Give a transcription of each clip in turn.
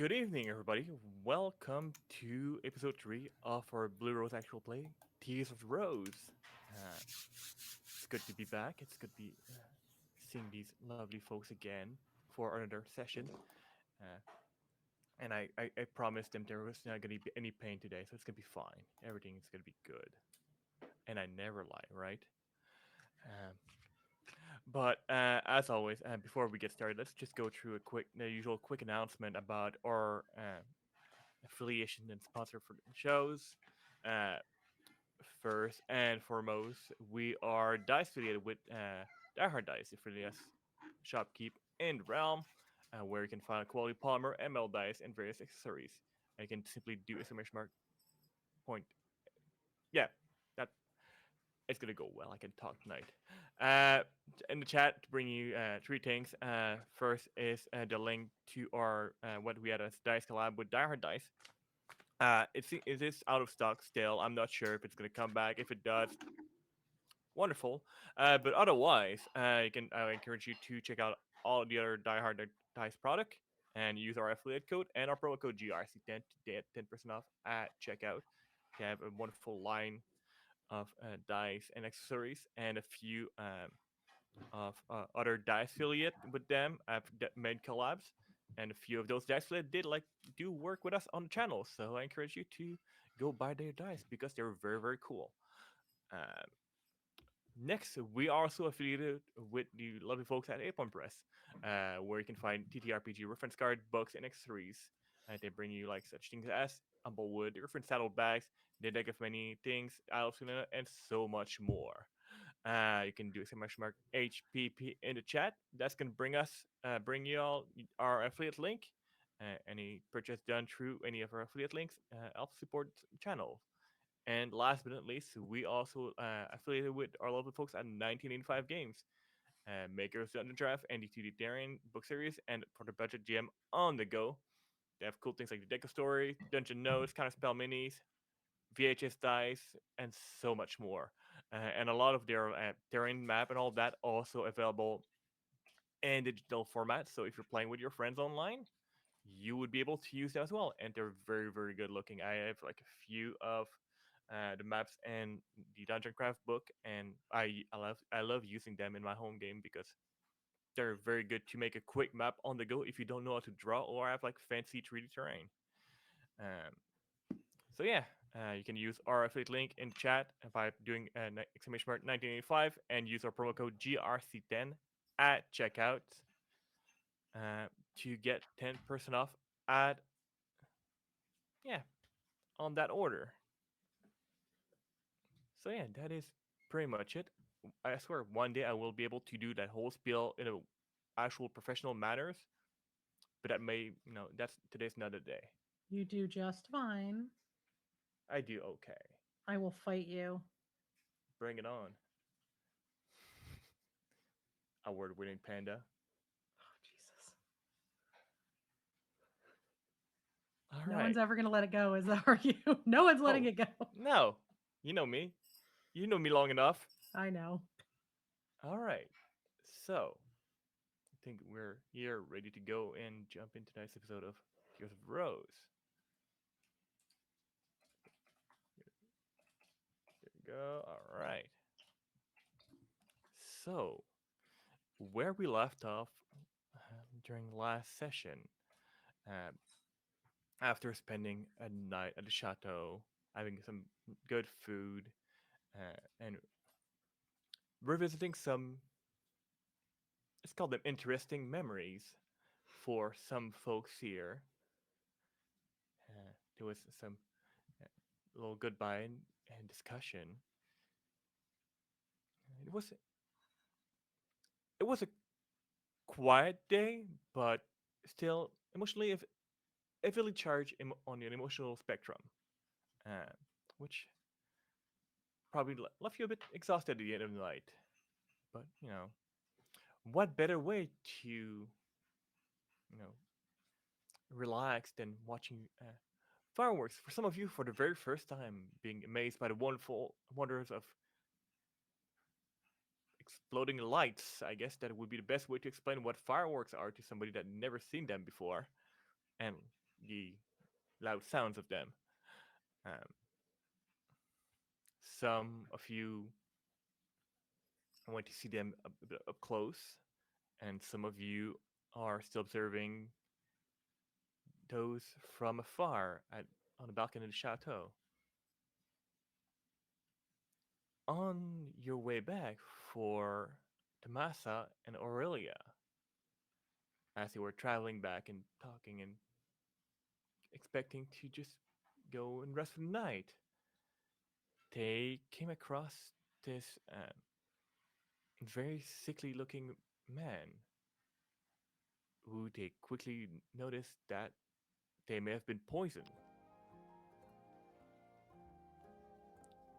Good evening, everybody. Welcome to episode 3 of our Blue Rose actual play, Tears of Rose. Uh, it's good to be back. It's good to be seeing these lovely folks again for another session. Uh, and I promised them there was not going to be any pain today, so it's going to be fine. Everything is going to be good. And I never lie, right? Um, but as always, before we get started, let's just go through the usual quick announcement about our affiliation and sponsor for the shows. Uh, First and foremost, we are Dice affiliated with Die Hard Dice, affiliates shopkeep in Realm, where you can find quality polymer, ML dice, and various accessories. And you can simply do exclamation mark point. Yeah, that it's gonna go well. I can talk tonight. Uh, in the chat to bring you three things. First is the link to our what we had as dice collab with Die Hard Dice. It is out of stock still. I'm not sure if it's gonna come back. If it does, wonderful. But otherwise, I encourage you to check out all the other Die Hard Dice product and use our affiliate code and our promo code GRC10 to get 10% off at checkout. They have a wonderful line of dice and accessories and a few of other dice affiliate with them. I've made collabs, and a few of those dice affiliate did do work with us on the channel. So I encourage you to go buy their dice because they're very cool. Um, Next, we are also affiliated with the lovely folks at Apon Press, where you can find TTRPG reference card, books, and accessories. They bring you like such things as Humblewood, reference saddlebags, the deck of many things, Isle of Tuna, and so much more. You can do exclamation mark HPP in the chat. That's gonna bring you all our affiliate link. Any purchase done through any of our affiliate links helps support the channel. And last but not least, we also affiliated with our lovely folks at 1985 Games, makers of Dungeon Draft and the Utilitarian book series, and for the budget GM on the go. They have cool things like the Deck of Story, Dungeon Notes, Counterspell Minis, VHS dice, and so much more. And a lot of their terrain map and all that also available in digital format. So if you're playing with your friends online, you would be able to use them as well. And they're very good looking. I have like a few of the maps and the dungeon craft book, and I love using them in my home game because they're very good to make a quick map on the go if you don't know how to draw or have like fancy 3D terrain. Um, so yeah, you can use our affiliate link in chat by doing exclamation mark 1985 and use our promo code GRC10 at checkout to get 10% off at yeah on that order. So yeah, that is pretty much it. I swear, one day I will be able to do that whole spiel in a actual professional manners, but that may, that's today's not a day. You do just fine. I do okay. I will fight you. Bring it on, award-winning Panda. Oh, Jesus. All No one's right. ever going to let it go, is that are you? No one's letting Oh it go. no, you know me. You know me long enough. I know. All right. So I think we're here ready to go and jump into tonight's episode of Tears of Rose. There we go. All right. So where we left off during the last session, uh, after spending a night at the chateau, having some good food, and revisiting some, let's call them interesting memories for some folks here. There was some uh, little goodbye and discussion. It was it was a quiet day, but still emotionally, if heavily charged on the emotional spectrum, uh, which probably left you a bit exhausted at the end of the night. But what better way to relax than watching fireworks for some of you for the very first time, being amazed by the wonderful wonders of exploding lights. I guess that would be the best way to explain what fireworks are to somebody that never seen them before. And the loud sounds of them. Um, some of you want to see them a bit up close, and some of you are still observing those from afar on the balcony of the chateau. On your way back for Tamasa and Aurelia, as they were traveling back and talking and expecting to just go and rest for the night, they came across this very sickly looking man who they quickly noticed that they may have been poisoned,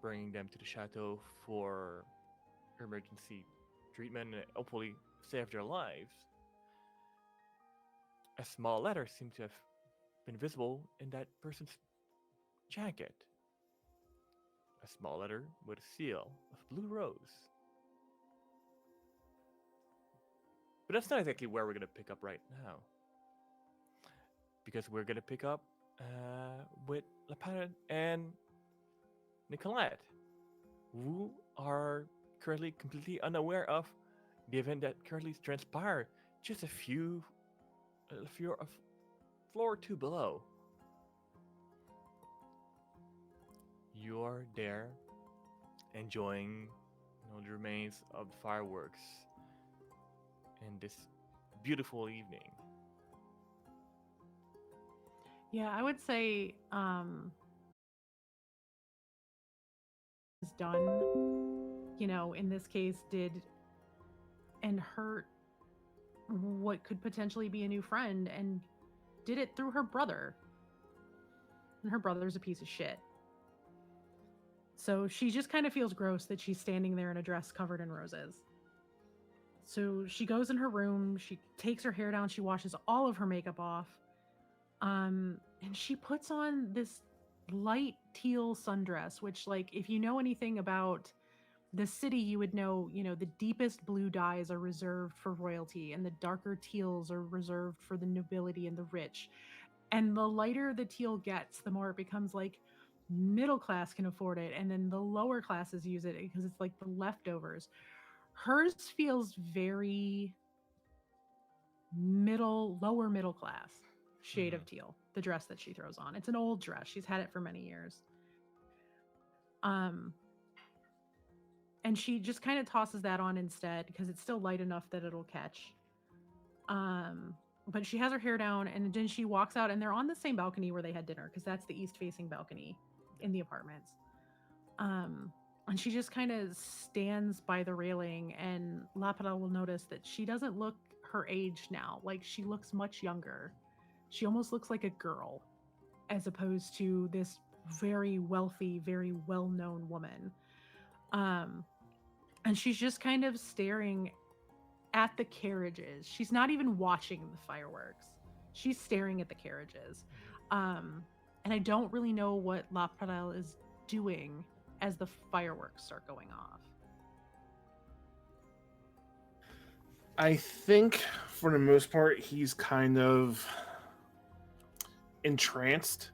bringing them to the chateau for emergency treatment and hopefully save their lives. A small letter seemed to have been visible in that person's jacket. A small letter with a seal of blue rose. But that's not exactly where we're going to pick up right now. Because we're going to pick up with Panda and Nicolette, who are currently completely unaware of the event that currently transpired just a floor or two below. You're there enjoying the remains of the fireworks in this beautiful evening. Yeah, I would say is done, in this case did and hurt what could potentially be a new friend and did it through her brother. And her brother's a piece of shit. So she just kind of feels gross that she's standing there in a dress covered in roses. So she goes in her room, she takes her hair down, she washes all of her makeup off. And she puts on this light teal sundress, which, like, if you know anything about the city, you would know, the deepest blue dyes are reserved for royalty and the darker teals are reserved for the nobility and the rich. And the lighter the teal gets, the more it becomes like middle class can afford it. And then the lower classes use it because it's like the leftovers. Hers feels very lower middle class shade Mm-hmm. of teal, the dress that she throws on. It's an old dress. She's had it for many years. Um, and she just kind of tosses that on instead because it's still light enough that it'll catch. But she has her hair down and then she walks out and they're on the same balcony where they had dinner because that's the east facing balcony in the apartments. And she just kind of stands by the railing and Lapida will notice that she doesn't look her age now. Like, she looks much younger. She almost looks like a girl as opposed to this very wealthy, very well-known woman. And she's just kind of staring at the carriages. She's not even watching the fireworks. She's staring at the carriages. And I don't really know what La Pradelle is doing as the fireworks start going off. I think for the most part, he's kind of entranced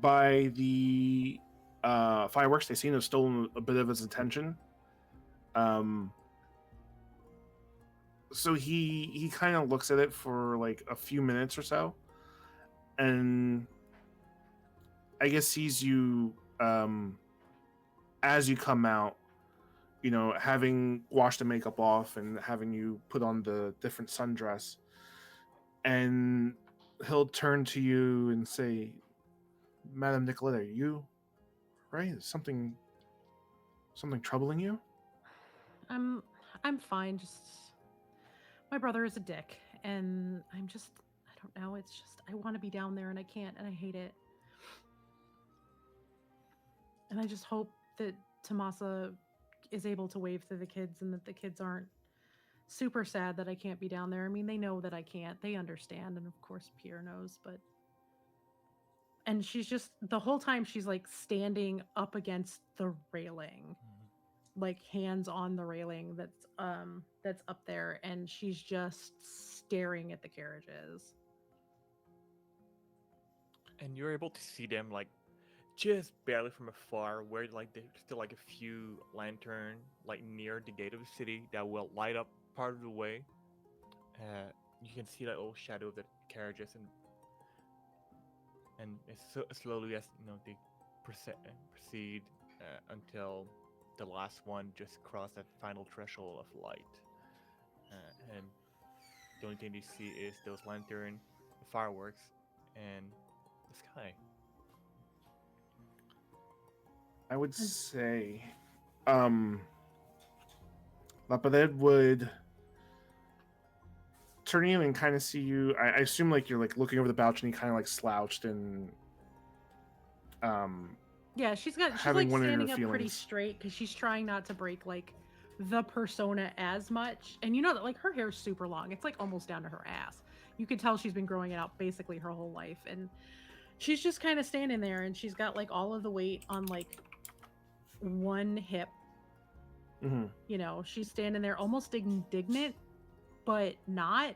by the fireworks. They seem to have stolen a bit of his attention. So he kind of looks at it for like a few minutes or so, and I guess sees you as you come out, having washed the makeup off and having you put on the different sundress, and he'll turn to you and say, "Madame Nicolette, are you right? Is something troubling you?" I'm fine. Just my brother is a dick, and I don't know. It's just I want to be down there and I can't, and I hate it. And I just hope that Tamasa is able to wave through the kids and that the kids aren't super sad that I can't be down there. I mean, they know that I can't. They understand, and of course Pierre knows, but and she's just the whole time she's like standing up against the railing. Like hands on the railing that's up there, and she's just staring at the carriages. and you're able to see them like just barely from afar, where like there's still like a few lantern like near the gate of the city that will light up part of the way. You can see that little shadow of the carriages, and it's so slowly as they proceed until the last one just crossed that final threshold of light, and the only thing you see is those lantern, the fireworks, and the sky. I would say, um, Lapared would turn you and kind of see you. I assume like you're like looking over the balcony, kind of like slouched and um Yeah, she's having like one of your standing up pretty feelings. straight because she's trying not to break like the persona as much. And you know that like her hair's super long. It's like almost down to her ass. You could tell she's been growing it out basically her whole life. And she's just kind of standing there and she's got like all of the weight on like one hip. Mm-hmm. She's standing there almost indignant, but not,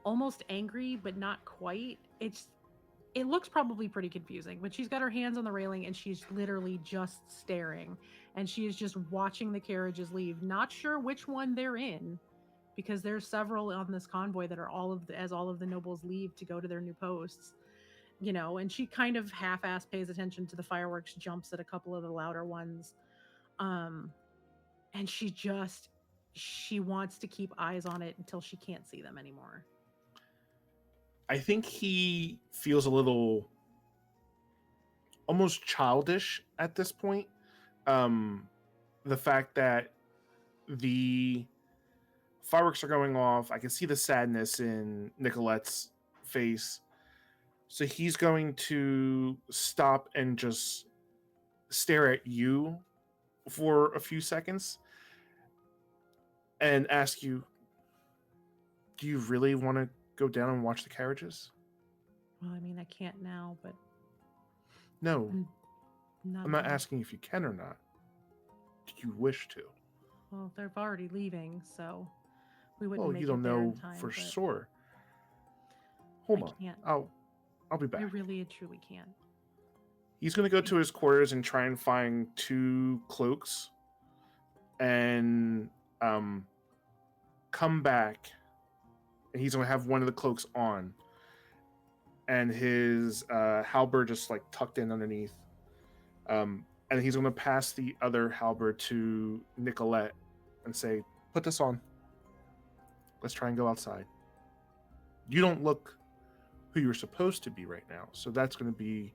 almost angry, but not quite. It looks probably pretty confusing, but she's got her hands on the railing and she's literally just staring, and she is just watching the carriages leave, not sure which one they're in, because there's several on this convoy that are as all of the nobles leave to go to their new posts. And she kind of half-ass pays attention to the fireworks, jumps at a couple of the louder ones. And she wants to keep eyes on it until she can't see them anymore. I think he feels a little almost childish at this point. The fact that the fireworks are going off, I can see the sadness in Nicolette's face. So he's going to stop and just stare at you for a few seconds and ask you, do you really want to go down and watch the carriages? Well, I mean, I can't now, but No, not I'm not now. asking if you can or not. Do you wish to? Well, they're already leaving, so we wouldn't Well, make you it don't there in know time. for but sure. Hold I on. can't. I'll be back. I really and truly can't. He's going to go to his quarters and try and find 2 cloaks and come back. And he's going to have one of the cloaks on and his halberd just like tucked in underneath. And he's going to pass the other halberd to Nicolette and say, put this on. Let's try and go outside. You don't look who you're supposed to be right now, so that's going to be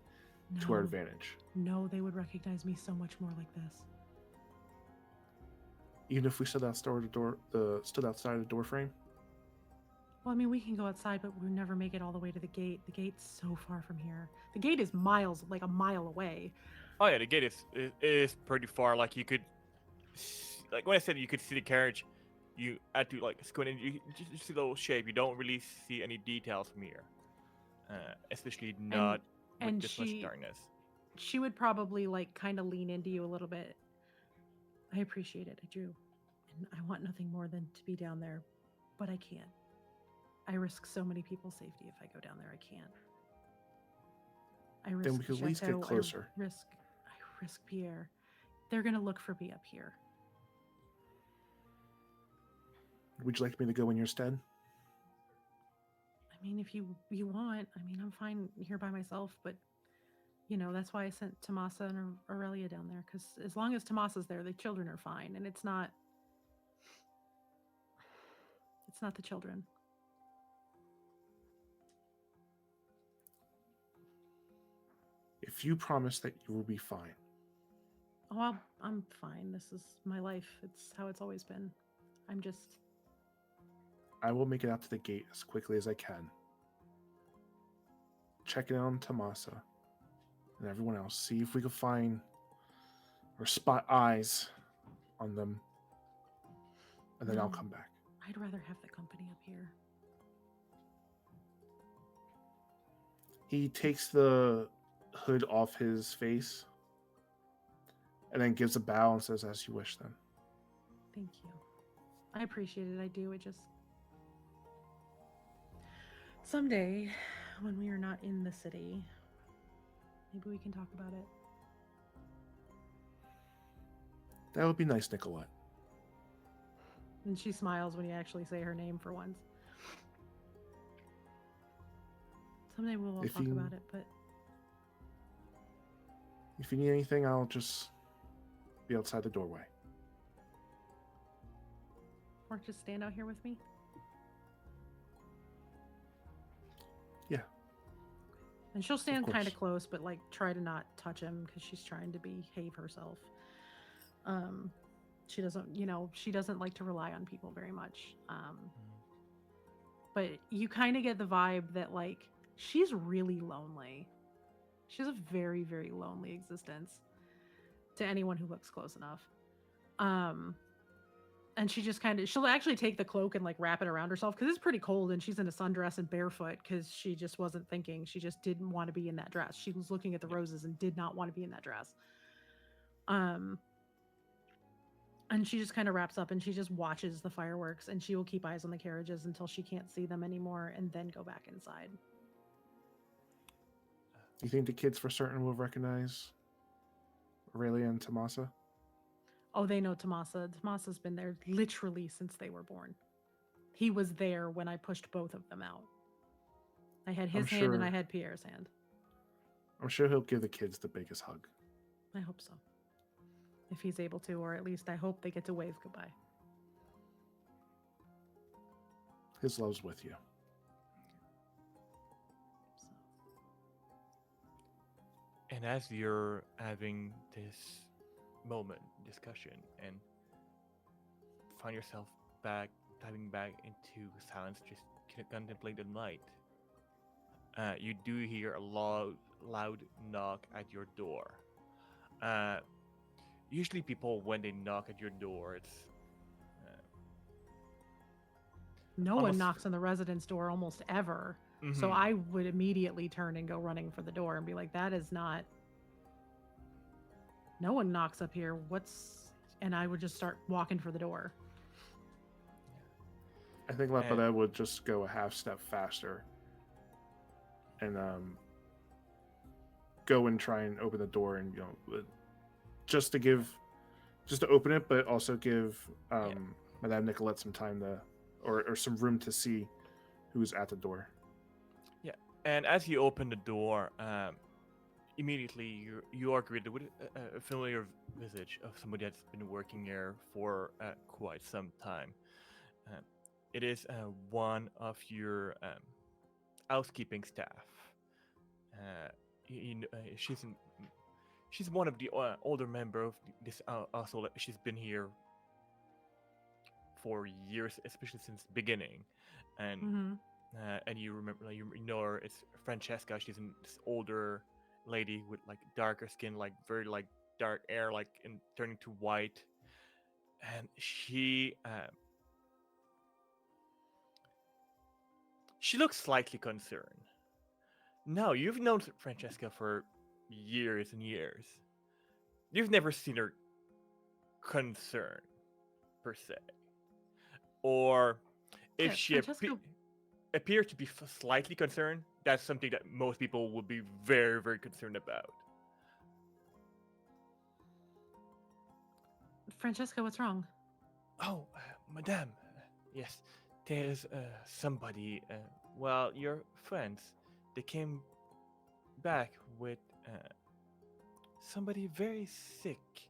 to our advantage. No, they would recognize me so much more like this. Even if we stood outside the door frame? Well, I mean, we can go outside, but we'll never make it all the way to the gate. The gate's so far from here. The gate is miles, like a mile away. Oh yeah, the gate is pretty far. Like you could, like when I said you could see the carriage, you had to like squint and you just see the little shape. You don't really see any details from here, especially not with this much darkness. She would probably like kind of lean into you a little bit. I appreciate it, I do, and I want nothing more than to be down there, but I can't. I risk so many people's safety if I go down there. I can't. I risk Then we could at least get closer. I risk Pierre. They're gonna look for me up here. Would you like me to go in your stead? I mean, if you want, I mean, I'm fine here by myself, but that's why I sent Tamasa and Aurelia down there, because as long as Tamasa's there, the children are fine, and it's not the children. If you promise that you will be fine. Oh, I'm fine. This is my life. It's how it's always been. I will make it out to the gate as quickly as I can. Check in on Tamasa and everyone else. See if we can find or spot eyes on them. And then I'll come back. I'd rather have the company up here. He takes the hood off his face and then gives a bow and says, as you wish then. Thank you. I appreciate it. I do. It just... Someday, when we are not in the city, Maybe we can talk about it. That would be nice, Nicolette. And she smiles when you actually say her name for once. Someday we'll all If talk you- about it, but If you need anything, I'll just be outside the doorway. or just stand out here with me. Yeah. And she'll stand kind of course. close, but like try to not touch him because she's trying to behave herself. She doesn't, she doesn't like to rely on people very much. But you kind of get the vibe that like she's really lonely. She has a very, very lonely existence to anyone who looks close enough. And she just she'll actually take the cloak and like wrap it around herself because it's pretty cold and she's in a sundress and barefoot because she just wasn't thinking. She just didn't want to be in that dress. She was looking at the roses and did not want to be in that dress. And she just kind of wraps up and she just watches the fireworks and she will keep eyes on the carriages until she can't see them anymore and then go back inside. You think the kids for certain will recognize Aurelia and Tamasa? Oh, they know Tamasa. Tamasa's been there literally since they were born. He was there when I pushed both of them out. I had his hand and I had Pierre's hand. I'm sure he'll give the kids the biggest hug. I hope so. If he's able to, or at least I hope they get to wave goodbye. His love's with you. So. And as you're having this moment, discussion, and find yourself diving back into silence, just contemplate the night, you do hear a loud knock at your door. Usually people, when they knock at your door, it's No almost one knocks on the residence door almost ever. So Mhm. I would immediately turn and go running for the door and be like, that is not... No one knocks up here. And I would just start walking for the door. I think Lepida would just go a half step faster and go and try and open the door and just to open it, but also give Madame Nicolette some time or some room to see who's at the door. Yeah, and as you open the door, immediately you are greeted with a familiar visage of somebody that's been working here for quite some time. It is one of your housekeeping staff. She's one of the older member of this household. She's been here for years, especially since the beginning, and and you remember, you know her. It's Francesca. She's this older lady with like darker skin, like very like dark hair, like in turning to white, and she looks slightly concerned. No, you've known Francesca for years and years. You've never seen her concerned, per se. Or if Yeah, she Francesca... appears to be slightly concerned, that's something that most people would be very, very concerned about. Francesca, what's wrong? Oh, madame. Yes, there's somebody, well, your friends. They came back with somebody very sick.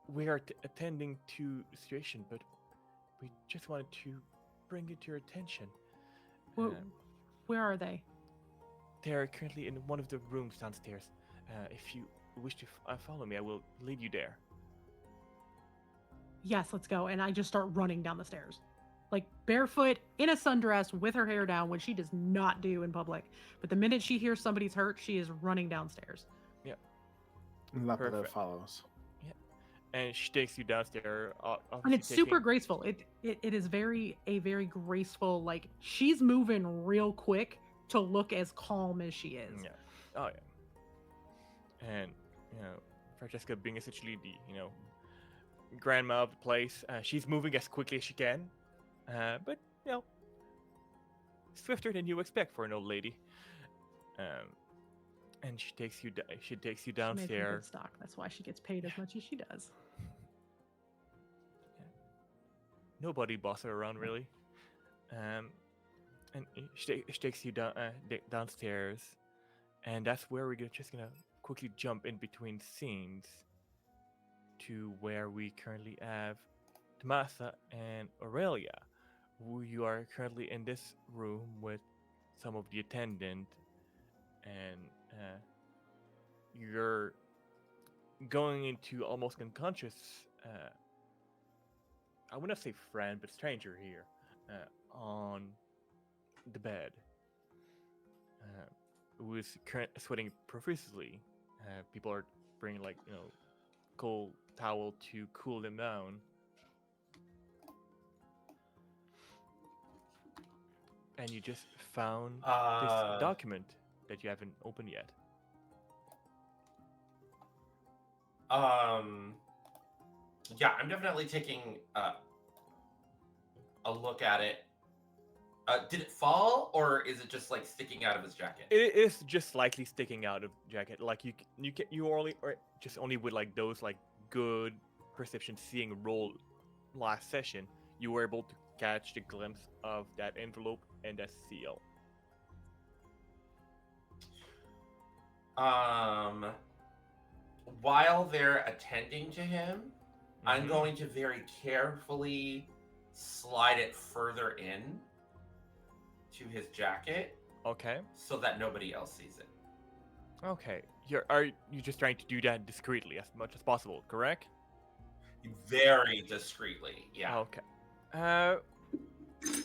We are attending to the situation, but we just wanted to bring it to your attention. Where are they? They are currently in one of the rooms downstairs. If you wish to follow me, I will lead you there. Yes, let's go. And I just start running down the stairs. Like barefoot, in a sundress, with her hair down, which she does not do in public. But the minute she hears somebody's hurt, she is running downstairs. Yeah. And Lepida Perfect. follows. Yeah. And she takes you downstairs. And it's super graceful. It is a very graceful, like she's moving real quick to look as calm as she is. Yeah. Oh yeah. And Francesca being essentially the grandma of the place, she's moving as quickly as she can, but swifter than you expect for an old lady. and she takes you She made from downstairs. good stock. That's why she gets paid as much as she does. Nobody boss her around really. And she takes you downstairs, and that's where we're just gonna quickly jump in between scenes to where we currently have Tamasa and Aurelia, who you are currently in this room with some of the attendant, and you're going into almost unconscious. I wouldn't say friend, but stranger here, on the bed, who is sweating profusely. People are bringing cold towel to cool them down. And you just found this document that you haven't opened yet. Yeah, I'm definitely taking a look at it. Did it fall, or is it just like sticking out of his jacket? It is just slightly sticking out of the jacket. Like you only or just only with like those like good perception seeing roll last session, you were able to catch the glimpse of that envelope and that seal. While they're attending to him, I'm Mhm. going to very carefully slide it further in to his jacket Okay. so that nobody else sees it. Okay. Are you just trying to do that discreetly as much as possible, correct? Very discreetly, yeah. Okay.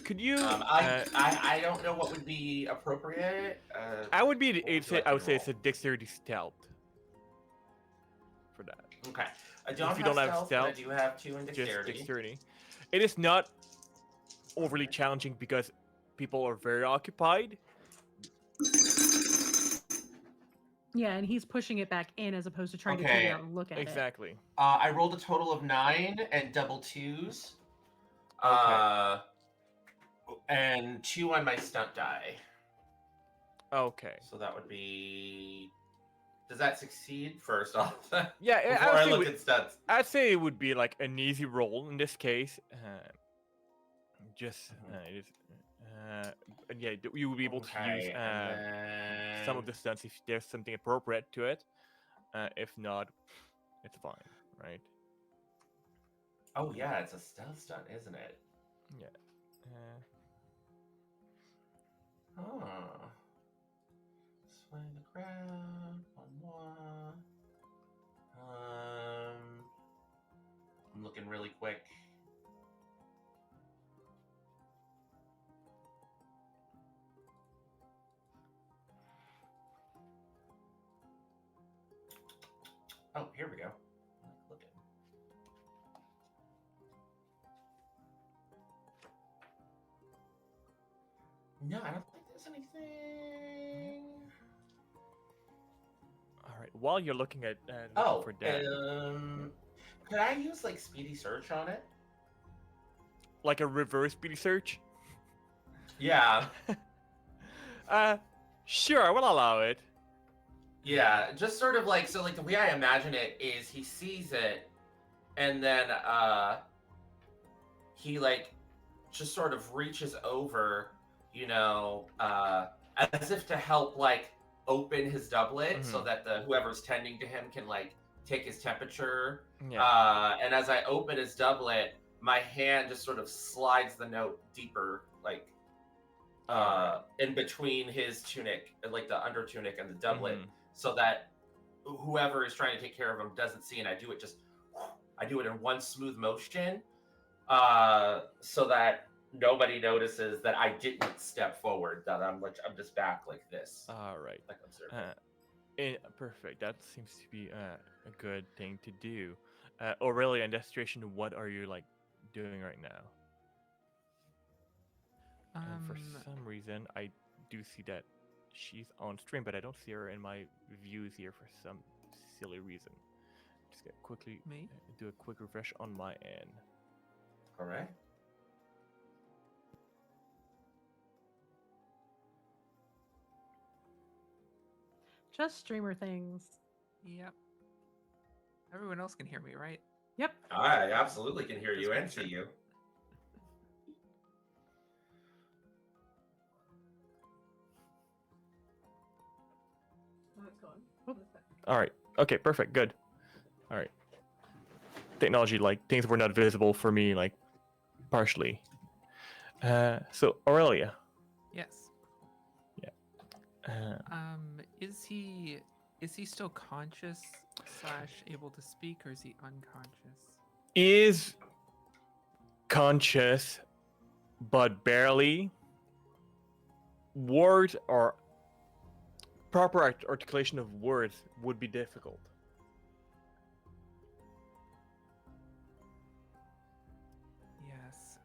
Could you? I don't know what would be appropriate. I would be. what would you like I to would say roll? it's a dexterity stealth for that. Okay. I don't If you have don't have stealth, but I stealth, do have 2 in Just dexterity. dexterity. It is not overly challenging because people are very occupied. Yeah, and he's pushing it back in as opposed to trying to take Okay, it out and look at it. Exactly. I rolled a total of 9 and double 2s. Okay. And 2 on my stunt die. Okay. So that would be. Does that succeed first off? Yeah, Before I look at stunts. I'd say it would be like an easy roll in this case. And yeah, you will be able to use Okay, and some of then- the stunts if there's something appropriate to it. If not, it's fine, right? Oh yeah, it's a stealth stunt, isn't it? Yeah. Oh. Swing the crowd. 1 more. I'm looking really quick. Oh, here we go. Looking. No, I don't think there's anything. All right. While you're looking at Oh, for that, could I use like speedy search on it? like a reverse speedy search. Yeah, Sure, I will allow it. yeah. Just sort of like the way I imagine it is he sees it, and then he like just sort of reaches over, as if to help like open his doublet so that the whoever's tending to him can like take his temperature. Yeah. And as I open his doublet, my hand just sort of slides the note deeper, like in between his tunic, like the under tunic and the doublet, so that whoever is trying to take care of him doesn't see. And I do it in one smooth motion, so that nobody notices that I didn't step forward. That I'm just back like this. All right. Like observing. Perfect. That seems to be a good thing to do. Aurelia, in that situation, what are you like doing right now? And for some reason, I do see that she's on stream, but I don't see her in my views here for some silly reason. Just do a quick refresh on my end. All right. Just streamer things. Yep. Everyone else can hear me, right? Yep. I absolutely can hear Just you and making see sure. you. All right. Okay. Perfect. Good. All right. Technology, like things were not visible for me, like partially. So Aurelia. Yes. Uh, Is he still conscious / able to speak, or is he unconscious? is conscious, but barely. Words or proper articulation of words would be difficult. Yes.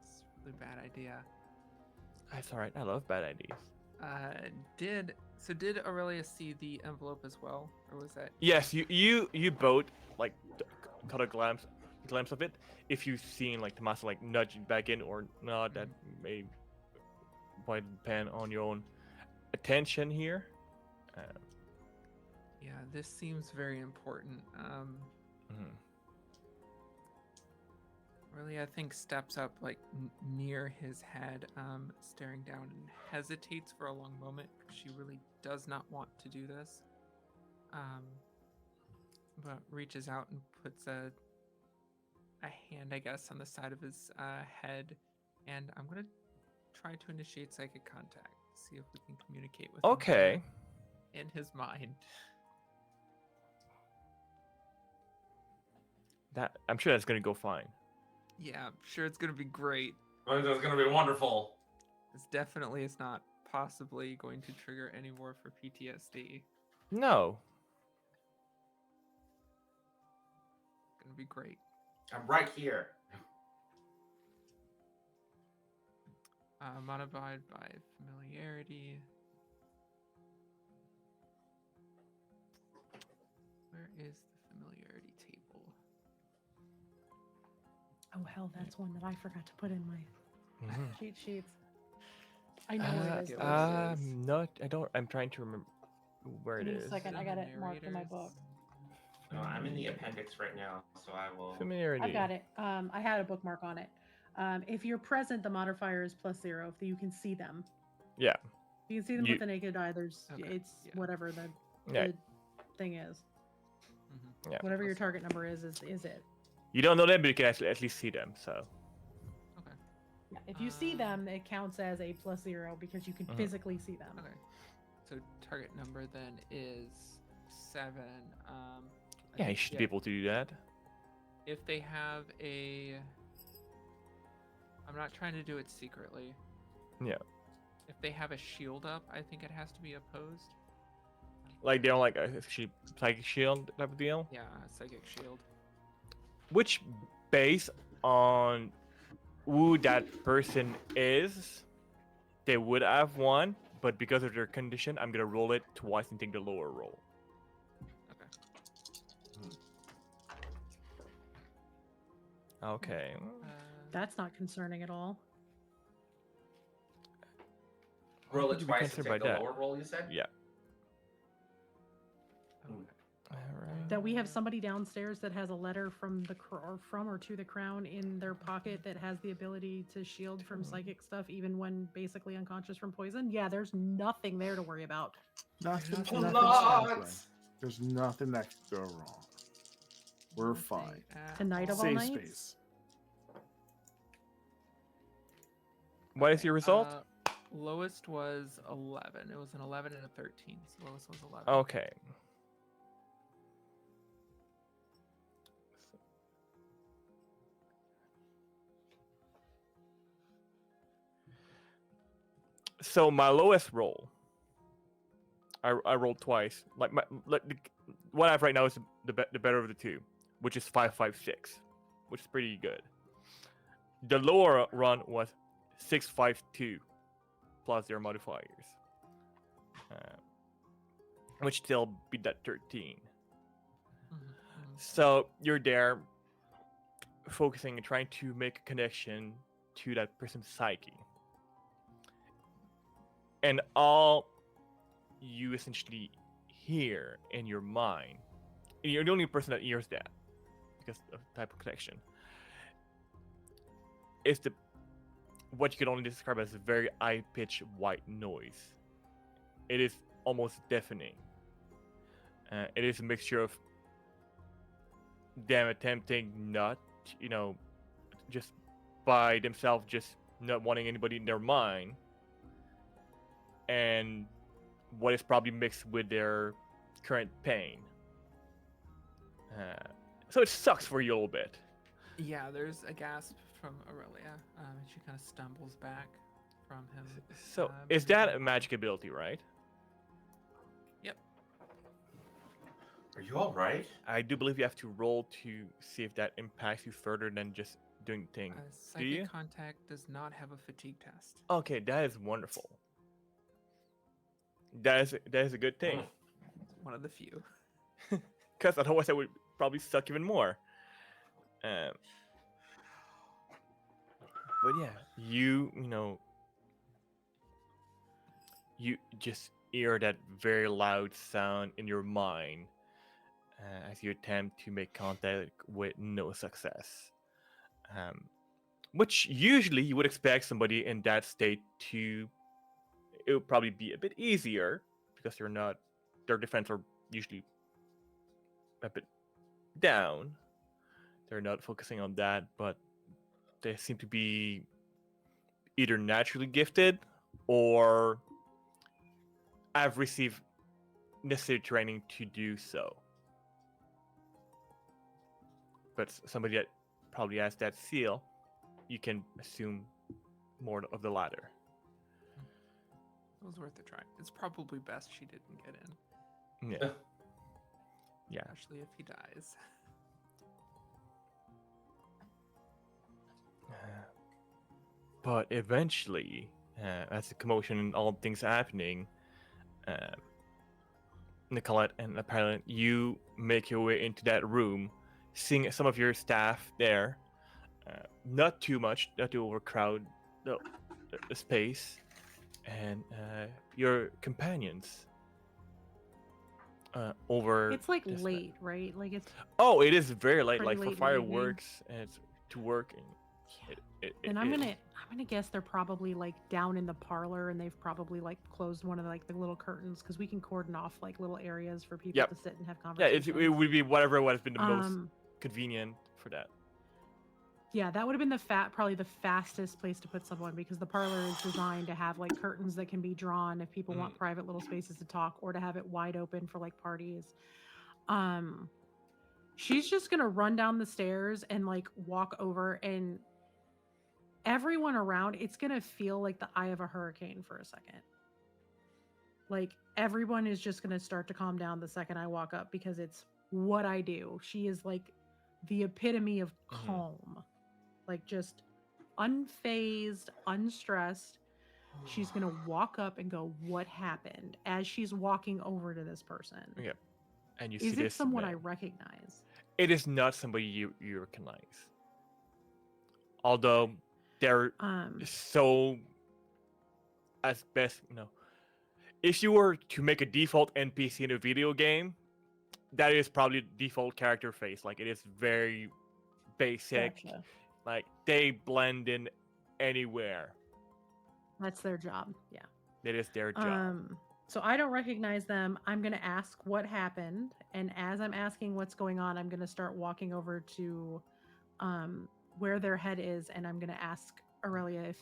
It's a really bad idea. That's all right. I love bad ideas. Did Aurelia see the envelope as well, or was that? Yes, you both like caught a glimpse of it. If you've seen like Tamasa like nudge it back in or not, that may might depend on your own attention here. Yeah, this seems very important. Mhm. Really, I think steps up like near his head, staring down, and hesitates for a long moment. She really does not want to do this. But reaches out and puts a hand, I guess, on the side of his head, and I'm gonna try to initiate psychic contact. See if we can communicate with him Okay. in his mind. That I'm sure that's gonna go fine. Yeah, I'm sure it's gonna be great. Oh, that's gonna be wonderful. This definitely is not possibly going to trigger any more for PTSD. No. It's gonna be great. I'm right here. Modified by familiarity. Where is the familiarity table? Oh hell, that's one that I forgot to put in my Mhm. cheat sheets. I know where it is. Yeah, though. where it is. Not. I don't. I'm trying to remember where it Give me a is. second. I got it marked in my Narrators. book. No, I'm in the appendix right now, so I will. Familiarity. I've got it. I had a bookmark on it. If you're present, the modifier is +0. If you can see them, Yeah. you can see them You- with the naked eye. There's Okay, it's yeah. whatever the Yeah. thing is. Mhm. Yeah. Whatever your target number is it. You don't know them, but you can actually at least see them. So. Okay. Yeah. If you see them, it counts as a +0 because you can Mhm. physically see them. Okay. So target number then is 7. I Yeah, you think, should be able to do that. If they have a, I'm not trying to do it secretly. Yeah. If they have a shield up, I think it has to be opposed. Like they're like a psychic shield type of deal. Yeah, a psychic shield. Which, based on who that person is, they would have one. But because of their condition, I'm gonna roll it twice and take the lower roll. Okay. Okay. That's not concerning at all. Roll What it would you be twice and concerned take by the that? lower roll, you said? Yeah. Okay. Alright. That we have somebody downstairs that has a letter from the or to the crown in their pocket that has the ability to shield from psychic stuff even when basically unconscious from poison. Yeah, there's nothing there to worry about. Nothing, Nothing nothing Lot. happening. There's nothing that could go wrong. We're Nothing fine. at Tonight of all Safe nights? space. What is your result? Lowest was 11. It was an 11 and a 13. So lowest was 11. Okay. So my lowest roll, I rolled twice. What I have right now is the better of the two, which is 556, which is pretty good. The lower run was 652 plus their modifiers, which still beat that 13. Mhm, mhm. So you're there, focusing and trying to make a connection to that person's psyche. And all you essentially hear in your mind. And you're the only person that hears that because of the type of connection. It's the what you can only describe as a very high-pitched white noise. It is almost deafening. It is a mixture of them attempting not, just by themselves, just not wanting anybody in their mind, and what is probably mixed with their current pain. So it sucks for you a little bit. Yeah, there's a gasp from Aurelia. She kind of stumbles back from him. So is that a magic ability, right? Yep. Are you all right? I do believe you have to roll to see if that impacts you further than just doing the thing. Do you? Psychic contact does not have a fatigue test. Okay, that is wonderful. That is a good thing. One of the few. Because otherwise that would probably suck even more. But yeah, you just hear that very loud sound in your mind as you attempt to make contact with no success. Which usually you would expect somebody in that state to. It would probably be a bit easier because their defense are usually a bit down. They're not focusing on that, but they seem to be either naturally gifted or have received necessary training to do so. But somebody that probably has that seal, you can assume more of the latter. It was worth a try. It's probably best she didn't get in. Yeah. Yeah. Especially if he dies. But eventually, as the commotion and all things happening, Nicolette and apparently you make your way into that room, seeing some of your staff there. Not too much, not to overcrowd the space, and your companions over. It's like this late, right? Like it's Oh, it is very late, pretty like late in for the evening. fireworks, and it's to work. and I'm I'm gonna guess they're probably like down in the parlor, and they've probably like closed one of the little curtains because we can cordon off like little areas for people Yep. to sit and have Yeah, conversations. it would be whatever would have been the most Um, convenient for that. Yeah, that would have been probably the fastest place to put someone because the parlor is designed to have like curtains that can be drawn if people want private little spaces to talk, or to have it wide open for like parties. She's just gonna run down the stairs and like walk over, and everyone around, it's gonna feel like the eye of a hurricane for a second. Like everyone is just gonna start to calm down the second I walk up because it's what I do. She is like the epitome of calm. Like just unfazed, unstressed. She's gonna walk up and go, "What happened?" as she's walking over to this person. Yeah, and you Is see it this someone I man. recognize? It is not somebody you recognize. Although they're so as best if you were to make a default NPC in a video game, that is probably default character face. Like it is very basic. Gotcha. Like they blend in anywhere. That's their job. Yeah. It is their job. So I don't recognize them. I'm gonna ask what happened, and as I'm asking what's going on, I'm gonna start walking over to where their head is, and I'm gonna ask Aurelia if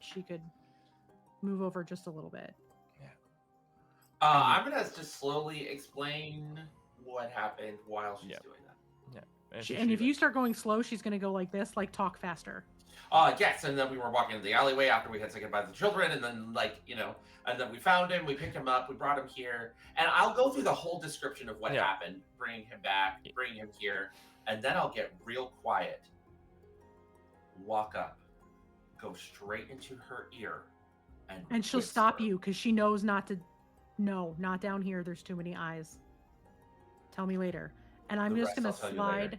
she could move over just a little bit. I'm gonna just slowly explain what happened while she's doing that. And if you start going slow, she's gonna go like this, like talk faster. Yes, and then we were walking in the alleyway after we had said goodbye to the children, and then and then we found him, we picked him up, we brought him here, and I'll go through the whole description of what happened, bringing him back, bringing him here, and then I'll get real quiet, walk up, go straight into her ear, and she'll stop you because she knows not to. No, not down here. There's too many eyes. Tell me later. And I'm just gonna slide.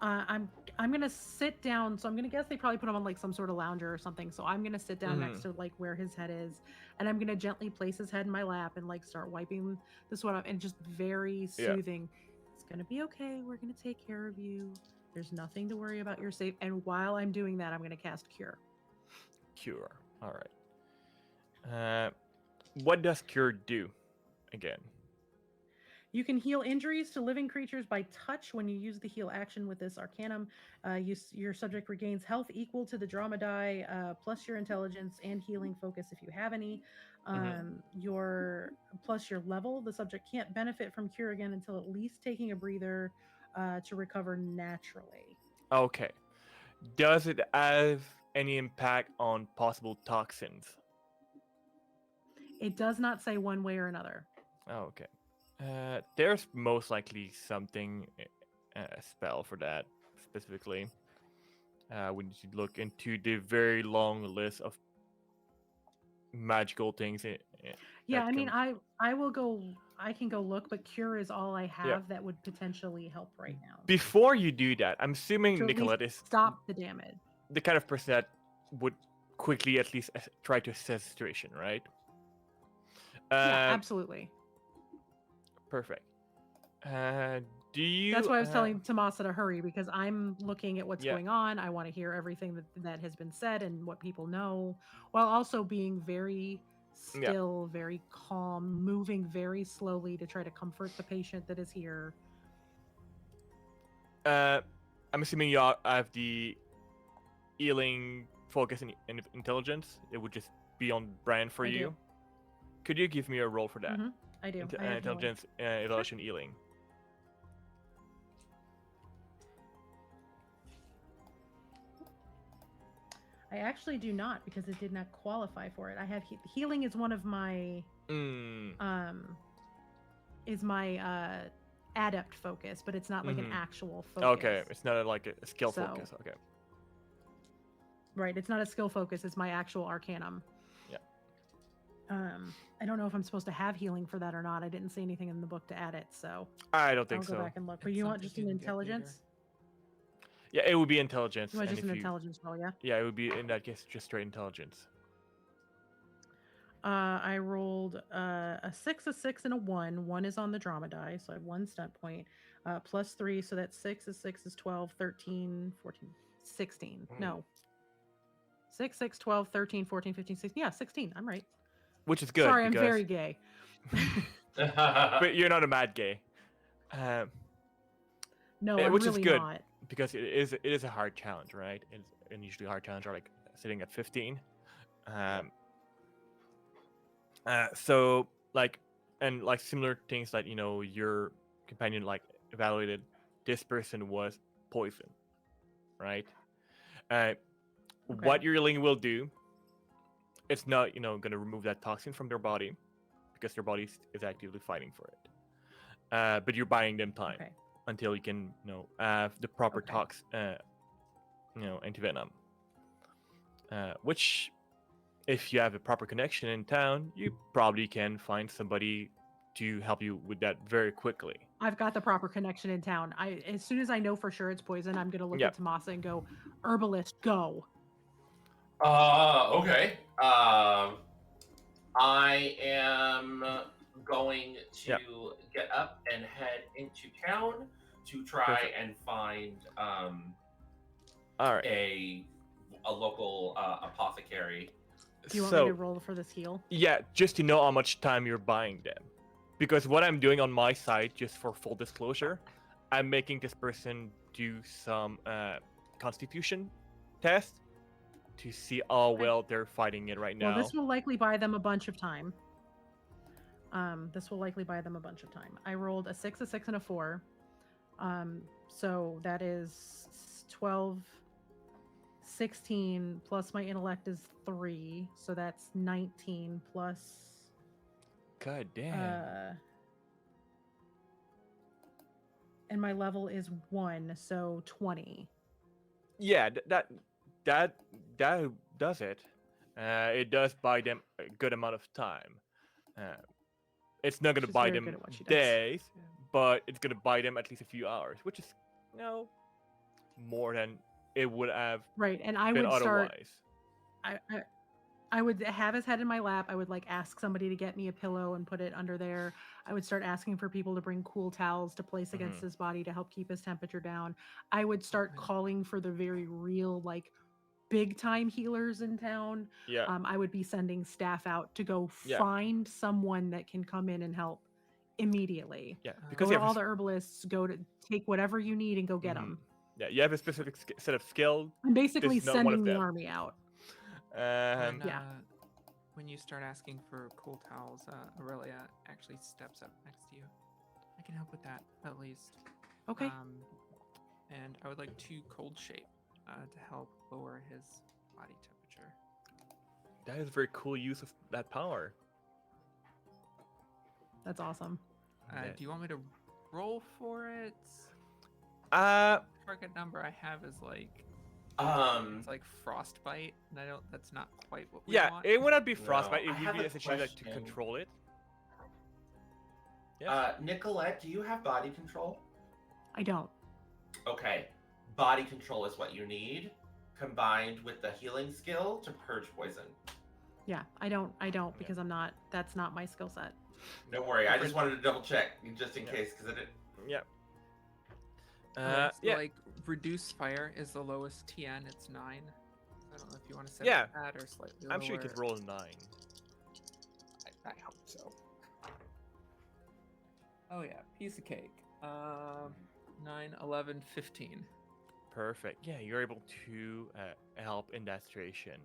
I'm gonna sit down. So I'm gonna guess they probably put him on like some sort of lounger or something. So I'm gonna sit down next to like where his head is, and I'm gonna gently place his head in my lap and like start wiping the sweat off, and just very Yeah. soothing. It's gonna be okay. We're gonna take care of you. There's nothing to worry about. You're safe. And while I'm doing that, I'm gonna cast Cure. Cure. All right. What does cure do? Again. You can heal injuries to living creatures by touch when you use the heal action with this arcanum. Your subject regains health equal to the drama die, plus your intelligence and healing focus if you have any. Your plus your level. The subject can't benefit from cure again until at least taking a breather to recover naturally. Okay. Does it have any impact on possible toxins? It does not say one way or another. Oh, okay. There's most likely something, a spell for that specifically. We need to look into the very long list of magical things. Yeah, that I mean, can- I will go. I can go look, but cure is all I have Yeah. that would potentially help right now. Before you do that, I'm assuming To at least Nicolette is stop the damage. the kind of person that would quickly at least try to assess the situation, right? Yeah, absolutely. Perfect. Do you? That's why I was telling Tamasa to hurry, because I'm looking at what's Yeah. going on. I want to hear everything that has been said and what people know, while also being very Yeah. still, very calm, moving very slowly to try to comfort the patient that is here. I'm assuming you have the healing focus and intelligence. It would just be on brand for I you. do. Could you give me a roll for that? I do. I have healing. Intelligence, evaluation, healing. I actually do not, because it did not qualify for it. I have healing is one of my is my adept focus, but it's not like an actual focus. Okay, it's not like a skill focus. Okay. Right, it's not a skill focus. It's my actual arcanum. Yeah. I don't know if I'm supposed to have healing for that or not. I didn't see anything in the book to add it, so I don't think I'll so. go back and look. But It's you want something just you an can get later. intelligence? Yeah, it would be intelligence. You want and just if an you- intelligence roll, yeah? Yeah, it would be in that case just straight intelligence. I rolled a 6, a 6, and a 1. 1 is on the drama die, so I have 1 stunt point. Plus 3, so that's 6 is 12, 13, 14, 16. No. 6, 6, 12, 13, 14, 15, 16. Yeah, 16. I'm right. Which is good. Sorry, I'm because- very gay. But you're not a mad gay. No, I'm which really is good not. because it is a hard challenge, right? And usually hard challenges are like sitting at 15. So like and like similar things like your companion like evaluated this person was poison, right? What your healing will do, it's not going to remove that toxin from their body because their body is actively fighting for it. But you're buying them time until you can have the proper tox antivenom, which if you have a proper connection in town, you probably can find somebody to help you with that very quickly. I've got the proper connection in town. As soon as I know for sure it's poison, I'm gonna look at Tamasa and go, "Herbalist, go." Okay. I am going to get up and head into town to try and find a local apothecary. Do you want me to roll for this heal? Yeah, just to know how much time you're buying them. Because what I'm doing on my side, just for full disclosure, I'm making this person do some constitution test to see how well they're fighting it right now. Well, this will likely buy them a bunch of time. I rolled a 6, a 6, and a 4. So that is 12, 16 plus my intellect is 3, so that's 19 plus. God damn. And my level is 1, so 20. Yeah, that does it. It does buy them a good amount of time. It's not gonna buy them days, but it's gonna buy them at least a few hours, which is more than it would have Right. And I been would start. otherwise. I would have his head in my lap. I would like ask somebody to get me a pillow and put it under there. I would start asking for people to bring cool towels to place against his body to help keep his temperature down. I would start Okay. calling for the very real, like, big time healers in town. Yeah. I would be sending staff out to go Yeah. find someone that can come in and help immediately. Yeah. Uh, Because Go you to have all the herbalists, go to take whatever you need and go get them. Yeah, you have a specific set of skill. I'm basically This is not one of sending the them. army out. when, yeah. When you start asking for cool towels, Aurelia actually steps up next to you. I can help with that, at least. Okay. And I would like 2 cold shape to help lower his body temperature. That is a very cool use of that power. That's awesome. Yeah. Do you want me to roll for it? Uh, Target number I have is like it's like frostbite, and I don't. That's not quite what we yeah, want. it would not be No, frostbite. I It have would be a essentially like to question. control it. Yes. Nicolette, do you have body control? I don't. Okay. Body control is what you need, combined with the healing skill to purge poison. Yeah, I don't because I'm not. That's not my skill set. Don't worry, I just wanted to double check just in Yeah. case, because it. Yeah. So Yeah. like reduce fire is the lowest TN. It's 9. I don't know if you want to set Yeah. that or slightly I'm sure you lower. could roll a 9. I hope so. Oh yeah, piece of cake. 9, 11, 15. Perfect. Yeah, you're able to help in that situation.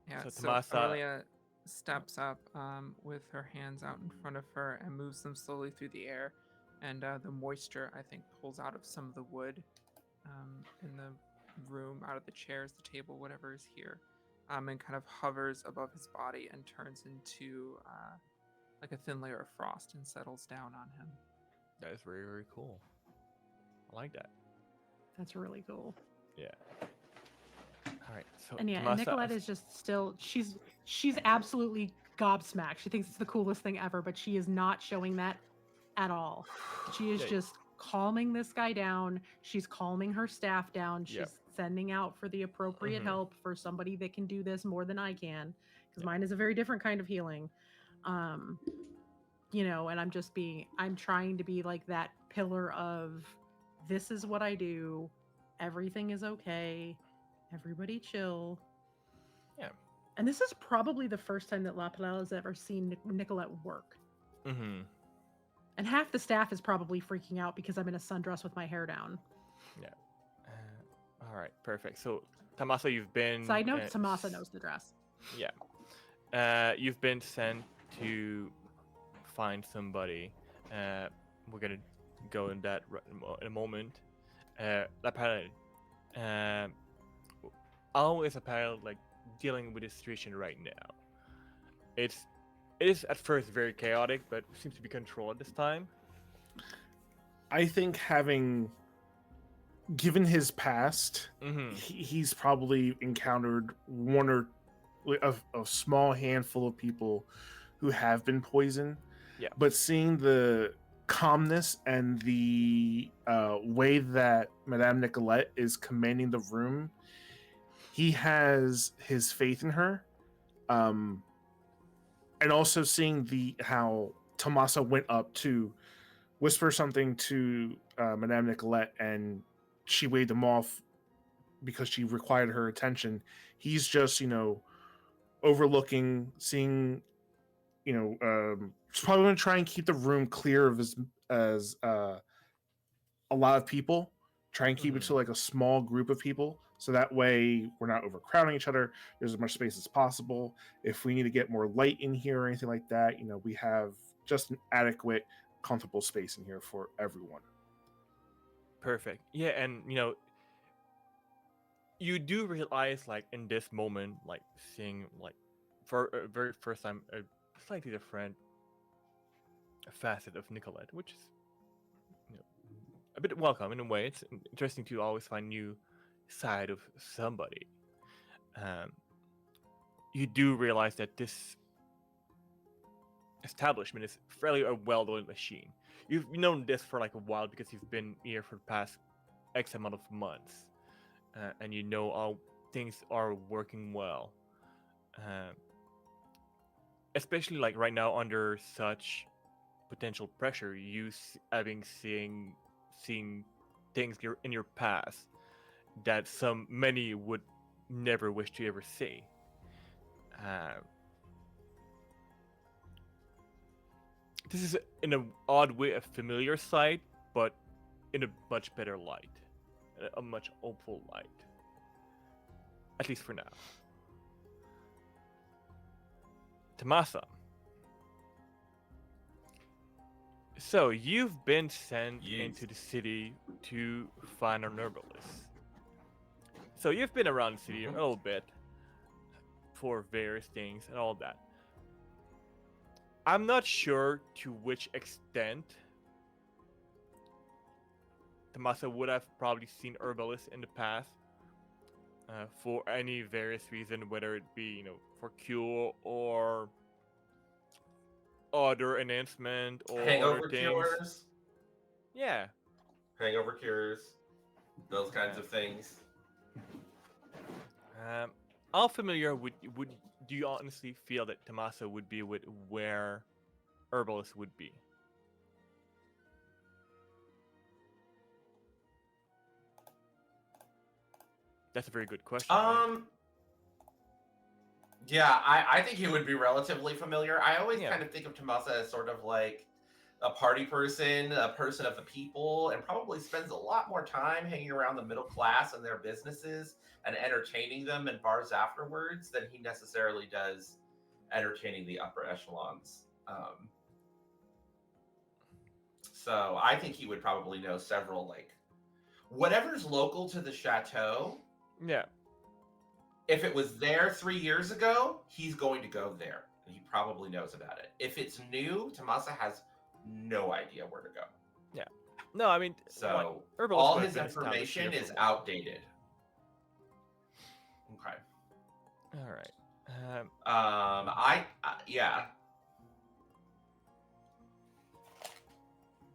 Yeah, So so Tamasa- Aurelia steps up with her hands out in front of her and moves them slowly through the air. And the moisture, I think, pulls out of some of the wood in the room, out of the chairs, the table, whatever is here, and kind of hovers above his body and turns into like a thin layer of frost and settles down on him. That is very, very cool. I like that. That's really cool. Yeah. All right. So And yeah, and Tamasa, Nicolette is just still she's absolutely gobsmacked. She thinks it's the coolest thing ever, but she is not showing that at all. She is Yeah. just calming this guy down. She's calming her staff down. She's Yep. sending out for the appropriate Mhm. help for somebody that can do this more than I can, because Yep. mine is a very different kind of healing. And I'm trying to be like that pillar of, this is what I do. Everything is okay. Everybody chill. Yeah. And this is probably the first time that La Palelle has ever seen Nicolette work. Mm-hmm. And half the staff is probably freaking out because I'm in a sundress with my hair down. All right. Perfect. So Tamasa, you've been. Side note, Tamasa knows the dress. Yeah. You've been sent to find somebody. We're gonna go in that in a moment. La Palelle. How is La Palelle like dealing with the situation right now? It is at first very chaotic, but seems to be controlled this time. I think given his past, Mm-hmm. he's probably encountered one or a small handful of people who have been poisoned. Yeah. But seeing the calmness and the way that Madame Nicolette is commanding the room, he has his faith in her. And also seeing how Tamasa went up to whisper something to Madame Nicolette, and she waved him off because she required her attention. He's just, overlooking, seeing, probably going to try and keep the room clear of as a lot of people. Try and keep it to like a small group of people, so that way we're not overcrowding each other. There's as much space as possible. If we need to get more light in here or anything like that, we have just an adequate, comfortable space in here for everyone. Perfect. Yeah, and you do realize, like, in this moment, like, seeing, like, for a very first time, a slightly different facet of Nicolette, which is a bit welcome in a way. It's interesting to always find new side of somebody. You do realize that this establishment is fairly a well-oiled machine. You've known this for like a while because you've been here for the past X amount of months, and you know all things are working well. Um, Especially like right now under such potential pressure, having seen things in your past that many would never wish to ever see. Um, this is in an odd way a familiar sight, but in a much better light, a much hopeful light, at least for now. Tamasa. So you've been sent Yes. into the city to find an herbalist. So you've been around the city a little bit for various things and all that. I'm not sure to which extent Tamasa would have probably seen herbalists in the past for any various reason, whether it be for cure or other enhancement or Hangover other things. cures, Yeah. hangover cures, those kinds of things. How familiar would do you honestly feel that Tamasa would be with where herbalists would be? That's a very good question. Right? Yeah, I think he would be relatively familiar. I always Yeah. kind of think of Tamasa as sort of like a party person, a person of the people, and probably spends a lot more time hanging around the middle class and their businesses and entertaining them in bars afterwards than he necessarily does entertaining the upper echelons. So I think he would probably know several, like, whatever's local to the chateau. Yeah. If it was there 3 years ago, he's going to go there. And he probably knows about it. If it's new, Tamasa has no idea where to go. Yeah. No, I mean, So herbalists all would have his been established here information for is a while. outdated. Okay. All right. Yeah.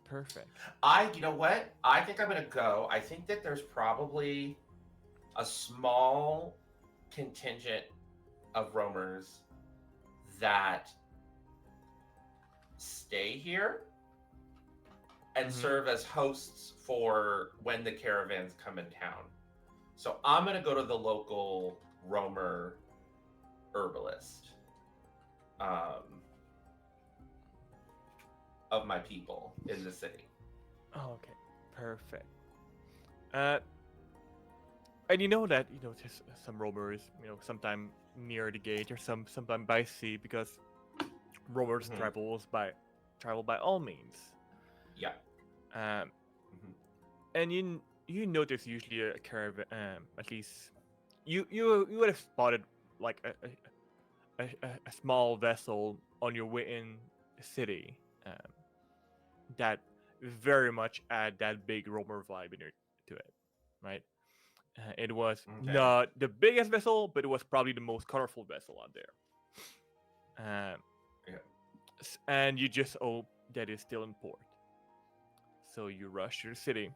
Perfect. You know what? I think I'm gonna go. I think that there's probably a small contingent of roamers that stay here and serve as hosts for when the caravans come in town. So I'm gonna go to the local roamer herbalist of my people in the city. Oh, okay. Perfect. And you know that there's some roamers, sometime near the gate or sometime by sea because roamers travel by all means. Yeah. And you notice usually a caravan. At least you would have spotted like a small vessel on your way in the city that very much add that big roamer vibe to it, right? It was not the biggest vessel, but it was probably the most colorful vessel out there. And you just hope that it's still in port. So you rush to the city.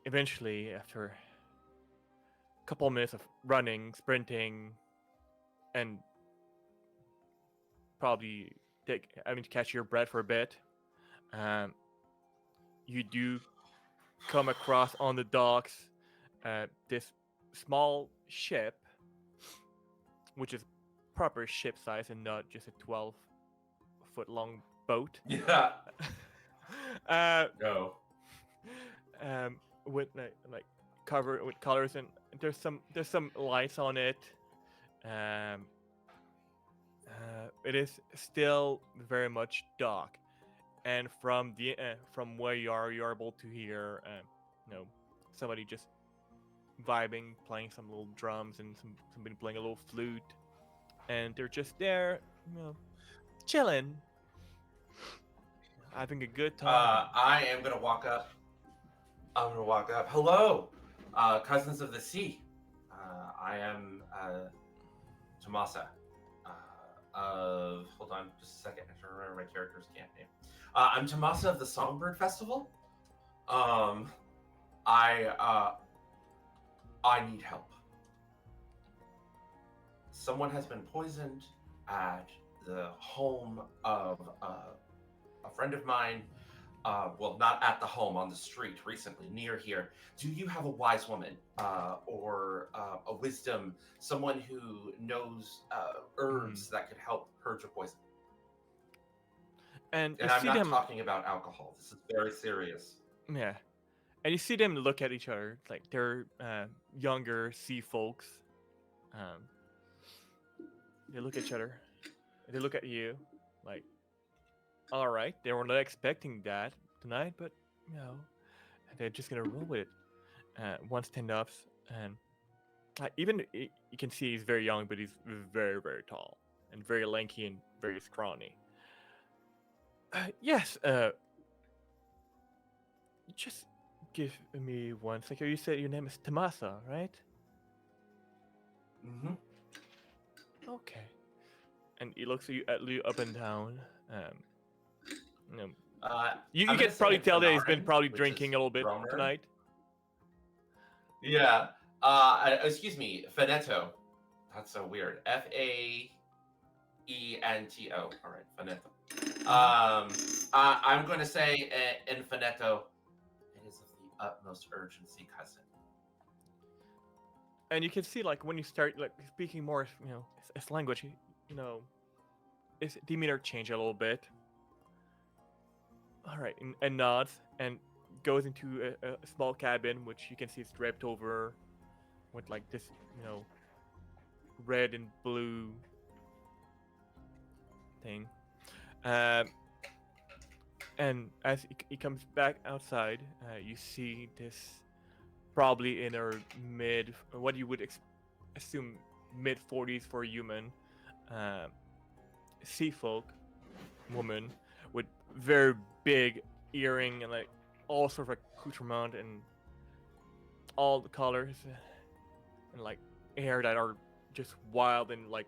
Eventually, after a couple of minutes of running, sprinting, and probably catch your breath for a bit, you do come across on the docks this small ship, which is proper ship size and not just a 12-foot long boat. Yeah. No. With like covered with colors, and there's some lights on it. It is still very much dark, and from where you're able to hear somebody just vibing, playing some little drums, and somebody playing a little flute, and they're just there, chilling, having a good time. I am gonna walk up. I'm gonna walk up. Hello, cousins of the sea. I am Tamasa. Hold on, just a second. I have to remember my character's camp name. I'm Tamasa of the Songbird Festival. I need help. Someone has been poisoned at the home of a friend of mine. Well, not at the home, on the street recently, near here. Do you have a wise woman or a wisdom, someone who knows herbs that could help purge a poison? And you And I'm see not them, talking about alcohol. This is very serious. yeah, and you see them look at each other like they're younger sea folks. Um, they look at each other. They look at you, like, all right, they were not expecting that tonight, but you know, they're just gonna roll with it. One stand ups, and you can see he's very young, but he's very, very tall and very lanky and very scrawny. Yes, just give me 1 second. You said your name is Tamasa, right? Mm-hmm. Okay. And he looks at you up and down. You, know, you I'm can gonna say probably in tell that he's been Fanarin, probably which drinking is a little bit Romer. tonight. Yeah. Excuse me, Finetto. That's so weird. Faento. All right, Finetto. I'm going to say in Finetto, it is of the utmost urgency, cousin. And you can see, like, when you start like speaking more, you know, his language, you know, his demeanor change a little bit. All right, and nods and goes into a small cabin, which you can see is draped over with like this, you know, red and blue thing. Um, and as he comes back outside, you see this probably in her what you would assume mid 40s for a human, uh, sea folk woman with very big earring and like all sort of accoutrement and all the colors and like hair that are just wild and like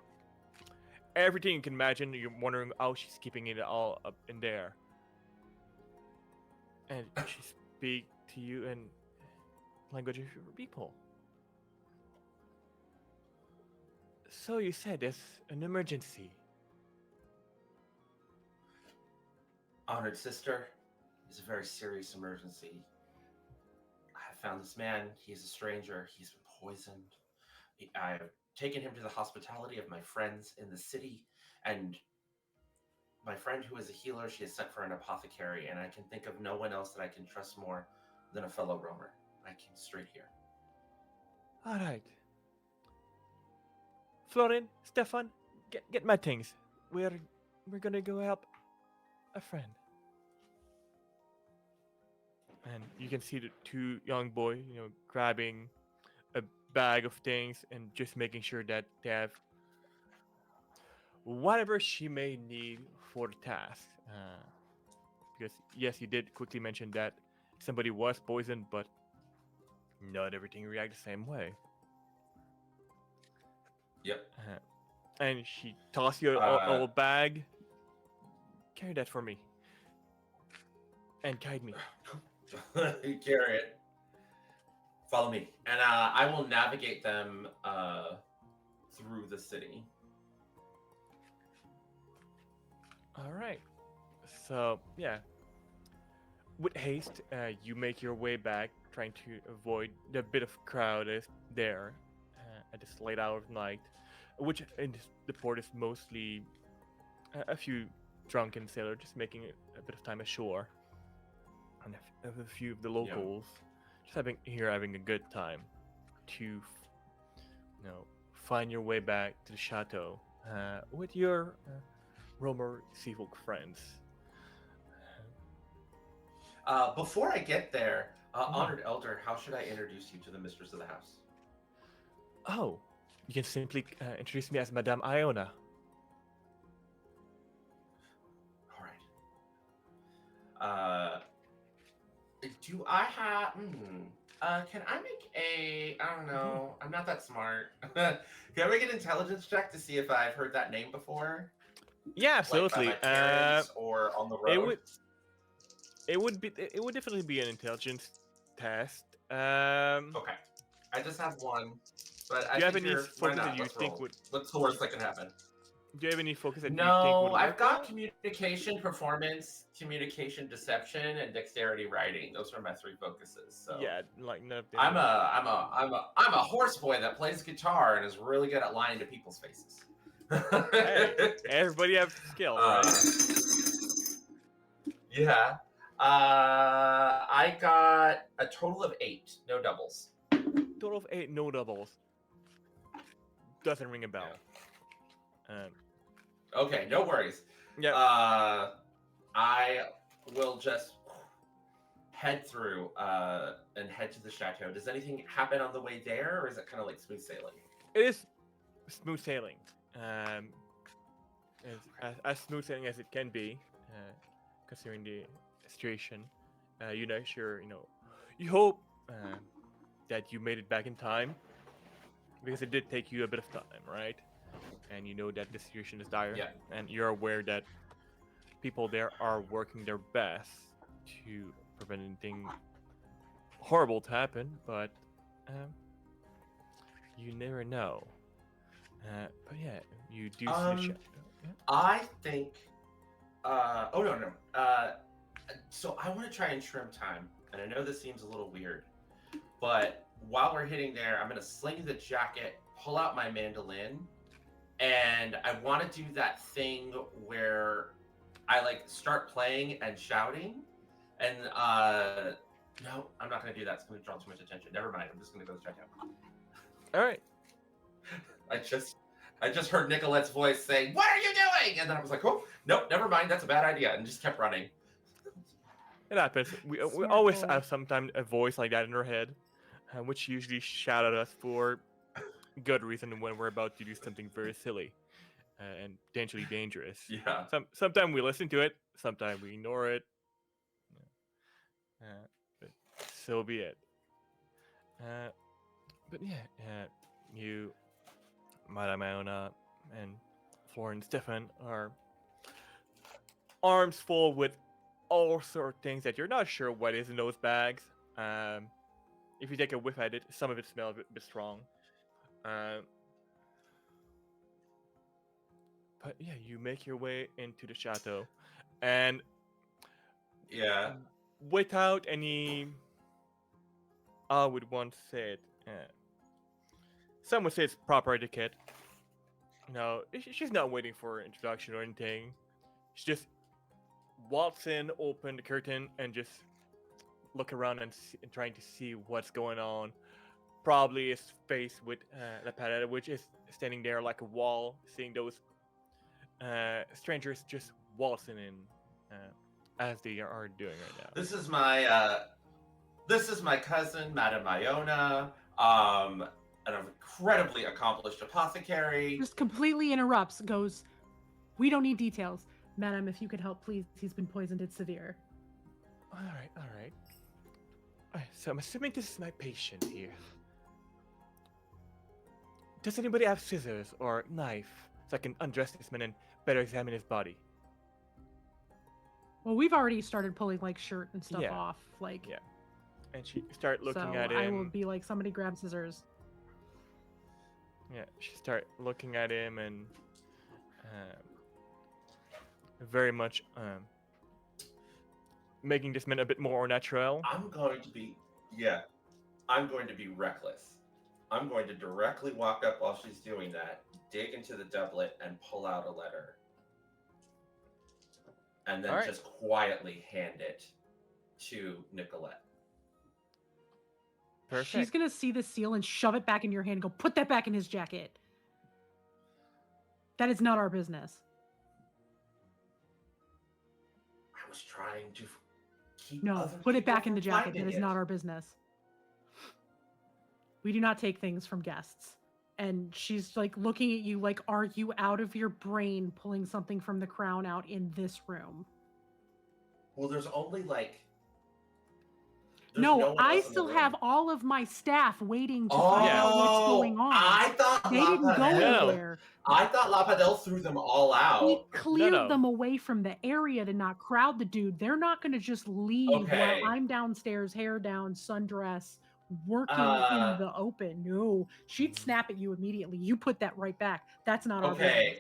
everything you can imagine. You're wondering how she's keeping it all up in there. And she speaks to you in language of your people. So you said there's an emergency. Honored sister, it's a very serious emergency. I have found this man. He is a stranger. He's been poisoned. I've taken him to the hospitality of my friends in the city, and my friend who is a healer, she has sent for an apothecary, and I can think of no one else that I can trust more than a fellow roamer. I came straight here. All right. Florin, Stefan, get my things. We're gonna go help a friend. And you can see the two young boys, you know, grabbing a bag of things and just making sure that they have whatever she may need for the task. Because yes, you did quickly mention that somebody was poisoned, but not everything reacts the same way. Yep. And she tosses you a little bag. Carry that for me. And guide me. Carry it. Follow me. And I will navigate them through the city. All right. So, yeah. With haste, you make your way back, trying to avoid the bit of crowd is there at this late hour of night, which in the port is mostly a few drunken sailors just making a bit of time ashore, and a few of the locals just having a good time to, you know, find your way back to the chateau with your Romer Seafolk friends. Before I get there, Honored Elder, how should I introduce you to the mistress of the house? Oh, you can simply introduce me as Madame Iona. All right. Do I have? Can I make a? I don't know. I'm not that smart. Can I make an intelligence check to see if I've heard that name before? Yeah, Like by absolutely. my parents or on the It road? would it would definitely be an intelligence test. Okay. I just have one, but Do I you have any figure why focus that not? you Let's think roll. would? What's the worst that can happen? Do you have any focus that you think would No, I've work got well? communication, performance, communication, deception, and dexterity writing. Those are my 3 focuses. So Yeah, like none of I'm them. a horse boy that plays guitar and is really good at lying to people's faces. Hey, everybody have skills, Uh, right? yeah. I got a total of 8, no doubles. Total of 8, no doubles. Doesn't ring a bell. Okay, no worries. Yeah. I will just head through and head to the chateau. Does anything happen on the way there, or is it kind of like smooth sailing? It is smooth sailing. As smooth sailing as it can be, considering the situation. You know, sure, you hope that you made it back in time, because it did take you a bit of time, right? And you know that the situation is dire, Yeah. and you're aware that people there are working their best to prevent anything horrible to happen, but you never know. But yeah, you do see the shadow. Yeah. I think. Oh no. So I want to try and trim time, and I know this seems a little weird, but while we're hitting there, I'm gonna sling the jacket, pull out my mandolin, and I want to do that thing where I like start playing and shouting, and no, I'm not gonna do that. It's gonna draw too much attention. Never mind. I'm just gonna go check out. All right. I just heard Nicolette's voice saying, "What are you doing?" And then I was like, "Oh, nope, never mind. That's a bad idea," and just kept running. It happens. We Smart always boy. have sometimes a voice like that in our head, which usually shout at us for good reason when we're about to do something very silly and potentially dangerous. Yeah. Sometimes we listen to it, sometimes we ignore it. But so be it. But yeah, you, Madame Iona, and Florence Stefan are arms full with all sort of things that you're not sure what is in those bags. If you take a whiff at it, some of it smells a bit strong. But yeah, you make your way into the chateau, and Yeah. without any, I would want to say it. Some would say it's proper etiquette. No, she's not waiting for an introduction or anything. She just walks in, open the curtain, and just look around and trying to see what's going on. Probably is faced with La Parada, which is standing there like a wall, seeing those strangers just waltzing in as they are doing right now. This is my cousin, Madame Iona, an incredibly accomplished apothecary. Just completely interrupts, goes, "We don't need details. Madam, if you could help, please. He's been poisoned. It's severe." All right. So I'm assuming this is my patient here. Does anybody have scissors or knife so I can undress this man and better examine his body? Well, we've already started pulling like shirt and stuff Yeah. off, like. Yeah. And she start looking So at him. I will be like, somebody grab scissors. Yeah, she start looking at him and very much making this man a bit more natural. I'm going to be reckless. I'm going to directly walk up while she's doing that, dig into the doublet, and pull out a letter. And then Alright. just quietly hand it to Nicolette. Perfect. She's gonna see the seal and shove it back in your hand and go, "Put that back in his jacket." That is not our business. I was trying to keep No, other put it people back in from the jacket. finding That is it. not our business. We do not take things from guests. And she's like looking at you like, "Are you out of your brain pulling something from the crown out in this room?" Well, there's only like There's No, no one I else in the still room. have all of my staff waiting to find out what's going on. I thought They didn't go No. anywhere. I thought Lapadel threw them all He out. cleared no. them away from the area to not crowd the dude. They're not going to just leave Okay. while I'm downstairs, hair down, sundress, working Uh, in the open. No, she'd snap at you immediately. You put that right back. That's not our business.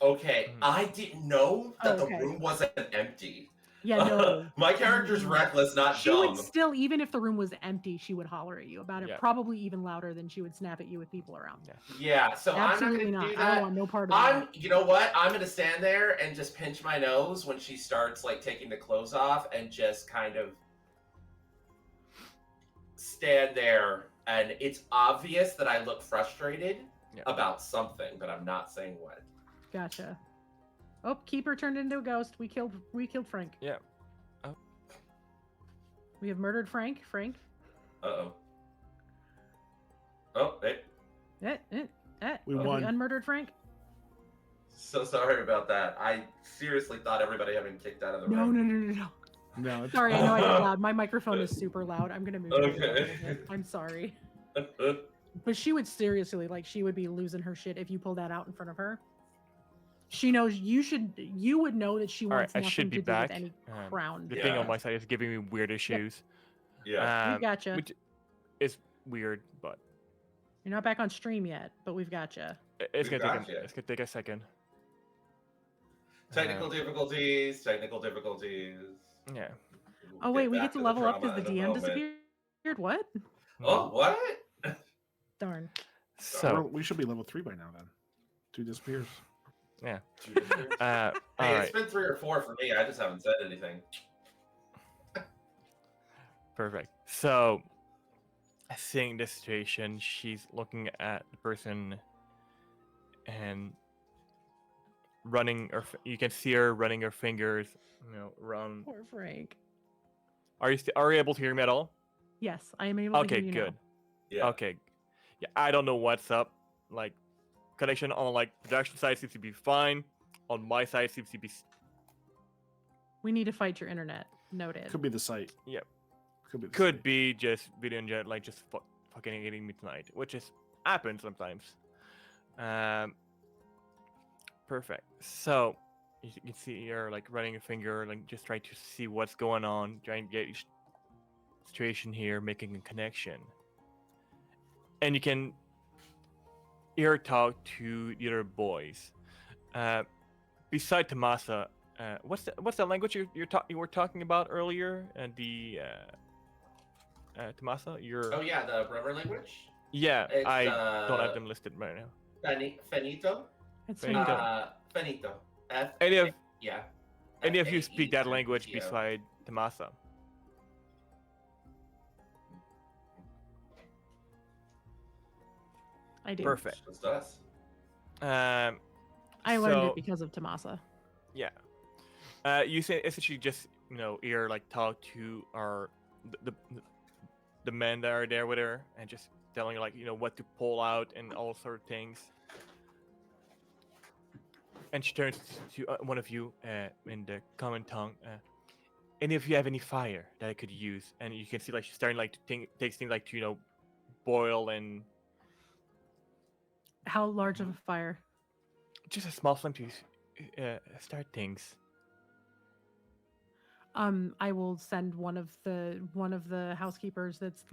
Okay. Mhm. I didn't know that Okay. the room wasn't empty. Yeah, no. My character's reckless, not She dumb. would still, even if the room was empty, she would holler at you about it. Yeah. Probably even louder than she would snap at you with people around. Yeah, so Absolutely I'm not. not gonna do I don't that. want no part of that. You know what? I'm gonna stand there and just pinch my nose when she starts like taking the clothes off, and just kind of stand there. And it's obvious that I look frustrated about something, but I'm not saying what. Gotcha. Oh, Keeper turned into a ghost. We killed Frank. Yeah. Oh. We have murdered Frank. Frank. Uh-oh. Oh, hey. We Have won. we unmurdered Frank? So sorry about that. I seriously thought everybody had been kicked out of the No, room. no. No, it's Sorry, I know I get loud. My microphone is super loud. I'm gonna move it a little Okay. bit. I'm sorry. But she would seriously, like, she would be losing her shit if you pull that out in front of her. She knows you would know that she All right, wants I nothing should be to do back. with any The crown. thing on Yeah. my side is giving me weird issues. Yeah. We gotcha. Which is weird, but You're not back on stream yet, but we've gotcha. it's We gonna gotcha. it's gonna take a second. Technical difficulties. Yeah. Oh wait, we back get to the level up drama because the in a DM moment. disappeared. What? Oh, what? Darn. So we should be level 3 by now then. 2 disappears. yeah. Hey, All it's right. been 3 or 4 for me. I just haven't said anything. Perfect. So, seeing this situation, she's looking at the person and running, you can see her running her fingers, around. Poor Frank. Are you able to hear me at all? Yes, I am able to Okay, hear you now. good. Yeah. Okay. Yeah, I don't know what's up. Like, connection on like production side seems to be fine. On my side seems to be. We need to fight your internet. Noted. Could be the site. Yep. Could be. The Could site. be just video in general, like just fucking hitting me tonight, which is happens sometimes. Perfect. So you can see you're like running a finger, like just trying to see what's going on, trying to get each situation here, making a connection, and you can hear her talk to the other boys. Beside Tamasa, what's the language you were talking about earlier? And the Tamasa, Oh yeah, the rubber language. yeah, It's, I don't have them listed right now. Finito. It's Finito. Finito. Any of Yeah. any of you speak that F-A-E-N-I-T-O. language beside Tamasa? I do. Perfect. Just us. I learned so, it because of Tamasa. Yeah. You say essentially just hear like talk to the men that are there with her and just telling her like what to pull out and all sort of things. And she turns to one of you in the common tongue. Any of you have any fire that I could use? And you can see like she's starting like to takes things like to boil and How large of a fire? just a small flame to start things. I will send one of the housekeepers that's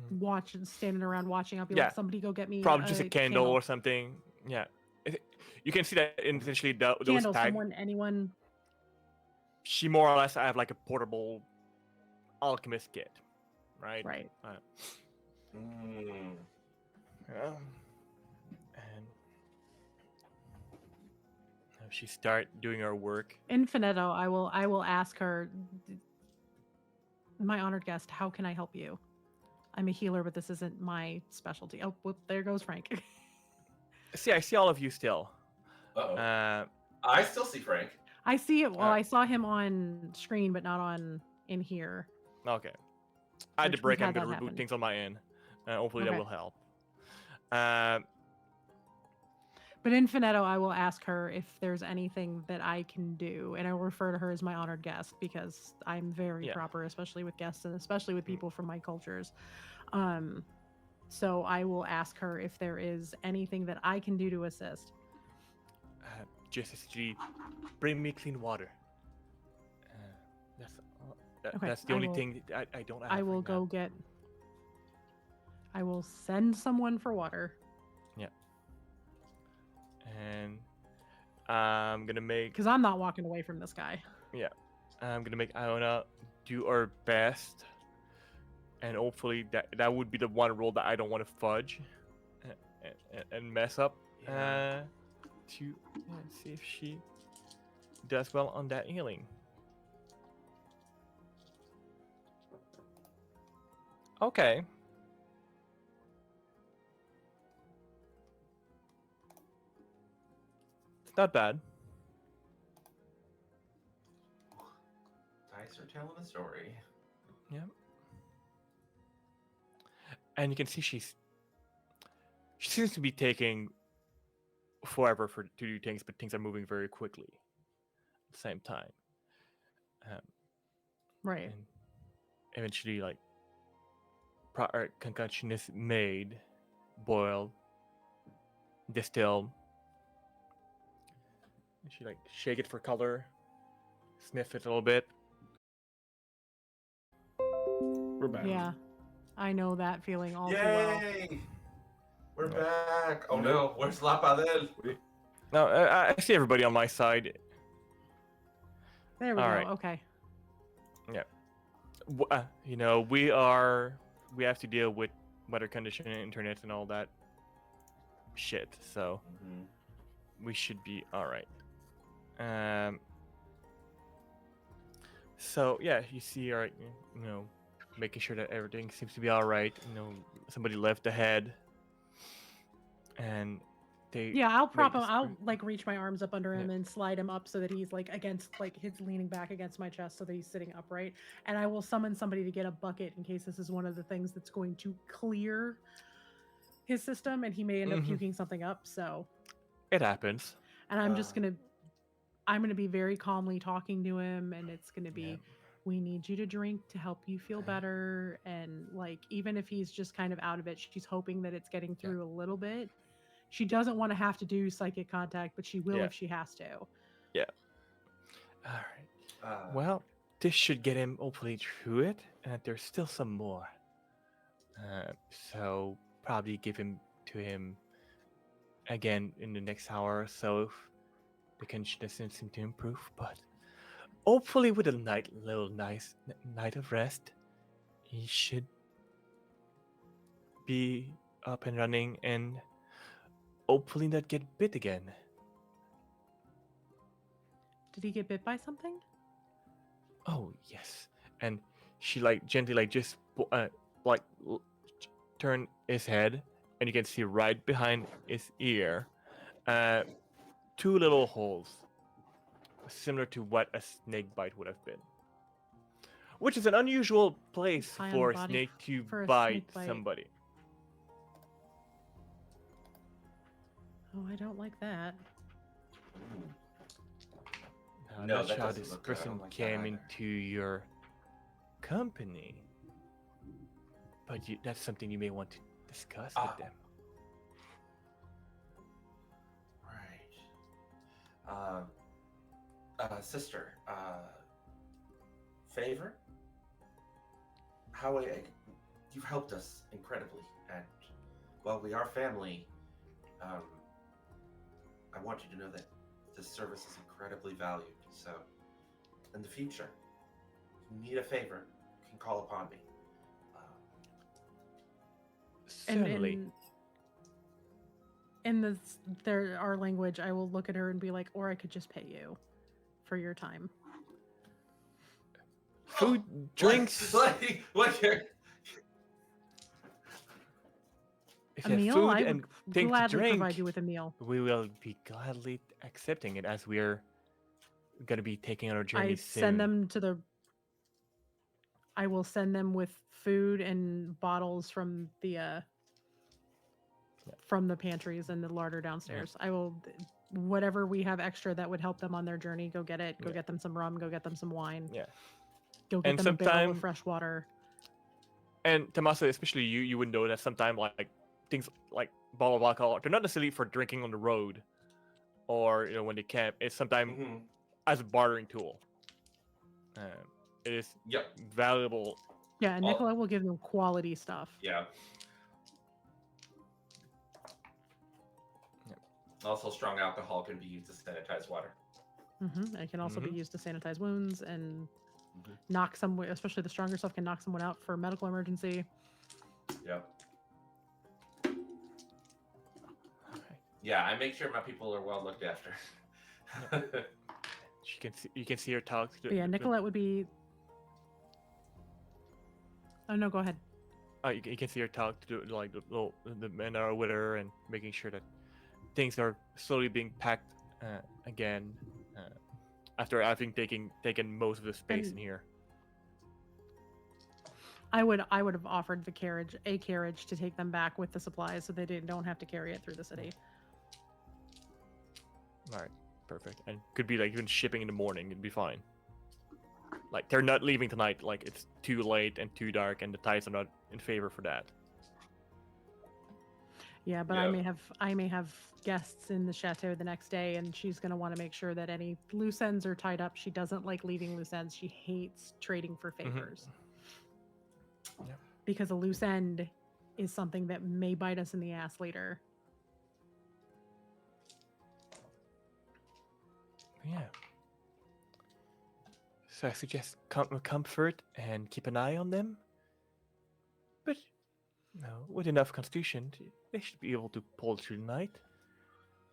standing around watching. I'll be Yeah. like, somebody go get me Probably just a candle or something. Yeah. You can see that essentially those candle. tag. Anyone. She more or less have like a portable alchemist kit, right? Right. Mm. Yeah. And she start doing her work. Infinito, I will ask her, my honored guest, how can I help you? I'm a healer, but this isn't my specialty. Oh, whoop, there goes Frank. See, I see all of you still. Uh-oh. Uh, I still see Frank. I see it. Well, I saw him on screen, but not in here. okay. I had to Which break. we've I'm had gonna that reboot happen. things on my end. Hopefully Okay. that will help. But in Finetto, I will ask her if there's anything that I can do, and I will refer to her as my honored guest because I'm very Yeah. proper, especially with guests and especially with Mm. people from my cultures. So I will ask her if there is anything that I can do to assist. Just as she bring me clean water. That's Okay, that's the only thing I don't have. I will right go now. get. I will send someone for water. Yeah. And I'm gonna make. Because I'm not walking away from this guy. Yeah. I'm gonna make Iona do our best, and hopefully that would be the one role that I don't want to fudge and mess up. Yeah. To see if she does well on that healing. Okay. It's not bad. Dice are telling the story. Yeah. And you can see she seems to be taking forever to do things, but things are moving very quickly at the same time. Right. And eventually, like, concoction is made, boiled, distilled. And she like shake it for color, sniff it a little bit. We're back. Yeah. I know that feeling all too well. Yay! We're Yeah. back. Oh Nope. no, where's La Padel? No, I see everybody on my side. There we All go. right. Okay. You know, we have to deal with weather condition, internet, and all that shit. So we should be all right. So yeah, you see, all right, you know, making sure that everything seems to be all right. You know, somebody left ahead, and they. Yeah, I'll prop him. this- I'll like reach my arms up under Yeah. him and slide him up so that he's like against, like he's leaning back against my chest so that he's sitting upright. And I will summon somebody to get a bucket in case this is one of the things that's going to clear his system and he may end up Mhm. puking something up. So, It happens. and I'm just Uh. I'm gonna be very calmly talking to him, and it's gonna be, Yeah. we need you to drink to help you feel Okay. better. And like, even if he's just kind of out of it, she's hoping that it's getting through a little bit. She doesn't want to have to do psychic contact, but she will Yeah. if she has to. All right. Well, this should get him hopefully through it, and there's still some more. So probably give him to him again in the next hour or so. If the condition doesn't seem to improve, but hopefully with a nice night of rest, he should be up and running and hopefully not get bit again. Did he get bit by something? Oh yes, and she like gently like just like turn his head, and you can see right behind his ear, two little holes, similar to what a snake bite would have been. Which is an unusual place High on for the a body snake to for a bite snake bite. somebody. Oh, I don't like that. I'm No, not that sure how doesn't this look good. I person don't like that came either. into your company, but that's something you may want to discuss with them. Right. Sister, favor? How you've helped us incredibly, and while we are family, I want you to know that this service is incredibly valued. So, in the future, if you need a favor, you can call upon me. Certainly. In our language, I will look at her and be like, or I could just pay you for your time. Food, drinks. Like you're... If A you have meal? food I and would things to gladly drink, provide you with a meal. we will be gladly accepting it as we're going to be taking on our journey I soon. send them to the. I will send them with food and bottles from the from the pantries and the larder downstairs. I will, whatever we have extra that would help them on their journey, go get it. Go Yeah. get them some rum. Go get them some wine. Yeah. Go get And them a barrel sometime- of fresh water. And Tamasa, especially you would know that sometimes like things like bottle of alcohol, they're not necessarily for drinking on the road, or when they camp. It's sometimes Mm-hmm. as a bartering tool. It is Yep. valuable. Yeah, and All- Nicolette will give them quality stuff. Yeah. Yep. Also, strong alcohol can be used to sanitize water. It can also be Mhm. used to sanitize wounds and Mhm. knock someone, especially the stronger stuff, can knock someone out for a medical emergency. Yep. Okay. Yeah, I make sure my people are well looked after. You can see her talk. But yeah, Nicolette would be. Oh no, go ahead. You can see her talk to like the men that are with her and making sure that things are slowly being packed again after having taken most of the space in And- here. I would have offered a carriage to take them back with the supplies, so they don't have to carry it through the city. All right, perfect. And could be like even shipping in the morning. It'd be fine. Like they're not leaving tonight. Like it's too late and too dark, and the tides are not in favor for that. Yeah, but Yeah. I may have guests in the chateau the next day, and she's going to want to make sure that any loose ends are tied up. She doesn't like leaving loose ends. She hates trading for favors. Yeah. Because a loose end is something that may bite us in the ass later. Yeah. So I suggest comfort and keep an eye on them. But with enough constitution, they should be able to pull through the night.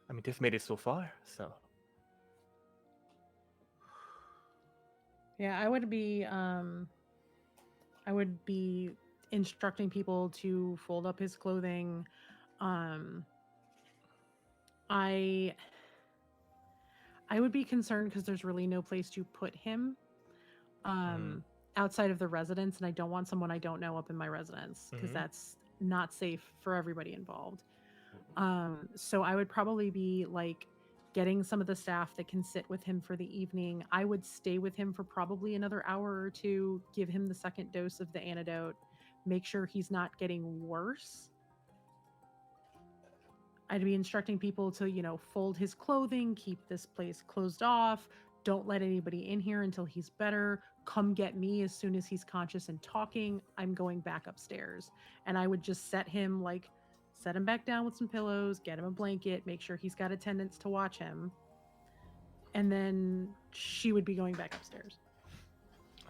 I mean, they've made it so far, so. Yeah, I would be instructing people to fold up his clothing. I would be concerned because there's really no place to put him outside of the residence, and I don't want someone I don't know up in my residence because Mhm. that's not safe for everybody involved. So I would probably be like getting some of the staff that can sit with him for the evening. I would stay with him for probably another hour or two, give him the second dose of the antidote, make sure he's not getting worse. I'd be instructing people to, fold his clothing, keep this place closed off, don't let anybody in here until he's better. Come get me as soon as he's conscious and talking. I'm going back upstairs. And I would just set him back down with some pillows, get him a blanket, make sure he's got attendants to watch him. And then she would be going back upstairs.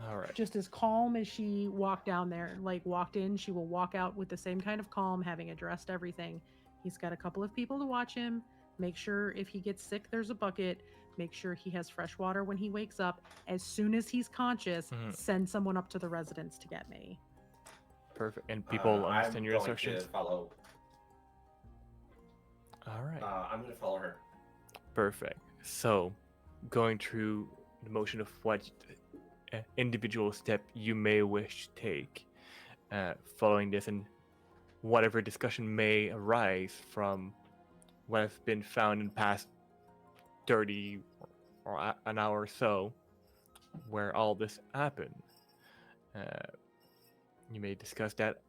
All right. Just as calm as she walked down there, walked in, she will walk out with the same kind of calm, having addressed everything. He's got a couple of people to watch him. Make sure if he gets sick, there's a bucket. Make sure he has fresh water when he wakes up. As soon as he's conscious, send someone up to the residence to get me. Perfect. And people understand your I'm going instructions? to follow. All right. I'm going to follow her. Perfect. So, going through the motion of what individual step you may wish to take following this, and whatever discussion may arise from what has been found in the past 30 or an hour or so, where all this happened. You may discuss that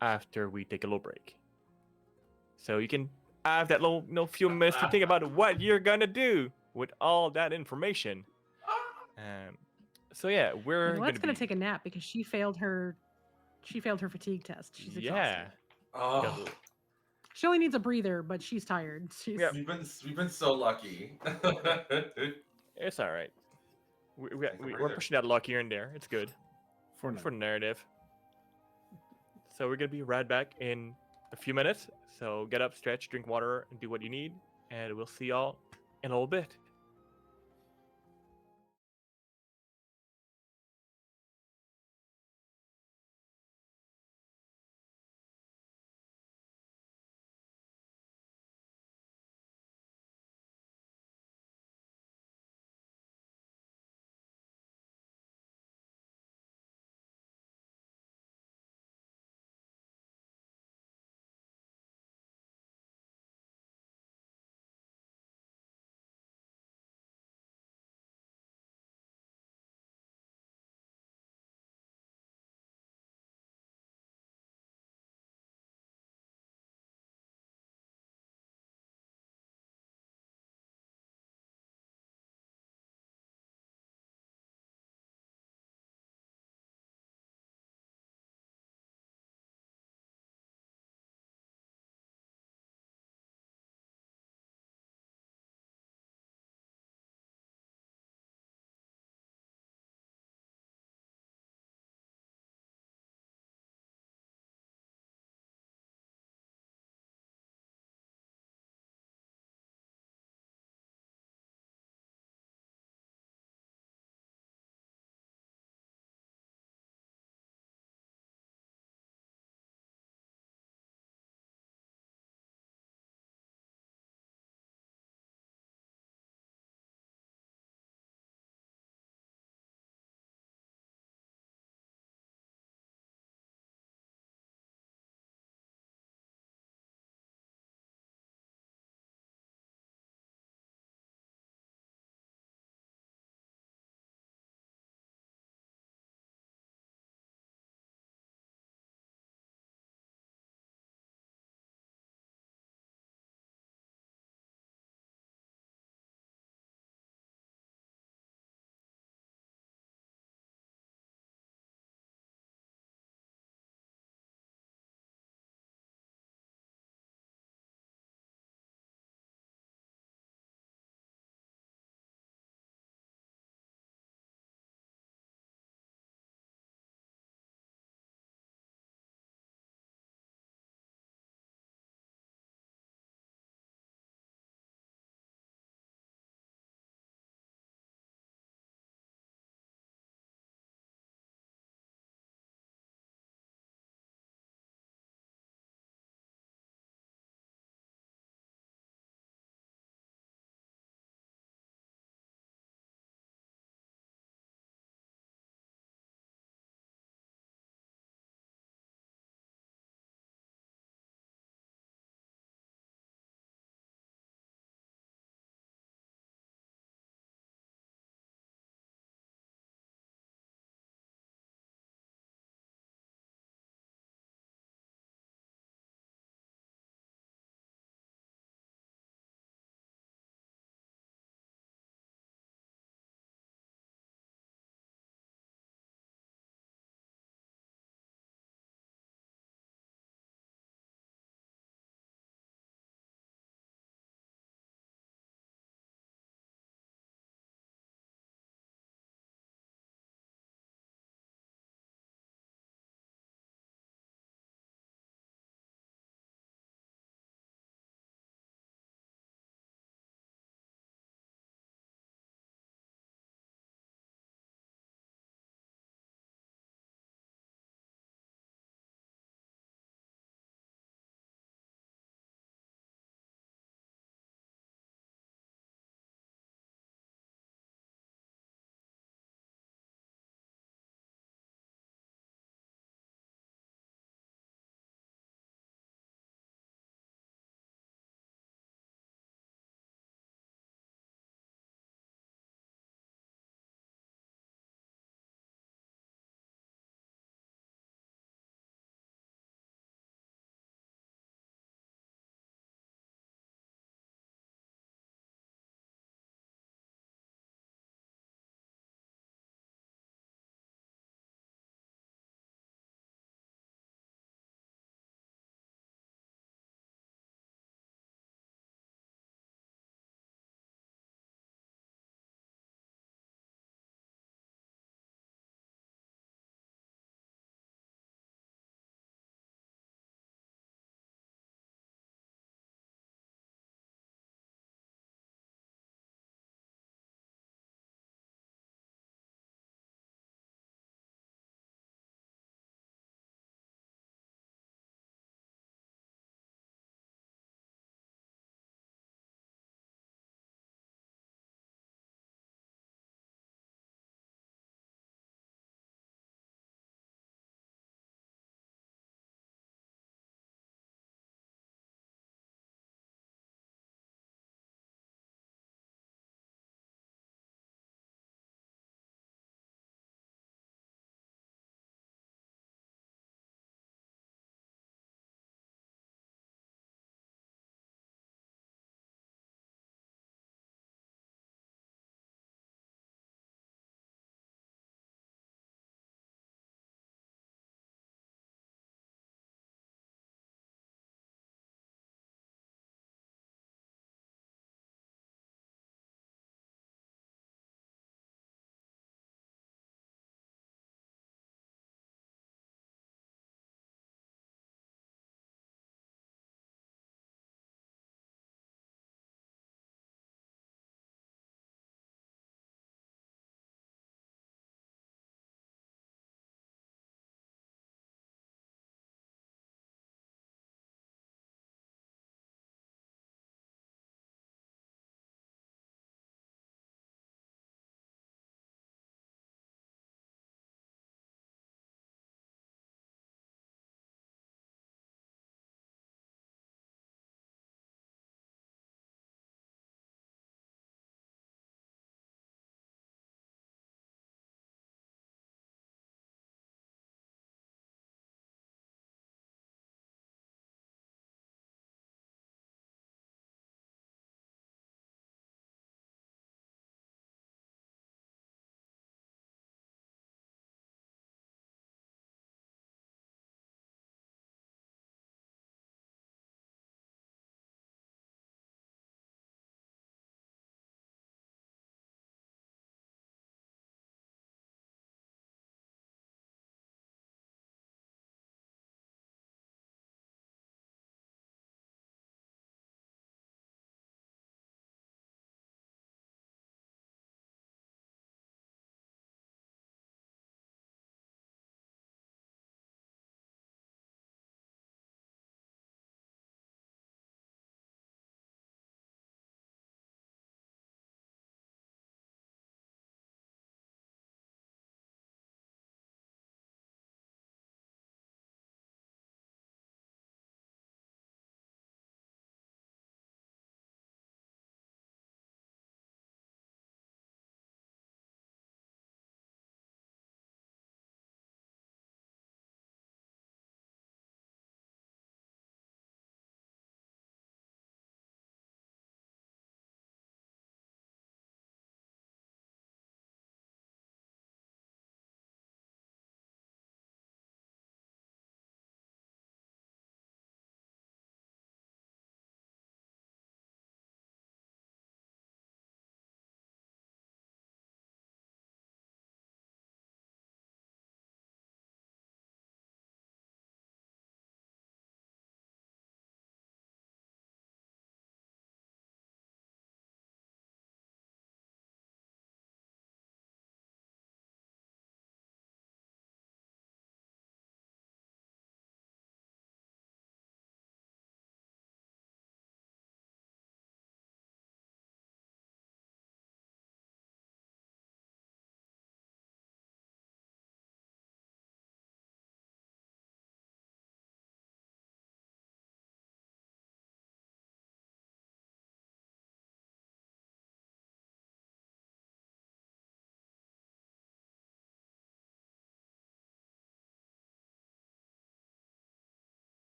after we take a little break. So you can have that little few minutes to think about what you're gonna do with all that information. So yeah, we're Nicolette's gonna gonna take a nap because she failed her fatigue test. She's yeah. exhausted. Oh, She only needs a breather, but she's tired. Yep. we've been so lucky. It's all right. We're breather. pushing that luck here and there. It's good For for now. the narrative. So we're gonna be right back in a few minutes. So get up, stretch, drink water, and do what you need, and we'll see y'all in a little bit.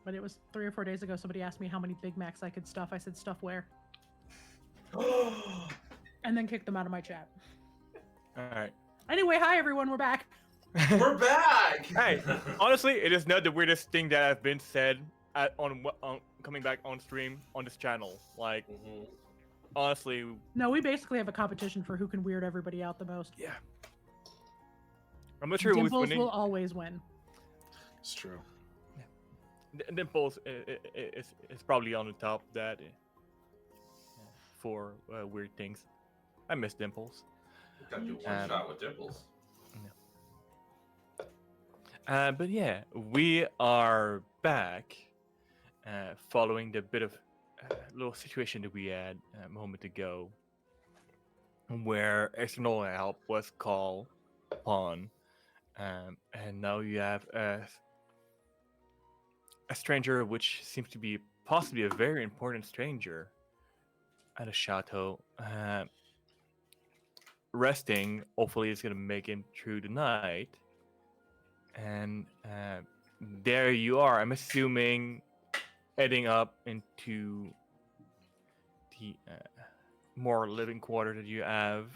But it was 3 or 4 days ago. Somebody asked me how many Big Macs I could stuff. I said, stuff where? And then kicked them out of my chat. All right. Anyway, hi everyone, we're back. We're back. Hey, honestly, it is not the weirdest thing that has been said on coming back on stream on this channel. Like, Mhm. honestly, No, we basically have a competition for who can weird everybody out the most. yeah. I'm not sure who's Dimples winning. will always win. It's true. Dimples is probably on the top of that for weird things. I miss Dimples. Got to do one shot with Dimples. But yeah, we are back following the bit of little situation that we had a moment ago where external help was called upon. And now you have a stranger, which seems to be possibly a very important stranger at a chateau. Resting, hopefully, is going to make it through the night. And there you are. I'm assuming heading up into the more living quarter that you have.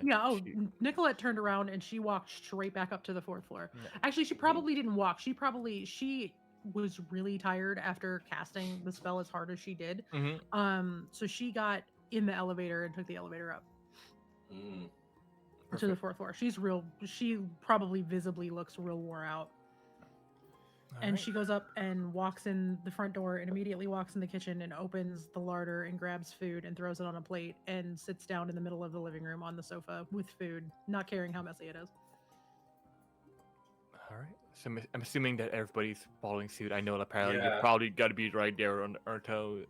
Yeah, oh, she- Nicolette turned around and she walked straight back up to the 4th floor. Yeah. Actually, she probably didn't walk. She was really tired after casting the spell as hard as she did. Mhm. So she got in the elevator and took the elevator up Mm. to the Perfect. 4th floor. She probably visibly looks real wore out. And Alright. she goes up and walks in the front door and immediately walks in the kitchen and opens the larder and grabs food and throws it on a plate and sits down in the middle of the living room on the sofa with food, not caring how messy it is. All right. So I'm assuming that everybody's following suit. I know that apparently you Yeah. probably got to be right there on our toe.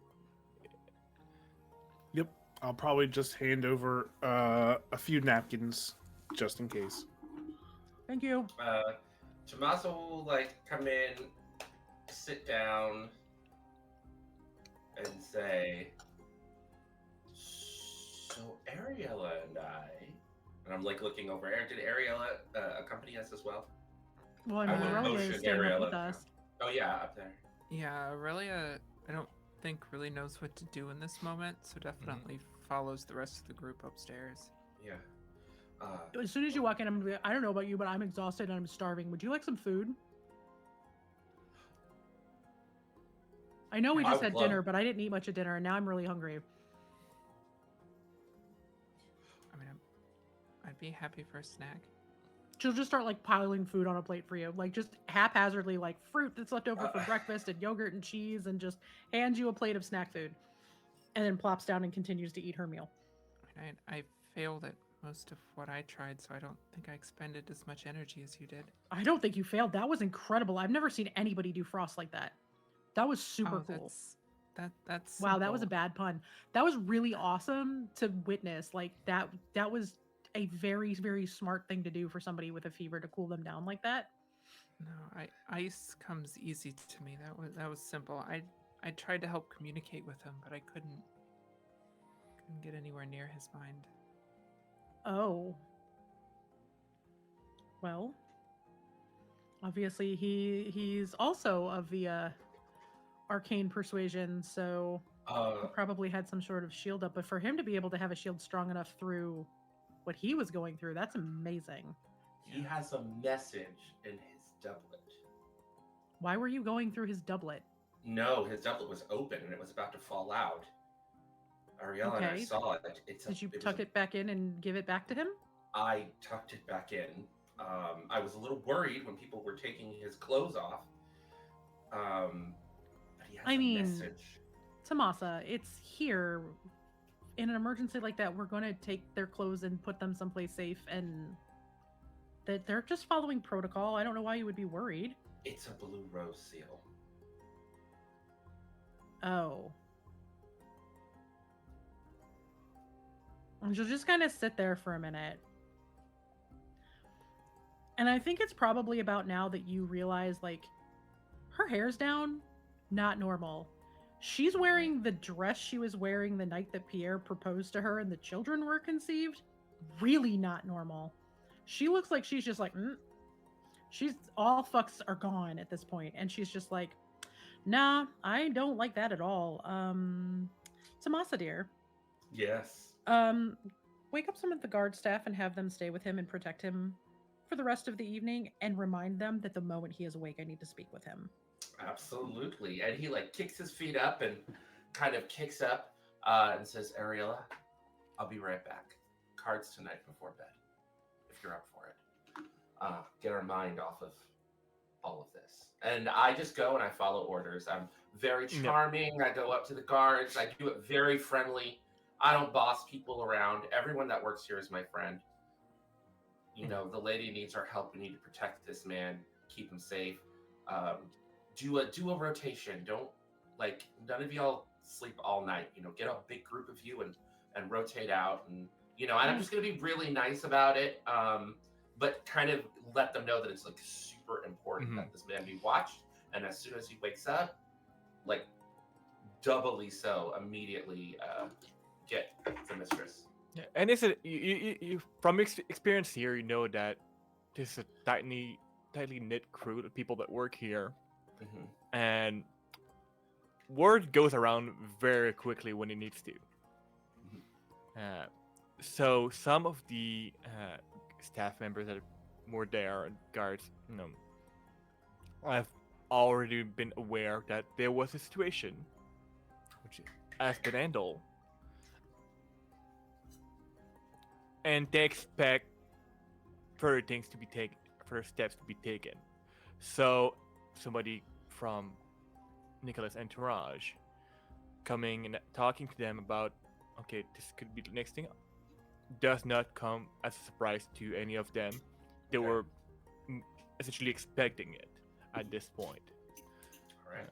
Yep. I'll probably just hand over a few napkins just in case. Thank you. Tamasa will like come in, sit down, and say, "So Ariella and I," and I'm like looking over. Did Ariella accompany us as well? Well, I I mean, will Aurelia motion is staying up with Ariella. us. Oh yeah, up there. Yeah, Aurelia, I don't think really knows what to do in this moment, so definitely follows the rest of the group upstairs. Yeah. As soon as you walk in, I'm gonna be, I don't know about you, but I'm exhausted and I'm starving. Would you like some food? I know we I just would had love- dinner, but I didn't eat much at dinner, and now I'm really hungry. I mean, I'd be happy for a snack. She'll just start like piling food on a plate for you, like just haphazardly, like fruit that's left over from breakfast and yogurt and cheese, and just hands you a plate of snack food, and then plops down and continues to eat her meal. I mean, I failed at most of what I tried, so I don't think I expended as much energy as you did. I don't think you failed. That was incredible. I've never seen anybody do frost like that. That was super cool. That's Wow, that was a simple. bad pun. That was really awesome to witness. Like that was a very, very smart thing to do for somebody with a fever to cool them down like that. No, ice comes easy to me. That was simple. I tried to help communicate with him, but I couldn't get anywhere near his mind. Oh. Well, obviously he's also of the arcane persuasion, so he probably had some sort of shield up, but for him to be able to have a shield strong enough through what he was going through, that's amazing. He has a message in his doublet. Why were you going through his doublet? No, his doublet was open and it was about to fall out. Ariella and I Okay. saw it. Did you tuck it back in and give it back to him? I tucked it back in. I was a little worried when people were taking his clothes off. But he has I a mean, message. Tamasa, it's here. In an emergency like that, we're going to take their clothes and put them someplace safe, and that they're just following protocol. I don't know why you would be worried. It's a blue rose seal. Oh. And she'll just kind of sit there for a minute. And I think it's probably about now that you realize, like, her hair's down, not normal. She's wearing the dress she was wearing the night that Pierre proposed to her and the children were conceived. Really not normal. She looks like she's just like, She's all fucks are gone at this point, and she's just like, nah, I don't like that at all. Tamasa dear, Yes. um, wake up some of the guard staff and have them stay with him and protect him for the rest of the evening, and remind them that the moment he is awake, I need to speak with him. Absolutely. And he like kicks his feet up and kind of kicks up and says, Ariella, I'll be right back. Cards tonight before bed, if you're up for it. Get our mind off of all of this. And I just go and I follow orders. I'm very charming. I go up to the guards. I do it very friendly. I don't boss people around. Everyone that works here is my friend. You know, the lady needs our help. We need to protect this man, keep him safe. Do a rotation. Don't like none of y'all sleep all night. You know, get a big group of you and rotate out. And you know, and I'm just gonna be really nice about it. But kind of let them know that it's like super important that this man be watched. And as soon as he wakes up, like doubly so, immediately get the mistress. Yeah, and is it you from experience here? You know that there's a tightly knit crew of people that work here, and word goes around very quickly when it needs to. So some of the staff members that were there and guards, you know, I've already been aware that there was a situation which has been handled. And they expect further things to be taken, further steps to be taken. So somebody from Nicolette's entourage coming and talking to them about, okay, this could be the next thing, does not come as a surprise to any of them. They were essentially expecting it at this point. All right.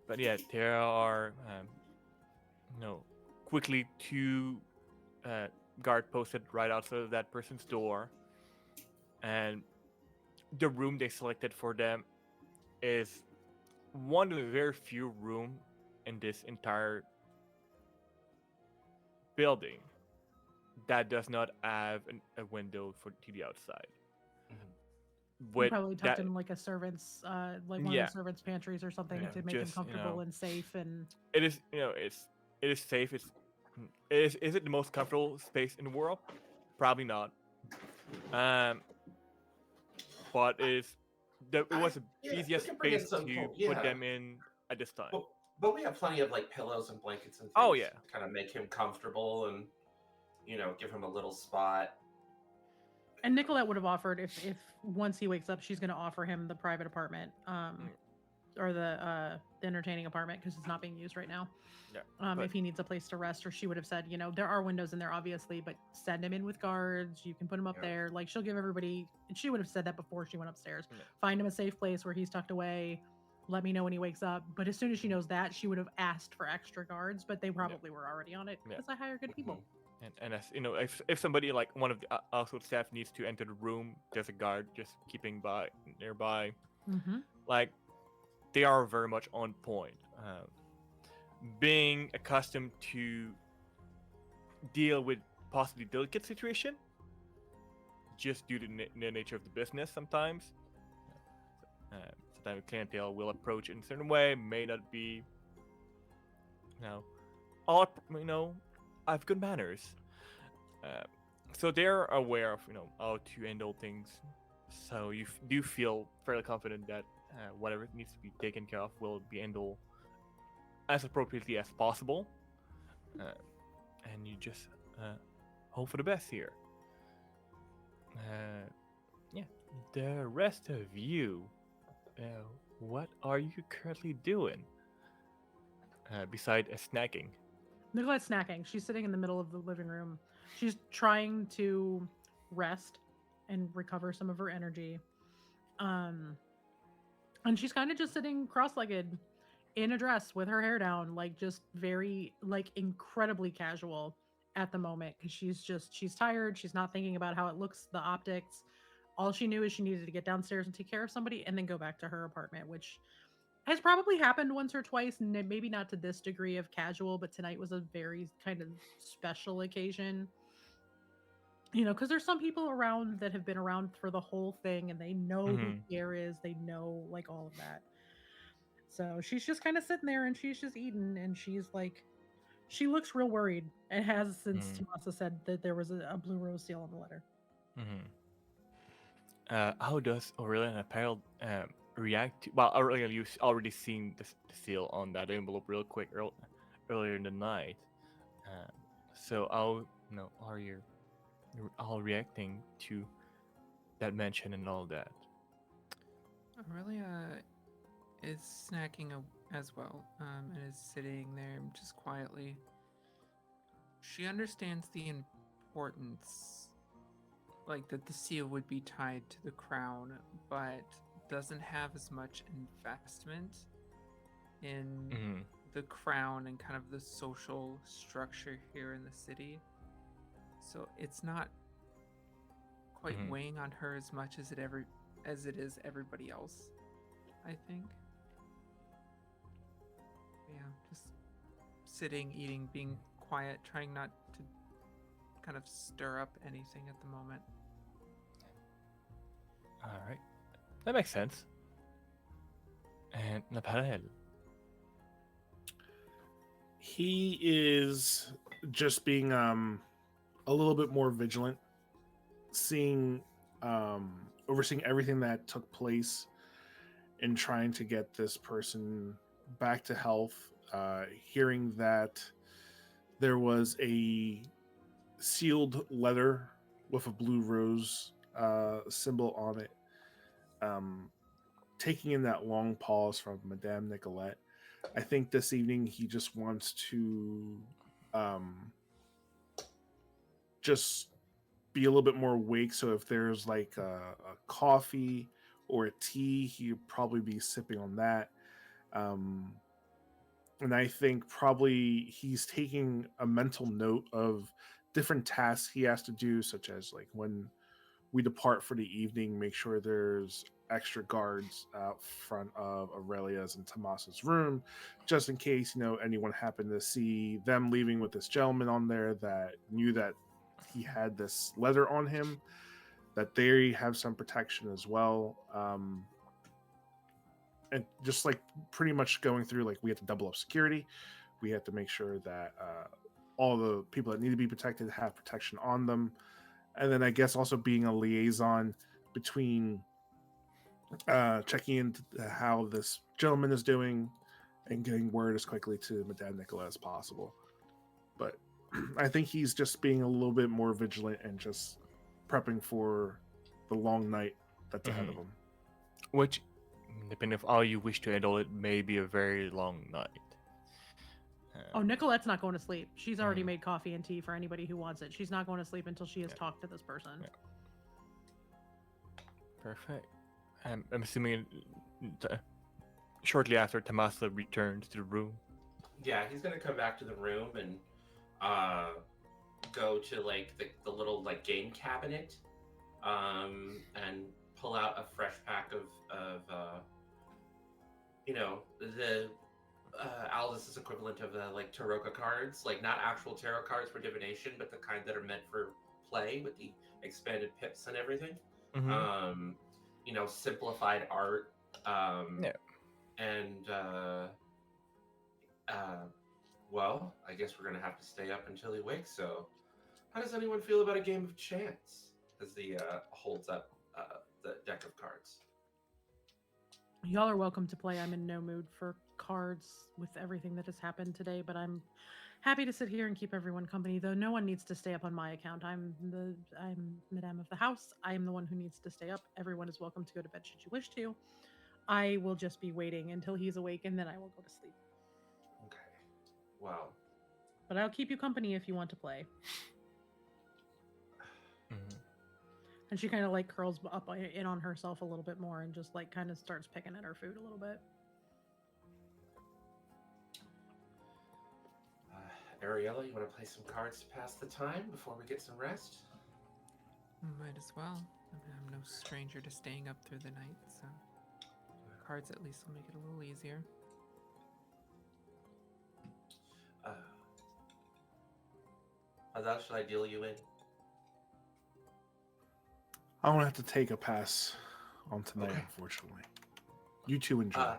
But yeah, there are, quickly two guard posted right outside of that person's door, and the room they selected for them is one of the very few room in this entire building that does not have a window to the outside. Probably tucked in like a servant's, like one of the servants' pantries or something to make him comfortable and safe. And it is, it is safe. Is it the most comfortable space in the world? Probably not. But it was the easiest space to put them in at this time. But we have plenty of like pillows and blankets and things. Oh yeah, to kind of make him comfortable and give him a little spot. And Nicolette would have offered if once he wakes up, she's going to offer him the private apartment, or the entertaining apartment because it's not being used right now. Yeah. If he needs a place to rest, or she would have said, there are windows in there, obviously, but send him in with guards. You can put him up there. Like she'll give everybody. And she would have said that before she went upstairs. Yeah. Find him a safe place where he's tucked away. Let me know when he wakes up. But as soon as she knows that, she would have asked for extra guards, but they probably were already on it because I hire good people. And as you know, if somebody like one of the household staff needs to enter the room, there's a guard just keeping nearby. Like they are very much on point. Being accustomed to deal with possibly delicate situation, just due to the nature of the business, sometimes a clientele will approach in a certain way, may not be, I have good manners. So they're aware of, how to handle things. So you do feel fairly confident that whatever needs to be taken care of will be handled as appropriately as possible. And you just hope for the best here. The rest of you, what are you currently doing? Beside snacking? Nicolette's snacking. She's sitting in the middle of the living room. She's trying to rest and recover some of her energy. And she's kind of just sitting cross-legged in a dress with her hair down, like just very, like incredibly casual at the moment because she's tired. She's not thinking about how it looks, the optics. All she knew is she needed to get downstairs and take care of somebody and then go back to her apartment, which has probably happened once or twice, and maybe not to this degree of casual, but tonight was a very kind of special occasion. You know, because there's some people around that have been around for the whole thing and they know who Mhm. Pierre is, they know like all of that. So she's just kind of sitting there and she's just eating and she's like, she looks real worried and has since Mhm. Tamasa said that there was a blue rose seal on the letter. Mhm. How does Aurelia and Apparel react to? Well, Aurelia, you've already seen the seal on that envelope real quick earlier in the night. Um, so how are you all reacting to that mention and all that? Aurelia is snacking as well, and is sitting there just quietly. She understands the importance, like that the seal would be tied to the crown, but doesn't have as much investment in Mhm. the crown and kind of the social structure here in the city. So it's not quite Mhm. weighing on her as much as it is everybody else, I think. Yeah, just sitting, eating, being quiet, trying not to kind of stir up anything at the moment. All right, that makes sense. And Apparel. He is just being a little bit more vigilant, seeing overseeing everything that took place and trying to get this person back to health. Hearing that there was a sealed letter with a blue rose symbol on it. Um, Taking in that long pause from Madame Nicolette, I think this evening he just wants to um, just be a little bit more awake. So if there's like a coffee or a tea, he'd probably be sipping on that. Um, and I think probably he's taking a mental note of different tasks he has to do, such as like when we depart for the evening, make sure there's extra guards out front of Aurelia's and Tomasa's room, just in case, anyone happened to see them leaving with this gentleman on there that knew that he had this letter on him, that they have some protection as well. And just like pretty much going through, like we have to double up security. We have to make sure that all the people that need to be protected have protection on them. And then I guess also being a liaison between checking into how this gentleman is doing and getting word as quickly to Madame Nicolette as possible. But I think he's just being a little bit more vigilant and just prepping for the long night that's ahead of Mhm. him. Which, depending on how you wish to handle it, may be a very long night. Oh, Nicolette's not going to sleep. She's already Mhm. made coffee and tea for anybody who wants it. She's not going to sleep until she has Yeah. talked to this person. Yeah. Perfect. I'm assuming shortly after Tamasa returns to the room. Yeah, he's gonna come back to the room and uh, go to like the little like game cabinet, and pull out a fresh pack of the Aldous' equivalent of the like Taroka cards, like not actual tarot cards for divination, but the kind that are meant for play with the expanded pips and everything. Mm-hmm. Um, simplified art. Yeah. And uh, well, I guess we're gonna have to stay up until he wakes. So, how does anyone feel about a game of chance? As the holds up the deck of cards. Y'all are welcome to play. I'm in no mood for cards with everything that has happened today, but I'm happy to sit here and keep everyone company. Though no one needs to stay up on my account. I'm Madame of the house. I am the one who needs to stay up. Everyone is welcome to go to bed should you wish to. I will just be waiting until he's awake and then I will go to sleep. Okay. Well, But I'll keep you company if you want to play. Mm-hmm. And she kind of like curls up in on herself a little bit more and just like kind of starts picking at her food a little bit. Ariella, you want to play some cards to pass the time before we get some rest? Might as well. I mean, I'm no stranger to staying up through the night, so cards at least will make it a little easier. How else should I deal you in? I'm gonna have to take a pass on tonight, Okay. unfortunately. You two enjoy.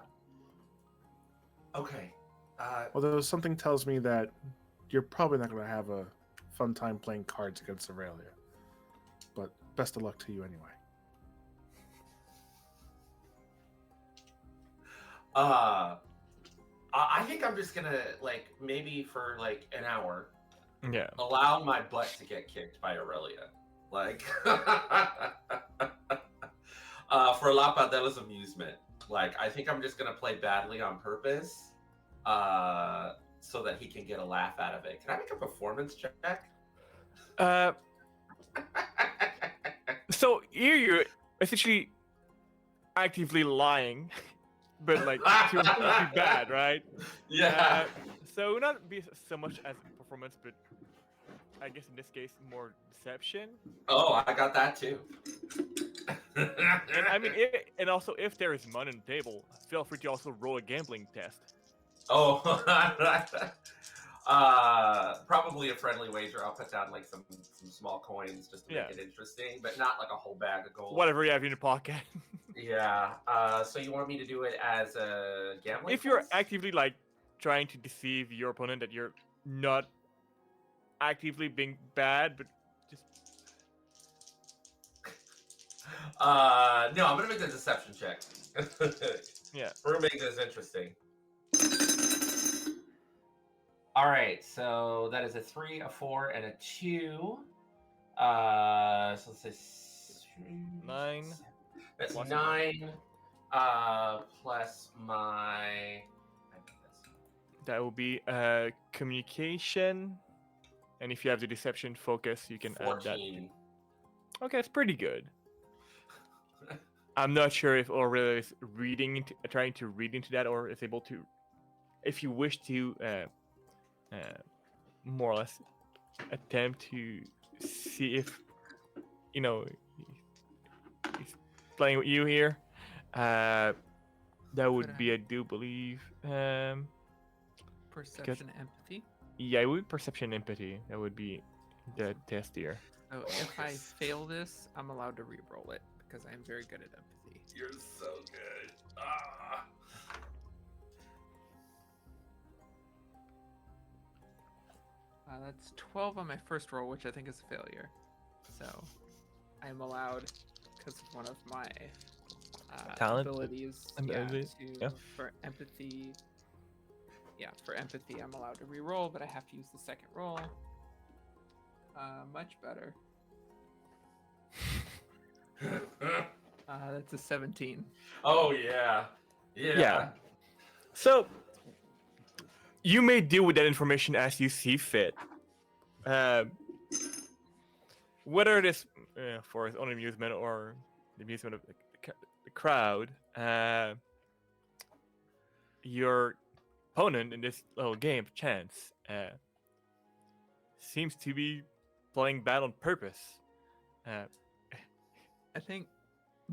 Okay. Although something tells me that you're probably not gonna have a fun time playing cards against Aurelia. But best of luck to you anyway. I think I'm just gonna like maybe for like an hour Yeah. allow my butt to get kicked by Aurelia, like for La Pandella's amusement. Like I think I'm just gonna play badly on purpose, so that he can get a laugh out of it. Can I make a performance check? So here you're essentially actively lying, but like to be bad, right? Yeah. So not be so much as performance, but I guess in this case more deception. Oh, I got that too. I mean, and also if there is money on the table, feel free to also roll a gambling test. Oh, probably a friendly wager. I'll put down like some small coins just to make it interesting, but not like a whole bag of gold. Whatever you have in your pocket. Yeah. So you want me to do it as a gambling? If you're test? actively like trying to deceive your opponent that you're not actively being bad, but just no, I'm gonna make the deception check. yeah. We're gonna make this interesting. All right, so that is a 3, a 4, and a 2. So let's say 9. That's Plus 9. Plus my. That will be communication, and if you have the deception focus, you can add that. 14. Okay, it's pretty good. I'm not sure if Aurelia is trying to read into that, or is able to, if you wish to, more or less attempt to see if, he's playing with you here. That would be, I do believe, Perception, empathy. yeah, it would be perception, empathy. That would be the test here. So if I fail this, I'm allowed to re-roll it because I'm very good at empathy. You're so good. Ah. That's 12 on my first roll, which I think is a failure. So I am allowed, because of one of my Talent? abilities, for empathy. Yeah, for empathy, I'm allowed to re-roll, but I have to use the second roll. Much better. That's a 17. Oh yeah. Yeah. So you may deal with that information as you see fit. Whether it is for his own amusement or the amusement of the crowd, your opponent in this little game, Chance, seems to be playing bad on purpose. I think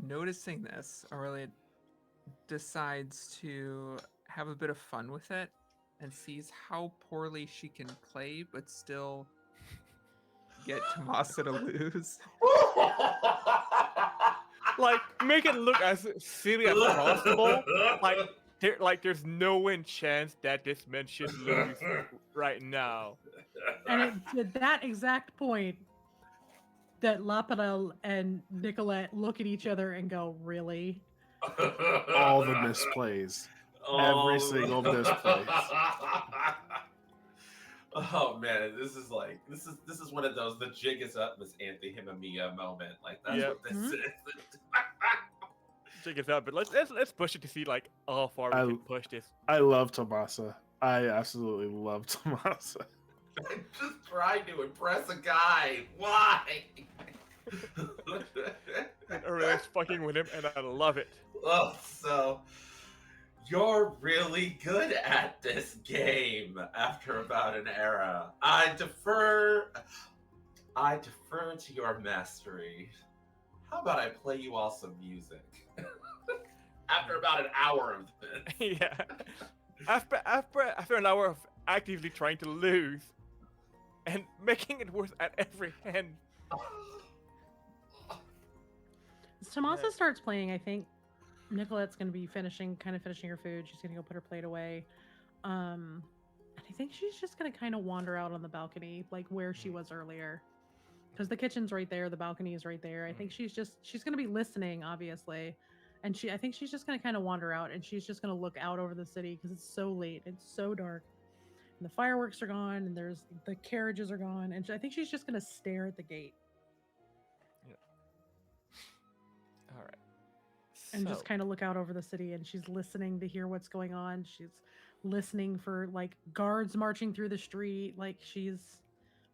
noticing this, Aurelia decides to have a bit of fun with it and sees how poorly she can play but still get Tamasa to lose. Like, make it look as silly as possible. There's no win chance that this man should lose right now. And it's at that exact point that Lapadel and Nicolette look at each other and go, really? All the misplays. Every single misplays. Oh man, this is one of those the jig is up Miss Anthony Himamiya moment. Like that's what this is. Check it out, but let's push it to see like how far we can push this. I love Tamasa. I absolutely love Tamasa. I'm just trying to impress a guy. Why? And Aurelia's fucking with him, and I love it. Oh, so you're really good at this game after about an era. I defer to your mastery. How about I play you all some music? After about an hour of this. Yeah. After an hour of actively trying to lose and making it worse at every hand. Tamasa starts playing. I think Nicolette's going to be finishing her food. She's going to go put her plate away. And I think she's just going to kind of wander out on the balcony, like where she was earlier. Because the kitchen's right there, the balcony is right there. I think she's going to be listening, obviously. And I think she's just going to kind of wander out, and she's just going to look out over the city because it's so late. It's so dark. And the fireworks are gone, and the carriages are gone. And I think she's just going to stare at the gate. All right. And just kind of look out over the city, and she's listening to hear what's going on. She's listening for like guards marching through the street. Like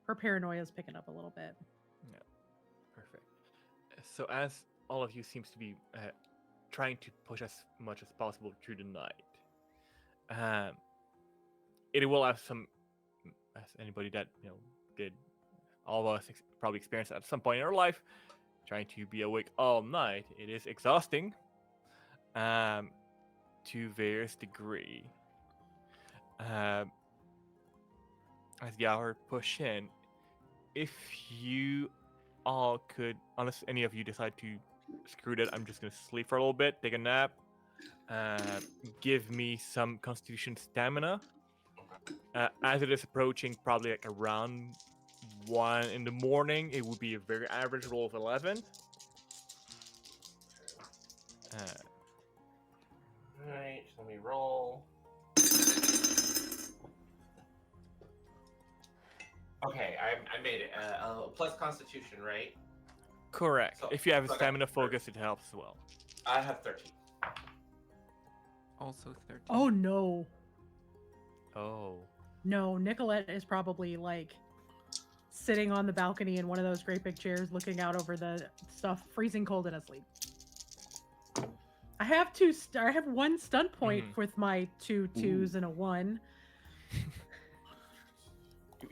her paranoia is picking up a little bit. Yeah, perfect. So as all of you seems to be trying to push as much as possible through the night, it will have some, as anybody that did, all of us probably experienced at some point in our life, trying to be awake all night. It is exhausting. To various degree. As the hour push in, if you all could, unless any of you decide to screw that, I'm just gonna sleep for a little bit, take a nap. Give me some constitution stamina. As it is approaching probably like around 1 in the morning, it would be a very average roll of 11. Alright, let me roll. Okay, I made it. Plus Constitution, right? Correct. So- If you have a so I got stamina focus, it helps as well. I have 13. Also 13. Oh no. Oh. No, Nicolette is probably like sitting on the balcony in one of those great big chairs looking out over the stuff, freezing cold and asleep. I have I have 1 stunt point with my 2 2s and a 1.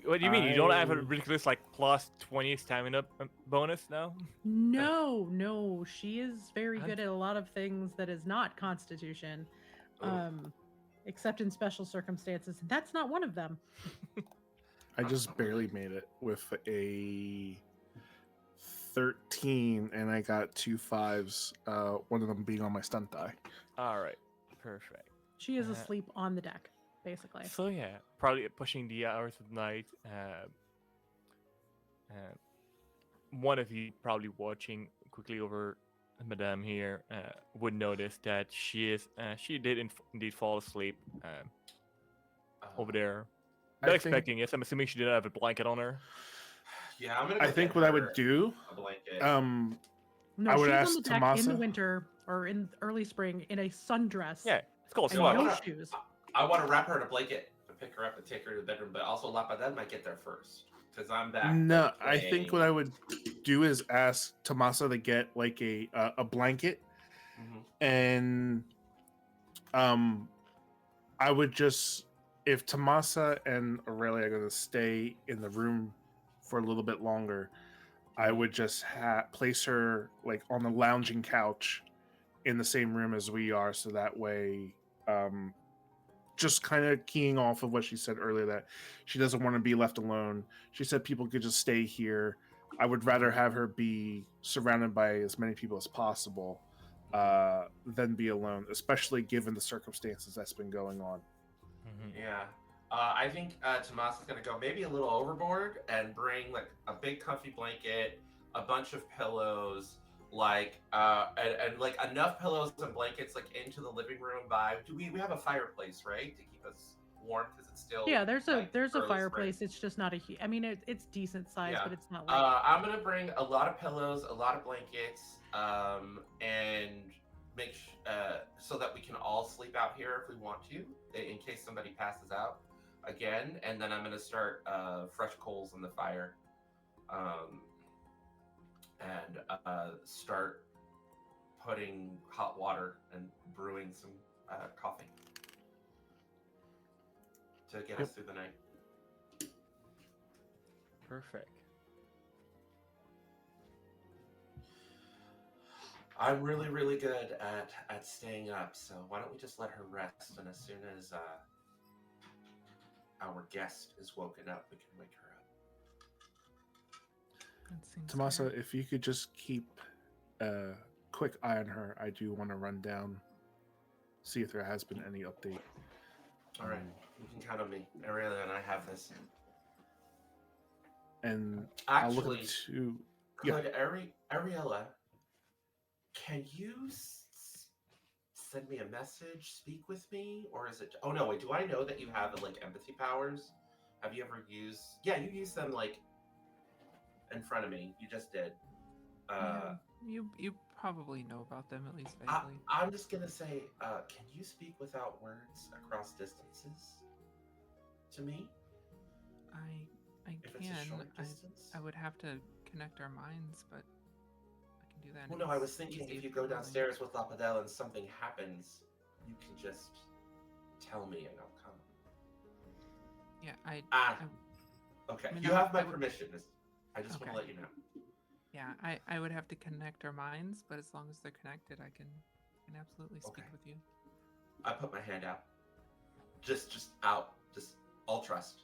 What do you mean? You don't have a ridiculous like plus 20 stamina bonus now? No, she is very good at a lot of things that is not Constitution, except in special circumstances, and that's not one of them. I just barely made it with a 13, and I got 2 5s. One of them being on my stunt die. All right, perfect. She is asleep on the deck, basically. So yeah, probably pushing the hours of night. One of you probably watching quickly over Madame here would notice that she did indeed fall asleep over there. Not expecting it. I'm assuming she didn't have a blanket on her. Yeah, I'm gonna. I think what I would do, a blanket. No, I would she's ask on the deck in the Tamasa. winter or in early spring in a sundress. Yeah, it's called and So I no slut. wanna- shoes. I want to wrap her in a blanket and pick her up and take her to the bedroom, but also Lapadan might get there first because I'm back. No, like, I think what I would do is ask Tamasa to get like a blanket, Mhm. and I would just, if Tamasa and Aurelia are going to stay in the room for a little bit longer, I would just place her like on the lounging couch in the same room as we are, so that way, just kind of keying off of what she said earlier, that she doesn't want to be left alone. She said people could just stay here. I would rather have her be surrounded by as many people as possible than be alone, especially given the circumstances that's been going on. Yeah. I think Tomas is gonna go maybe a little overboard and bring like a big comfy blanket, a bunch of pillows, like and like enough pillows and blankets like into the living room vibe. Do we have a fireplace, right, to keep us warm because it's still There's like, a early fireplace. spring. It's just not a huge. I mean, it's decent size, Yeah. but it's not like. I'm gonna bring a lot of pillows, a lot of blankets, and make so that we can all sleep out here if we want to, in case somebody passes out again. And then I'm gonna start fresh coals in the fire, and start putting hot water and brewing some coffee to get us through the night. Perfect. I'm really, really good at staying up, so why don't we just let her rest, and as soon as our guest is woken up, we can wake her up. That seems Tamasa, fair. if you could just keep quick eye on her, I do want to run down, see if there has been any update. All right, you can count on me. Aurelia and I have this. And I'll look Actually, to yeah. could Ariella, can you send me a message, speak with me, or is it? Oh no, wait. Do I know that you have like empathy powers? Have you ever used? Yeah, you use them like in front of me. You just did. Yeah, you probably know about them at least I, vaguely. I'm just gonna say, can you speak without words across distances to me? I If can. it's a short distance. I would have to connect our minds, but I can do that. Well, no, I was It's thinking easy if you you're go willing. downstairs with Lapadelle and something happens, you can just tell me and I'll come. Yeah, Okay. I mean, You I would- have my I would- permission. I just want Okay. to let you know. yeah, I would have to connect our minds, but as long as they're connected, I can absolutely speak Okay. with you. I put my hand out. Just out. Just all trust.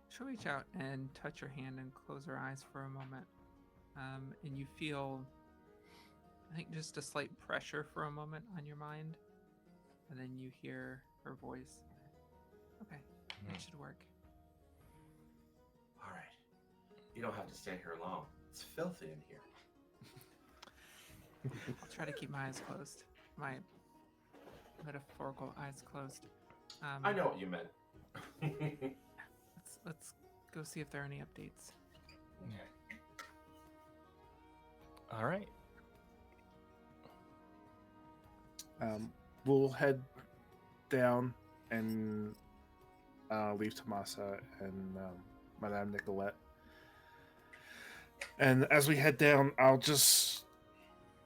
She'll reach out and touch your hand and close her eyes for a moment. And you feel, I think, just a slight pressure for a moment on your mind. And then you hear her voice. Okay, that should work. All right. You don't have to stay here long. It's filthy in here. I'll try to keep my eyes closed. My metaphorical eyes closed. I know what you meant. Let's go see if there are any updates. Okay. All right. We'll head down and leave Tamasa and Madame Nicolette. And as we head down, I'll just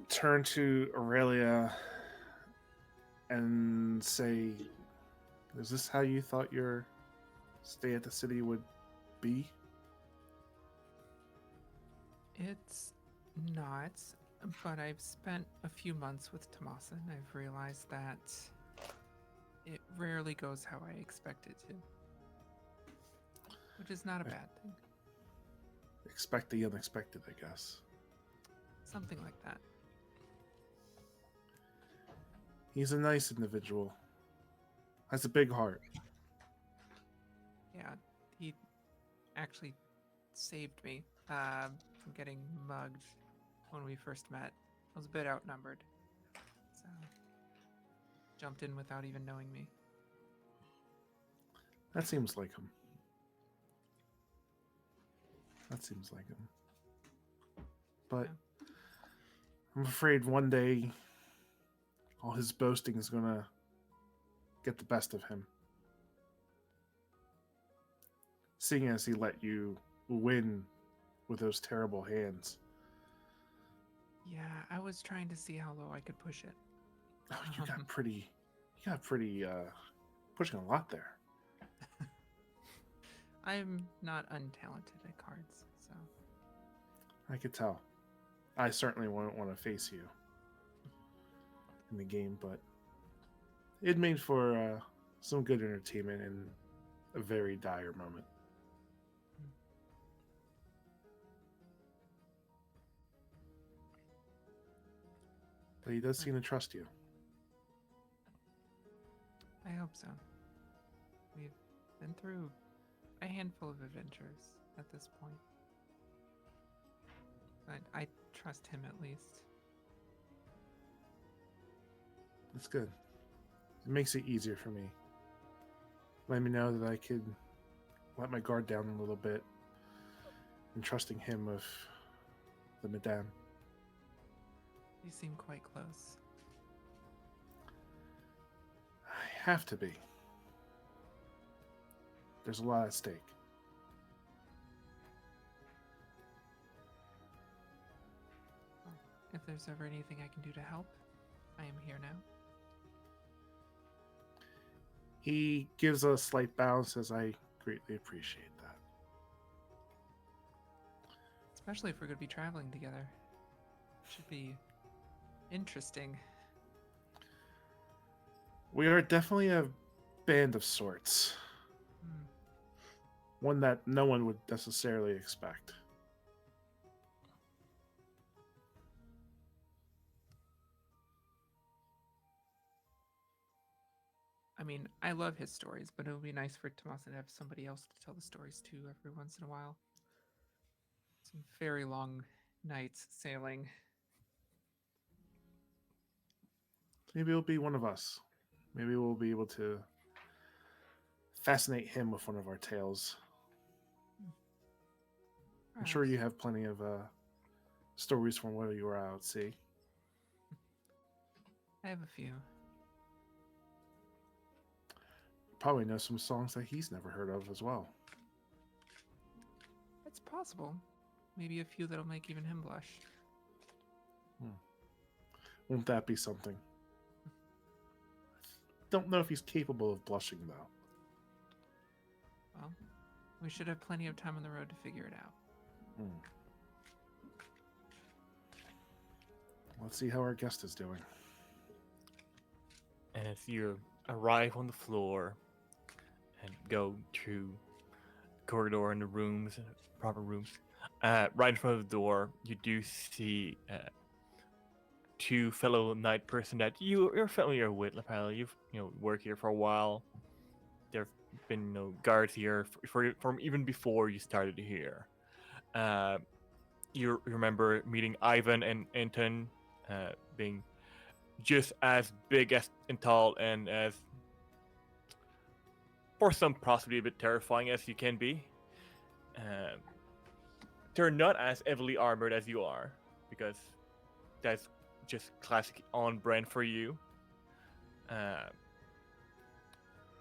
turn to Aurelia and say, is this how you thought your stay at the city would be? It's not, but I've spent a few months with Tamasa and I've realized that it rarely goes how I expect it to. Which is not a bad thing. Expect the unexpected, I guess. Something like that. He's a nice individual. Has a big heart. Yeah, he actually saved me from getting mugged when we first met. I was a bit outnumbered. So, jumped in without even knowing me. That seems like him. That seems like him. But I'm afraid one day all his boasting is gonna get the best of him. Seeing as he let you win with those terrible hands. Yeah, I was trying to see how low I could push it. Oh, you got pretty pushing a lot there. I'm not untalented at cards, so I could tell. I certainly wouldn't want to face you in the game, but it made for some good entertainment in a very dire moment. But he does seem to trust you. I hope so. We've been through a handful of adventures at this point. But I trust him at least. That's good. It makes it easier for me. Let me know that I could let my guard down a little bit and trusting him with the Madame. You seem quite close. I have to be. There's a lot at stake. If there's ever anything I can do to help, I am here now. He gives a slight bow and says, I greatly appreciate that. Especially if we're going to be traveling together. Should be interesting. We are definitely a band of sorts. One that no one would necessarily expect. I mean, I love his stories, but it would be nice for Tamasa to have somebody else to tell the stories to every once in a while. Some very long nights sailing. Maybe it'll be one of us. Maybe we'll be able to fascinate him with one of our tales. I'm sure you Perhaps. have plenty of stories from where you were out at sea. I have a few. Probably know some songs that he's never heard of as well. It's possible. Maybe a few that'll make even him blush. Won't that be something? Don't know if he's capable of blushing, though. Well, we should have plenty of time on the road to figure it out. Let's see how our guest is doing. And as you arrive on the floor and go through the corridor and the rooms, proper rooms, right in front of the door, you do see two fellow knight person that you're familiar with. Apparently, you've worked here for a while. There've been guards here from even before you started here. You remember meeting Ivan and Anton, being just as big as and tall and as, for some, possibly a bit terrifying as you can be. They're not as heavily armored as you are, because that's just classic on brand for you.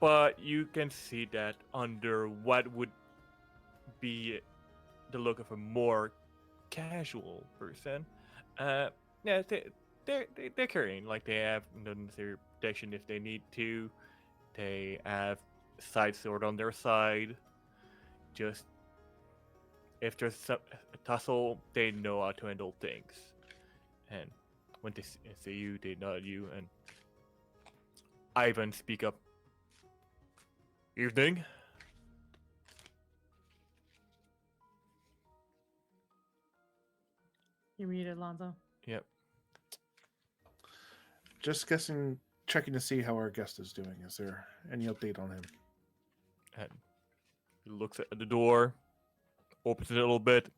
But you can see that under what would be the look of a more casual person, yeah, they're carrying, like, they have necessary protection if they need to. They have side sword on their side. Just if there's a tussle, they know how to handle things. And when they see you, they nod at you, and Ivan speak up. Evening. You're muted, Lonzo. Yep. Just checking to see how our guest is doing. Is there any update on him? And he looks at the door, opens it a little bit,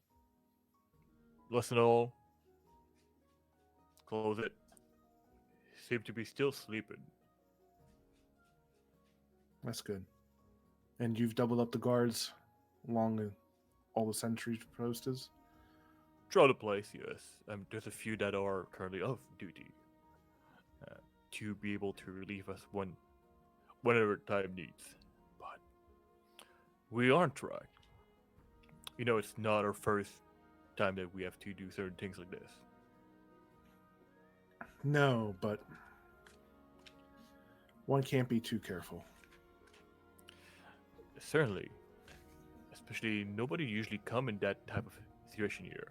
listen all, close it. Seem to be still sleeping. That's good. And you've doubled up the guards along all the sentry posts? Try to place, yes. There's a few that are currently off duty, to be able to relieve us whenever time needs. But we aren't trying. It's not our first time that we have to do certain things like this. No, but one can't be too careful. Certainly. Especially, nobody usually come in that type of situation here.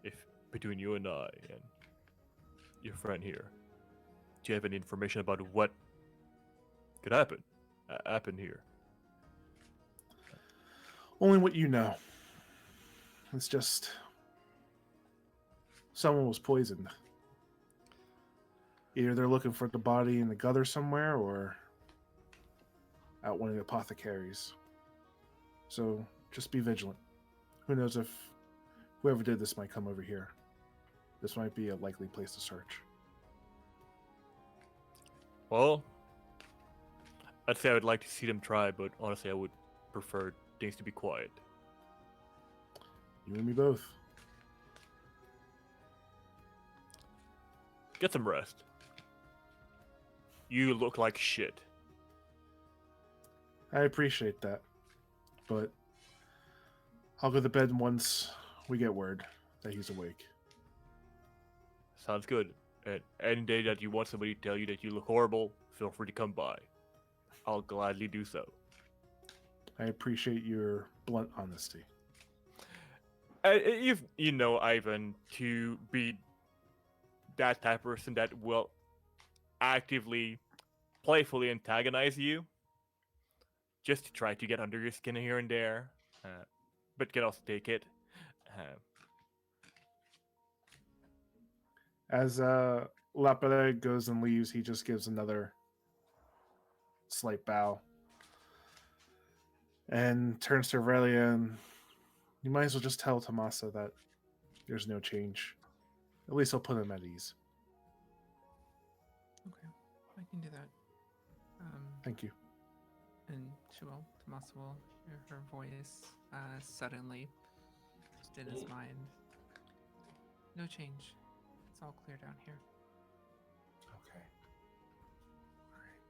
If between you and I and your friend here, do you have any information about what could happen here? Only what you know. It's just someone was poisoned. Either they're looking for the body in the gutter somewhere, or out one of the apothecaries. So just be vigilant. Who knows if whoever did this might come over here. This might be a likely place to search. Well, I'd say I would like to see them try, but honestly, I would prefer things to be quiet. You and me both. Get some rest. You look like shit. I appreciate that. But I'll go to bed once we get word that he's awake. Sounds good. And any day that you want somebody to tell you that you look horrible, feel free to come by. I'll gladly do so. I appreciate your blunt honesty. You know, Ivan, to be that type of person that will actively, playfully antagonize you, just to try to get under your skin here and there, but can also take it. As Lapele goes and leaves, he just gives another slight bow and turns to Aurelia, and you might as well just tell Tamasa that there's no change. At least I'll put him at ease. Okay, I can do that. Thank you. And she will. Tamasa will hear her voice suddenly, just in his mind. No change. It's all clear down here. Okay. All right.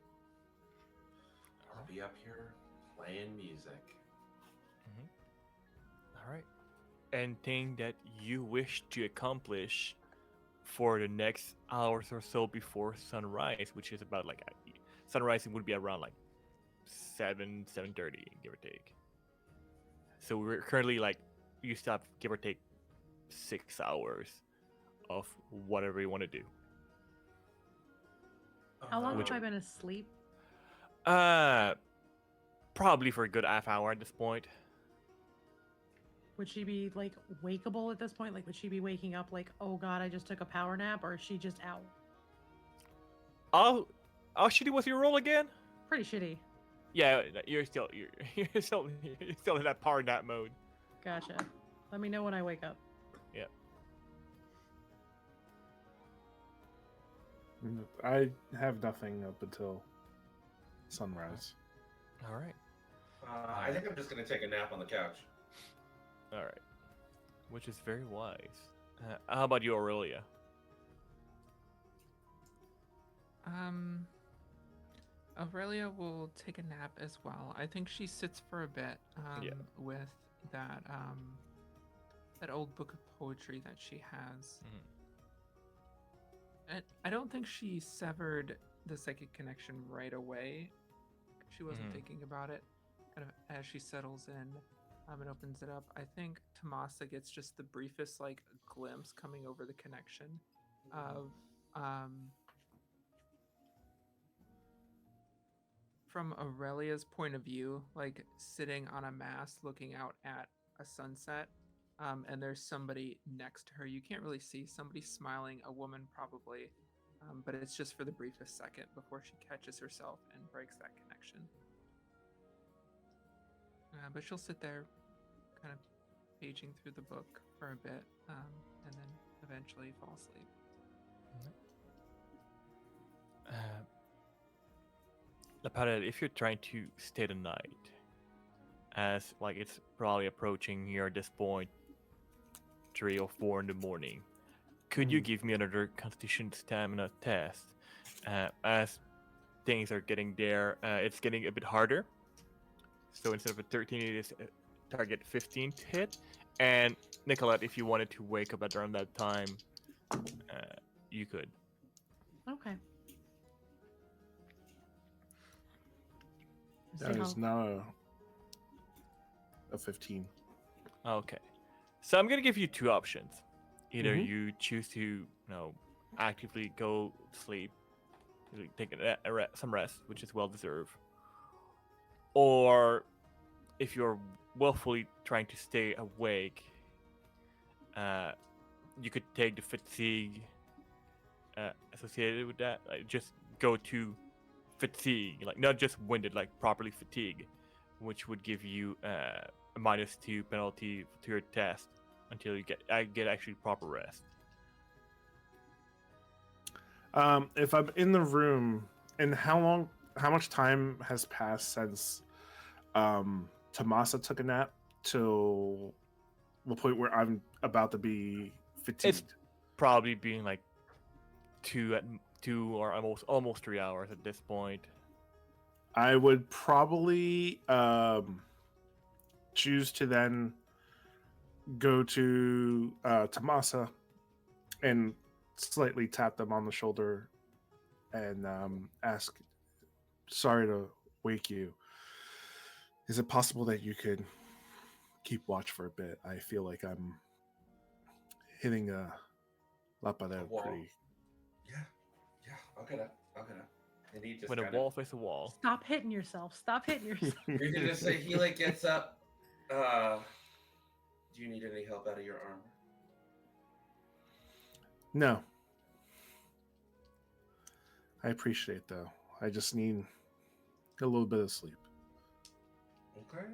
I'll be up here playing music. All right. Anything that you wish to accomplish for the next hours or so before sunrise, which is about like sunrise would be around like 7:30, give or take. So we're currently like you still have give or take 6 hours of whatever you want to do. How long Which- have I been asleep? Probably for a good half hour at this point. Would she be like wakeable at this point? Like, would she be waking up like, oh god, I just took a power nap, or is she just out? How shitty was your roll again? Pretty shitty. Yeah, you're still in that power nap mode. Gotcha. Let me know when I wake up. Yep. I have nothing up until sunrise. All right. I think I'm just gonna take a nap on the couch. All right. Which is very wise. How about you, Aurelia? Aurelia will take a nap as well. I think she sits for a bit with that that old book of poetry that she has. And I don't think she severed the psychic connection right away. She wasn't thinking about it. Kind of as she settles in and opens it up, I think Tamasa gets just the briefest like glimpse coming over the connection of from Aurelia's point of view, like sitting on a mast looking out at a sunset, and there's somebody next to her. You can't really see somebody smiling, a woman probably, but it's just for the briefest second before she catches herself and breaks that connection. But she'll sit there, kind of paging through the book for a bit, and then eventually fall asleep. Lapata, if you're trying to stay the night, as like it's probably approaching here at this point, 3 or 4 in the morning, could you give me another Constitution Stamina test? As things are getting there, it's getting a bit harder. So instead of a 13, it is target 15 to hit. And Nicolette, if you wanted to wake up at around that time, you could. Okay. That See is how- now a 15. Okay. So I'm gonna give you 2 options. Either Mhm. you choose to, actively go sleep, take some rest, which is well deserved, or if you're willfully trying to stay awake, you could take the fatigue associated with that. Like, just go to fatigue, like not just winded, like properly fatigued, which would give you a -2 penalty to your test until you get actually proper rest. If I'm in the room, and how much time has passed since Tamasa took a nap till the point where I'm about to be fatigued? Probably being like 2 or almost 3 hours at this point. I would probably choose to then go to Tamasa and slightly tap them on the shoulder and ask, sorry to wake you. Is it possible that you could keep watch for a bit? I feel like I'm hitting a lapada wall. pretty. Yeah, I'll get up. And he just When a kind wall faces a wall. Stop hitting yourself. Stop hitting yourself. You're gonna say he like gets up. Do you need any help out of your armor? No. I appreciate it, though. I just need a little bit of sleep. Okay.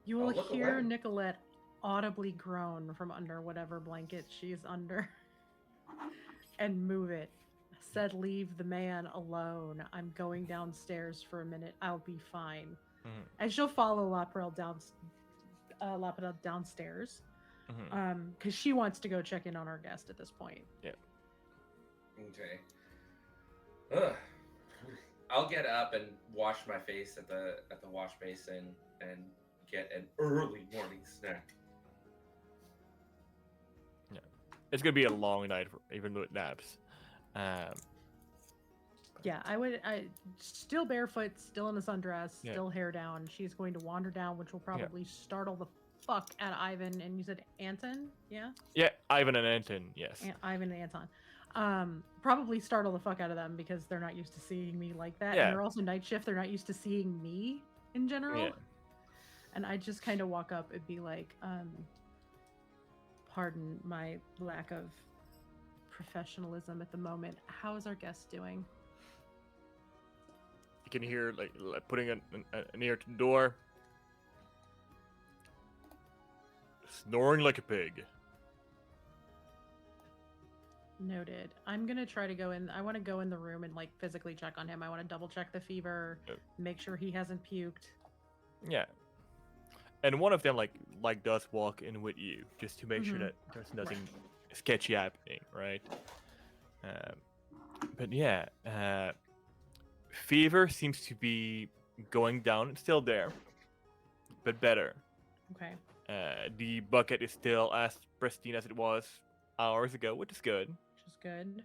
You will I'll look hear away. Nicolette audibly groan from under whatever blanket she's under and move it. Said, leave the man alone. I'm going downstairs for a minute. I'll be fine. Mhm. And she'll follow Laprel downstairs Mhm. because she wants to go check in on our guest at this point. Okay. Ugh. I'll get up and wash my face at the wash basin and get an early morning snack. It's gonna be a long night, even with naps. Yeah, I still barefoot, still in a sundress, Yeah. still hair down. She's going to wander down, which will probably startle the fuck out of Ivan. And you said Anton, yeah? Yeah, Ivan and Anton, yes. Ivan and Anton. Probably startle the fuck out of them because they're not used to seeing me like that. Yeah. And they're also night shift. They're not used to seeing me in general. Yeah. And I just kind of walk up and be like, pardon my lack of professionalism at the moment. How is our guest doing? You can hear like putting an ear to the door, snoring like a pig. Noted. I'm gonna try to go in. I want to go in the room and like physically check on him. I want to double check the fever, Yep. make sure he hasn't puked. Yeah. And one of them like does walk in with you just to make sure that there's nothing sketchy happening, right? But yeah, fever seems to be going down. It's still there, but better. Okay. The bucket is still as pristine as it was hours ago, which is good. Which is good.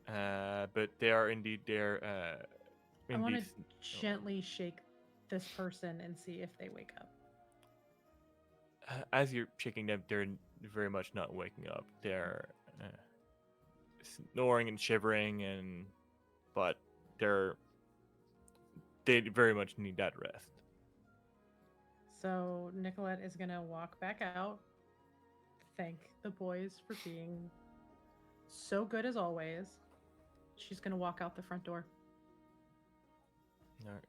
But they are indeed there. I want to indeed- gently shake this person and see if they wake up. As you're shaking them, they're very much not waking up. They're snoring and shivering, but they very much need that rest. So Nicolette is gonna walk back out. Thank the boys for being so good as always. She's gonna walk out the front door. All right.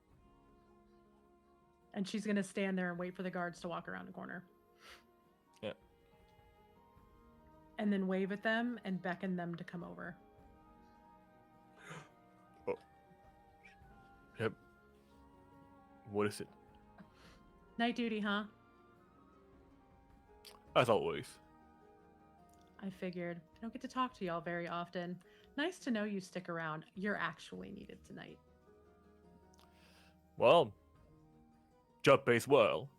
And she's gonna stand there and wait for the guards to walk around the corner. Yeah. And then wave at them and beckon them to come over. Yep. What is it? Night duty, huh? As always. I figured. I don't get to talk to y'all very often. Nice to know you stick around. You're actually needed tonight. Well, job pays well.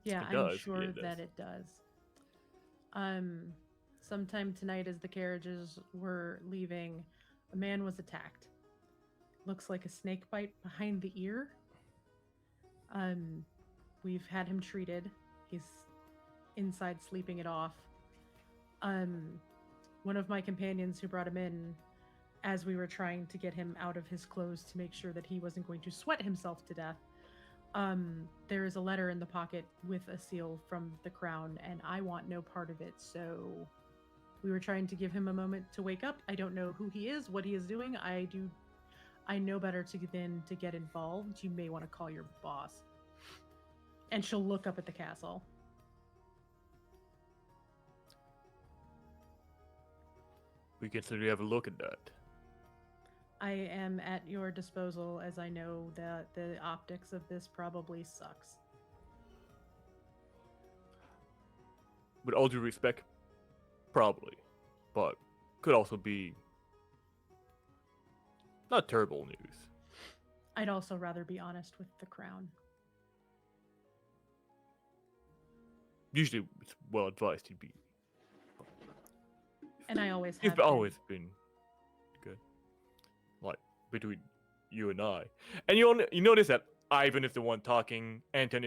Yeah, It I'm does, sure yeah, it that does. it does. Sometime tonight as the carriages were leaving, a man was attacked. Looks like a snake bite behind the ear. We've had him treated. He's inside sleeping it off. One of my companions who brought him in, as we were trying to get him out of his clothes to make sure that he wasn't going to sweat himself to death, there is a letter in the pocket with a seal from the crown, and I want no part of it. So we were trying to give him a moment to wake up. I don't know who he is, what he is doing. I know better than to get involved. You may want to call your boss. And she'll look up at the castle. We can certainly have a look at that. I am at your disposal, as I know that the optics of this probably sucks. With all due respect, probably. But could also be not terrible news. I'd also rather be honest with the crown. Usually it's well advised to be. And I always have You've been. always been good. Like, between you and I. And you notice that Ivan is the one talking. Anton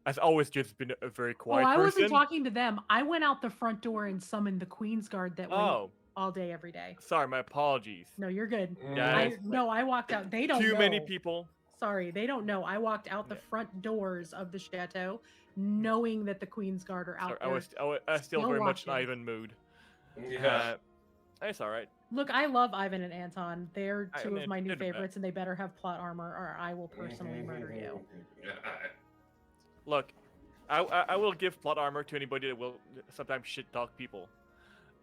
has always just been a very quiet I person. wasn't talking to them. I went out the front door and summoned the Queen's Guard that wait Oh, all day, every day. sorry, my apologies. No, you're good. Yeah, I it's I walked out. They don't Too know. many people. Sorry, they don't know. I walked out the Yeah. front doors of the chateau, knowing that the Queen's Guard are out Sorry, there. I was still still very much in watching. Ivan mood. Yeah. It's all right. Look, I love Ivan and Anton. They're I two of mean, my new they're the best. favorites, and they better have plot armor, or I will personally murder you. Look, I will give plot armor to anybody that will sometimes shit talk people.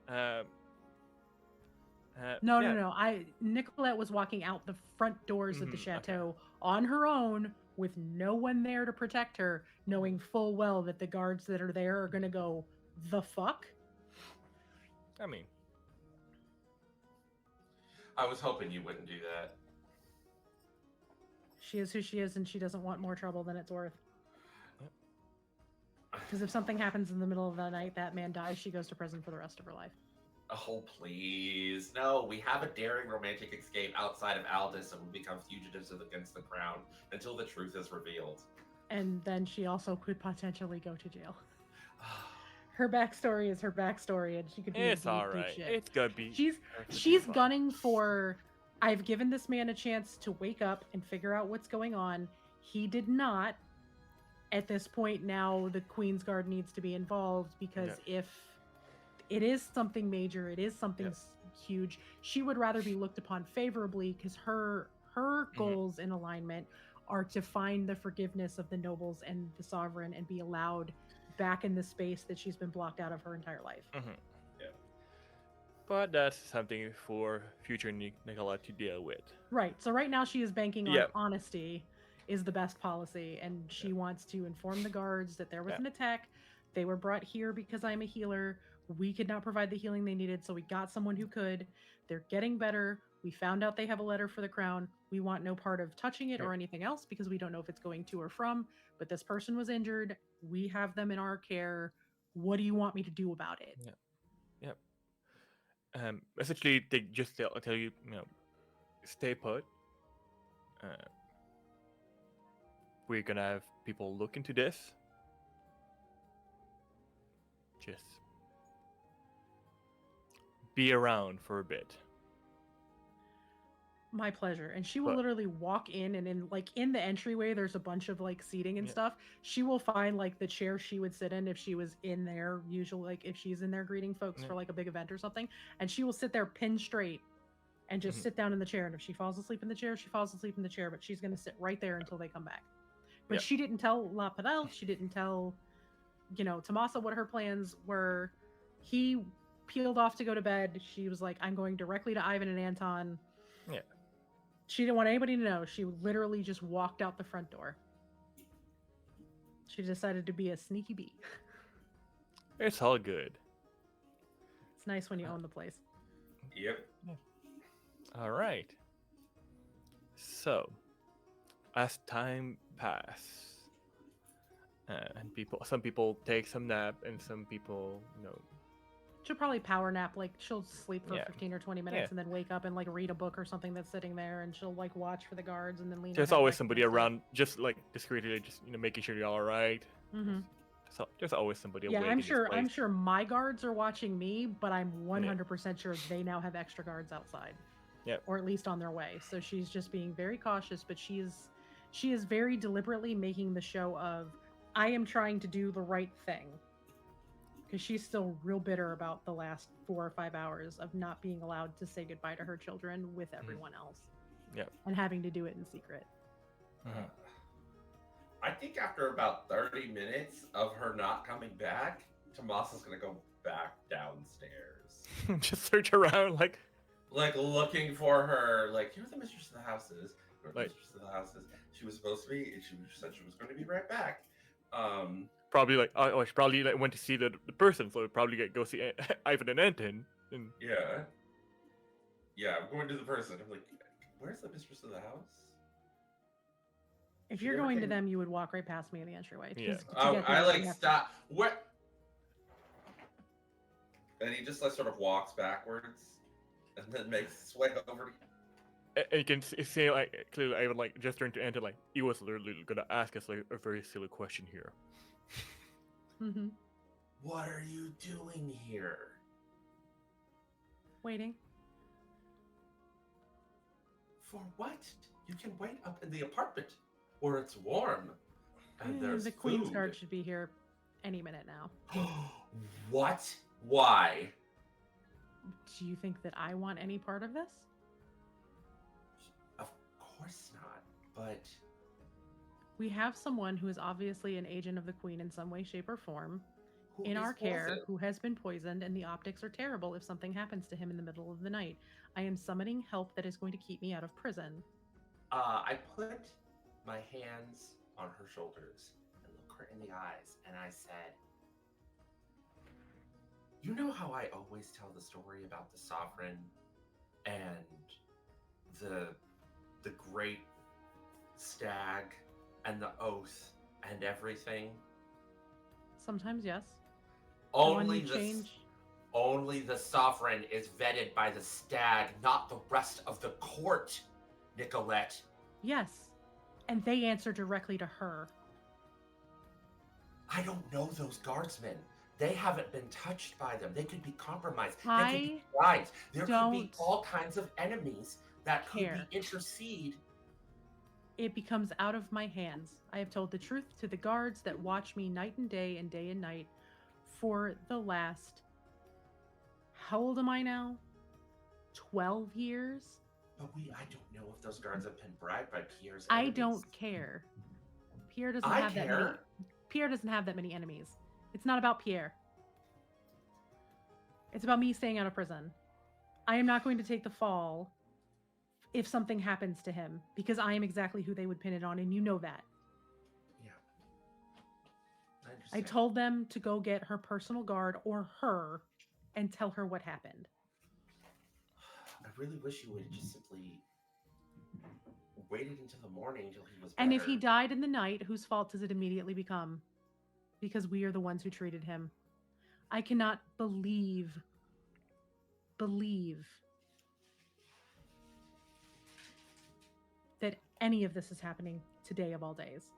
Um, No, yeah. no, no. Nicolette was walking out the front doors of the Mhm, chateau on her own with no one there to protect her, knowing full well that the guards that are there are going to go, the fuck? I mean, I was hoping you wouldn't do that. She is who she is, and she doesn't want more trouble than it's worth. Yep. Because if something happens in the middle of the night, that man dies, she goes to prison for the rest of her life. Oh, please. No, we have a daring romantic escape outside of Aldous and we become fugitives against the crown until the truth is revealed. And then she also could potentially go to jail. Her backstory is her backstory, and she could do it's deep, all deep right. shit. It's gonna be. She's fine. gunning for, I've given this man a chance to wake up and figure out what's going on. He did not. At this point now, the Queen's Guard needs to be involved, because if it is something major, it is something huge, she would rather be looked upon favorably, because her goals in alignment are to find the forgiveness of the nobles and the sovereign and be allowed back in the space that she's been blocked out of her entire life. But that's something for future Nicolette to deal with. Right. So right now she is banking on Yep. honesty is the best policy, and she wants to inform the guards that there was an attack. They were brought here because I'm a healer. We could not provide the healing they needed, so we got someone who could. They're getting better. We found out they have a letter for the crown. We want no part of touching it or anything else, because we don't know if it's going to or from, but this person was injured. We have them in our care. What do you want me to do about it? Essentially, they just tell you, stay put. We're gonna have people look into this. Just be around for a bit. My pleasure. And she will But- literally walk in, and in the entryway there's a bunch of seating and stuff. She will find the chair she would sit in if she was in there, usually if she's in there greeting folks for a big event or something, and she will sit there pin straight and just sit down in the chair. And if she falls asleep in the chair, she falls asleep in the chair, but she's going to sit right there until they come back. But she didn't tell La Padel, she didn't tell Tamasa what her plans were. He peeled off to go to bed. She was like, I'm going directly to Ivan and Anton. She didn't want anybody to know. She literally just walked out the front door. She decided to be a sneaky bee. It's all good. It's nice when you own the place. Yep. All right. So, as time passes, and some people take some nap, and some people, She'll probably power nap. She'll sleep for Yeah. 15 or 20 minutes and then wake up and read a book or something that's sitting there, and she'll watch for the guards and then lean. there's her head always back somebody against it. around, just discreetly, just making sure you're all right. Mhm. So there's always somebody. Yeah, awake I'm in this sure. I'm place. sure my guards are watching me, but I'm 100% sure they now have extra guards outside. Yep. Or at least on their way. So she's just being very cautious, but she is very deliberately making the show of, I am trying to do the right thing. Because she's still real bitter about the last 4 or 5 hours of not being allowed to say goodbye to her children with everyone else. Yep. And having to do it in secret. I think after about 30 minutes of her not coming back, Tamasa's gonna go back downstairs. Just search around, Looking for her, you know what the mistress of the house is? You know what the Like- mistress of the house is? She was supposed to be, she said she was going to be right back. probably she probably went to see the person, so probably go see Ivan and Anton. And Yeah. Yeah, I'm going to the person. I'm like, where's the mistress of the house? If She you're never going to came- them, you would walk right past me in the entryway. 'cause Yeah. to get there, you have to- Stop. What? And he just sort of walks backwards and then makes his way over. and you can see clearly Ivan just turned to Anton he was literally gonna ask us a very silly question here. Mhm. What are you doing here? Waiting. For what? You can wait up in the apartment where it's warm. And there's the Queen's food. Guard should be here any minute now. What? Why? Do you think that I want any part of this? Of course not. But We have someone who is obviously an agent of the Queen in some way, shape, or form who in is our care poisoned? who has been poisoned, and the optics are terrible if something happens to him in the middle of the night. I am summoning help that is going to keep me out of prison. I put my hands on her shoulders and look her in the eyes, and I said, "You know how I always tell the story about the sovereign and the the great stag and the oath and everything? Sometimes, yes. Only you the change. only the sovereign is vetted by the stag, not the rest of the court, Nicolette." Yes. And they answer directly to her. I don't know those guardsmen. They haven't been touched by them. They could be compromised. They could be I bribes. There could be don't all kinds of enemies that could care. be intercede. It becomes out of my hands. I have told the truth to the guards that watch me night and day and night for the last. How old am I now? 12 years? But I don't know if those guards have been bribed by Pierre's I enemies. don't care. Pierre doesn't I have that many. care. Pierre doesn't have that many enemies. It's not about Pierre. It's about me staying out of prison. I am not going to take the fall if something happens to him because I am exactly who they would pin it on, and you know that. Yeah. I I understand. told them to go get her personal guard or her and tell her what happened. I really wish you would have just simply waited until the morning until he was better. And if he died in the night, whose fault does it immediately become? Because we are the ones who treated him. I cannot believe that any of this is happening today of all days.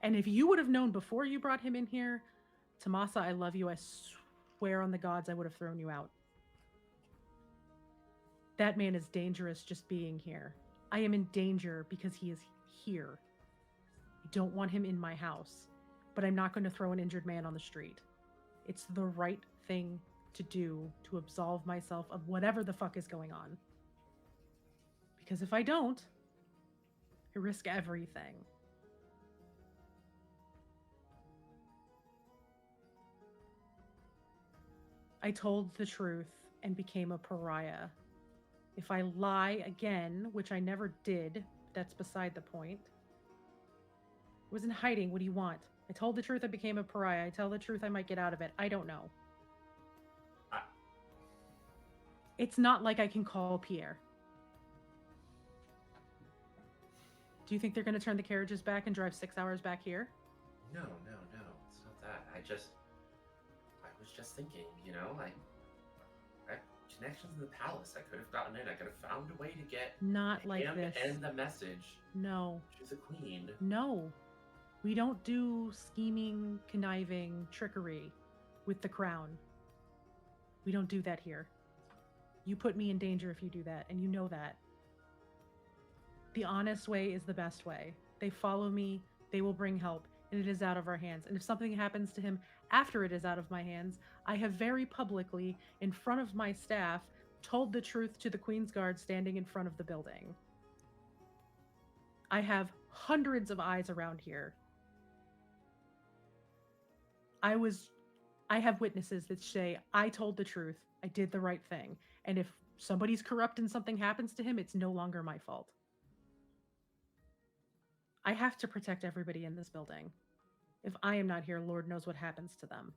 And if you would have known before you brought him in here, Tamasa, I love you. I swear on the gods I would have thrown you out. That man is dangerous just being here. I am in danger because he is here. I don't want him in my house, but I'm not going to throw an injured man on the street. It's the right thing to do to absolve myself of whatever the fuck is going on. Because if I don't, I risk everything. I told the truth and became a pariah. If I lie again, which I never did, that's beside the point. I was in hiding. What do you want? I told the truth, I became a pariah. I tell the truth, I might get out of it. I don't know. It's not like I can call Pierre. Do you think they're going to turn the carriages back and drive 6 hours back here? No. It's not that. I was just thinking, I had connections in the palace. I could have gotten in. I could have found a way to get Not like him this. and the message No. to the queen. No. We don't do scheming, conniving, trickery with the crown. We don't do that here. You put me in danger if you do that, and you know that. The honest way is the best way. They follow me, they will bring help, and it is out of our hands. And if something happens to him after it is out of my hands, I have very publicly, in front of my staff, told the truth to the Queen's Guard standing in front of the building. I have hundreds of eyes around here. I have witnesses that say, I told the truth, I did the right thing. And if somebody's corrupt and something happens to him, it's no longer my fault. I have to protect everybody in this building. If I am not here, Lord knows what happens to them.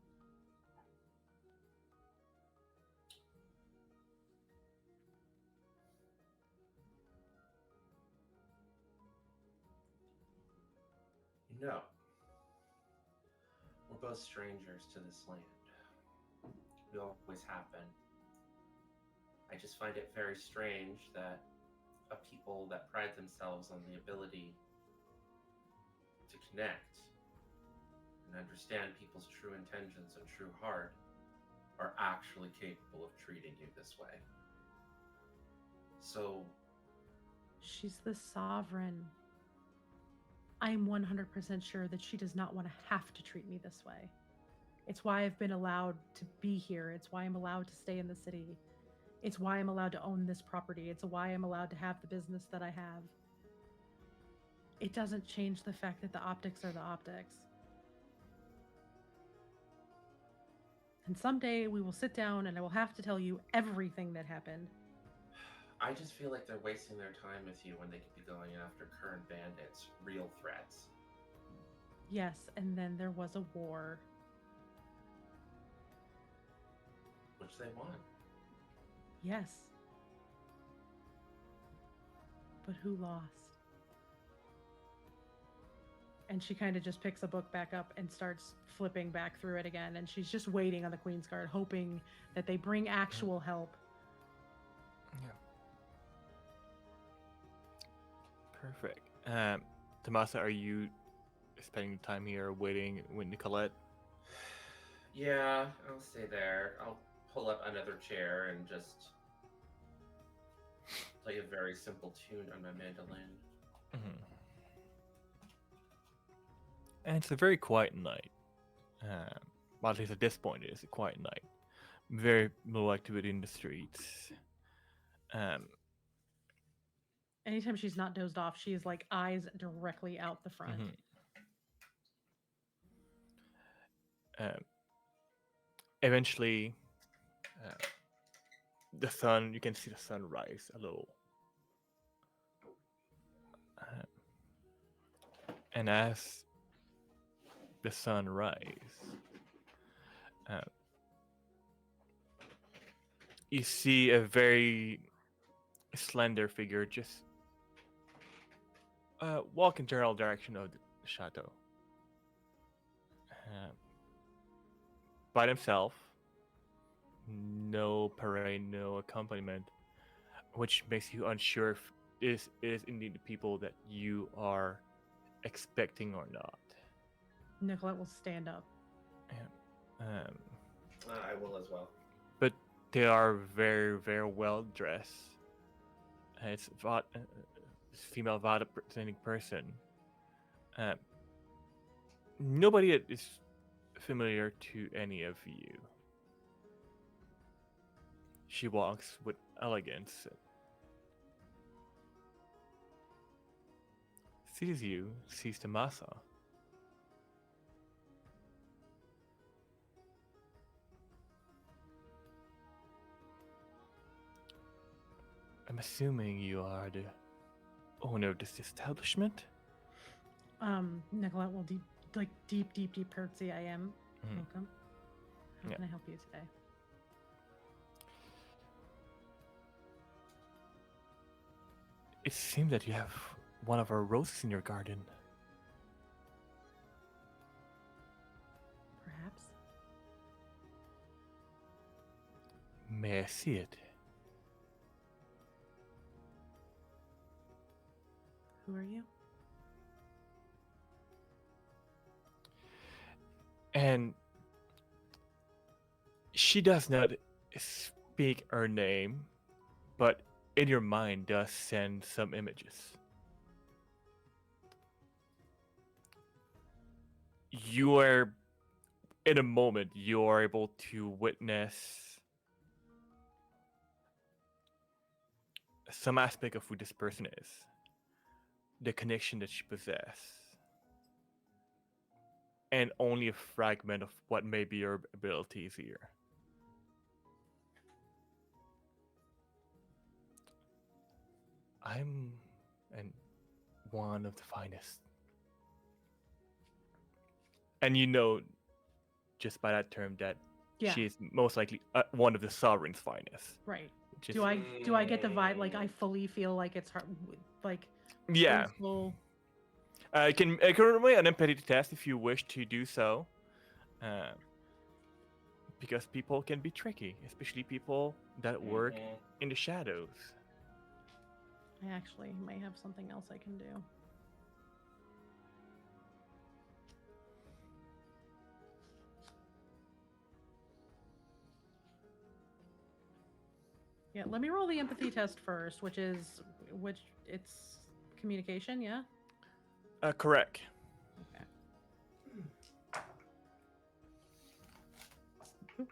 No. We're both strangers to this land. We always have been. I just find it very strange that a people that pride themselves on the ability to connect and understand people's true intentions and true heart are actually capable of treating you this way. So, she's the sovereign. I'm 100% sure that she does not want to have to treat me this way. It's why I've been allowed to be here. It's why I'm allowed to stay in the city. It's why I'm allowed to own this property. It's why I'm allowed to have the business that I have. It doesn't change the fact that the optics are the optics. And someday we will sit down and I will have to tell you everything that happened. I just feel like they're wasting their time with you when they could be going after current bandits, real threats. Yes, and then there was a war. Which they won. Yes. But who lost? And she kind of just picks a book back up and starts flipping back through it again. And she's just waiting on the Queen's Guard, hoping that they bring actual help. Yeah. Perfect. Tamasa, are you spending time here waiting with Nicolette? Yeah, I'll stay there. I'll pull up another chair and just play a very simple tune on my mandolin. Mm-hmm. And it's a very quiet night. Well, at least at this point, it is a quiet night. Very low activity in the streets. Anytime she's not dozed off, she is like eyes directly out the front. Mm-hmm. Eventually, the sun, you can see the sun rise a little. And as the sun rises, you see a very slender figure just walk in general direction of the chateau. By themselves, no parade, no accompaniment, which makes you unsure if this is indeed the people that you are expecting or not. Nicolette will stand up. I will as well. But they are very, very well dressed. It's female Vada presenting person. Nobody is familiar to any of you. She walks with elegance. Sees you, sees Tamasa. I'm assuming you are the owner of this establishment? Nicolette will deep curtsy. I am. Welcome. How can I help you today? It seems that you have one of our roses in your garden. Perhaps. May I see it? Who are you? And she does not speak her name, but in your mind does send some images. You are, in a moment, you are able to witness some aspect of who this person is, the connection that she possesses, and only a fragment of what may be your abilities here. I'm one of the finest. And you know, just by that term, that she is most likely one of the sovereign's finest. Right. Just, do I get the vibe like I fully feel like it's her, like yeah. peaceful? I can roll an empathy test if you wish to do so, because people can be tricky, especially people that work in the shadows. I actually might have something else I can do. Yeah, let me roll the empathy test first, which it's communication, yeah? Correct. Okay.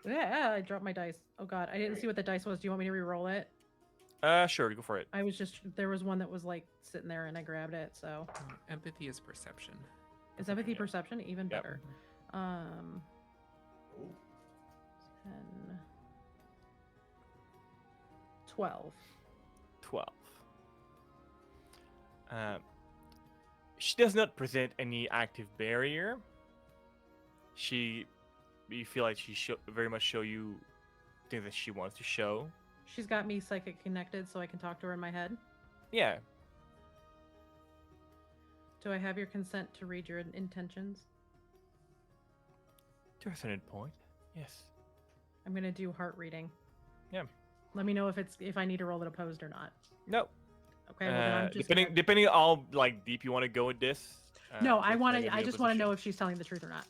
Yeah, I dropped my dice. Oh god, I didn't see what the dice was. Do you want me to re-roll it? Sure, go for it. I was just there was one that was like sitting there and I grabbed it. So Empathy is perception. is empathy Yeah. perception even Yep. better? 10, 12. 12. She does not present any active barrier. You feel like she very much show you things that she wants to show. She's got me psychic connected, so I can talk to her in my head. Yeah, Do I have your consent to read your intentions? to a certain point. Yes. I'm gonna do heart reading. Yeah. Let me know if I need to roll it opposed or not. No. Okay. Well, then I'm just Depending how like deep you want to go with this. No, I that's want gonna to. be I your just want to know position. if she's telling the truth or not.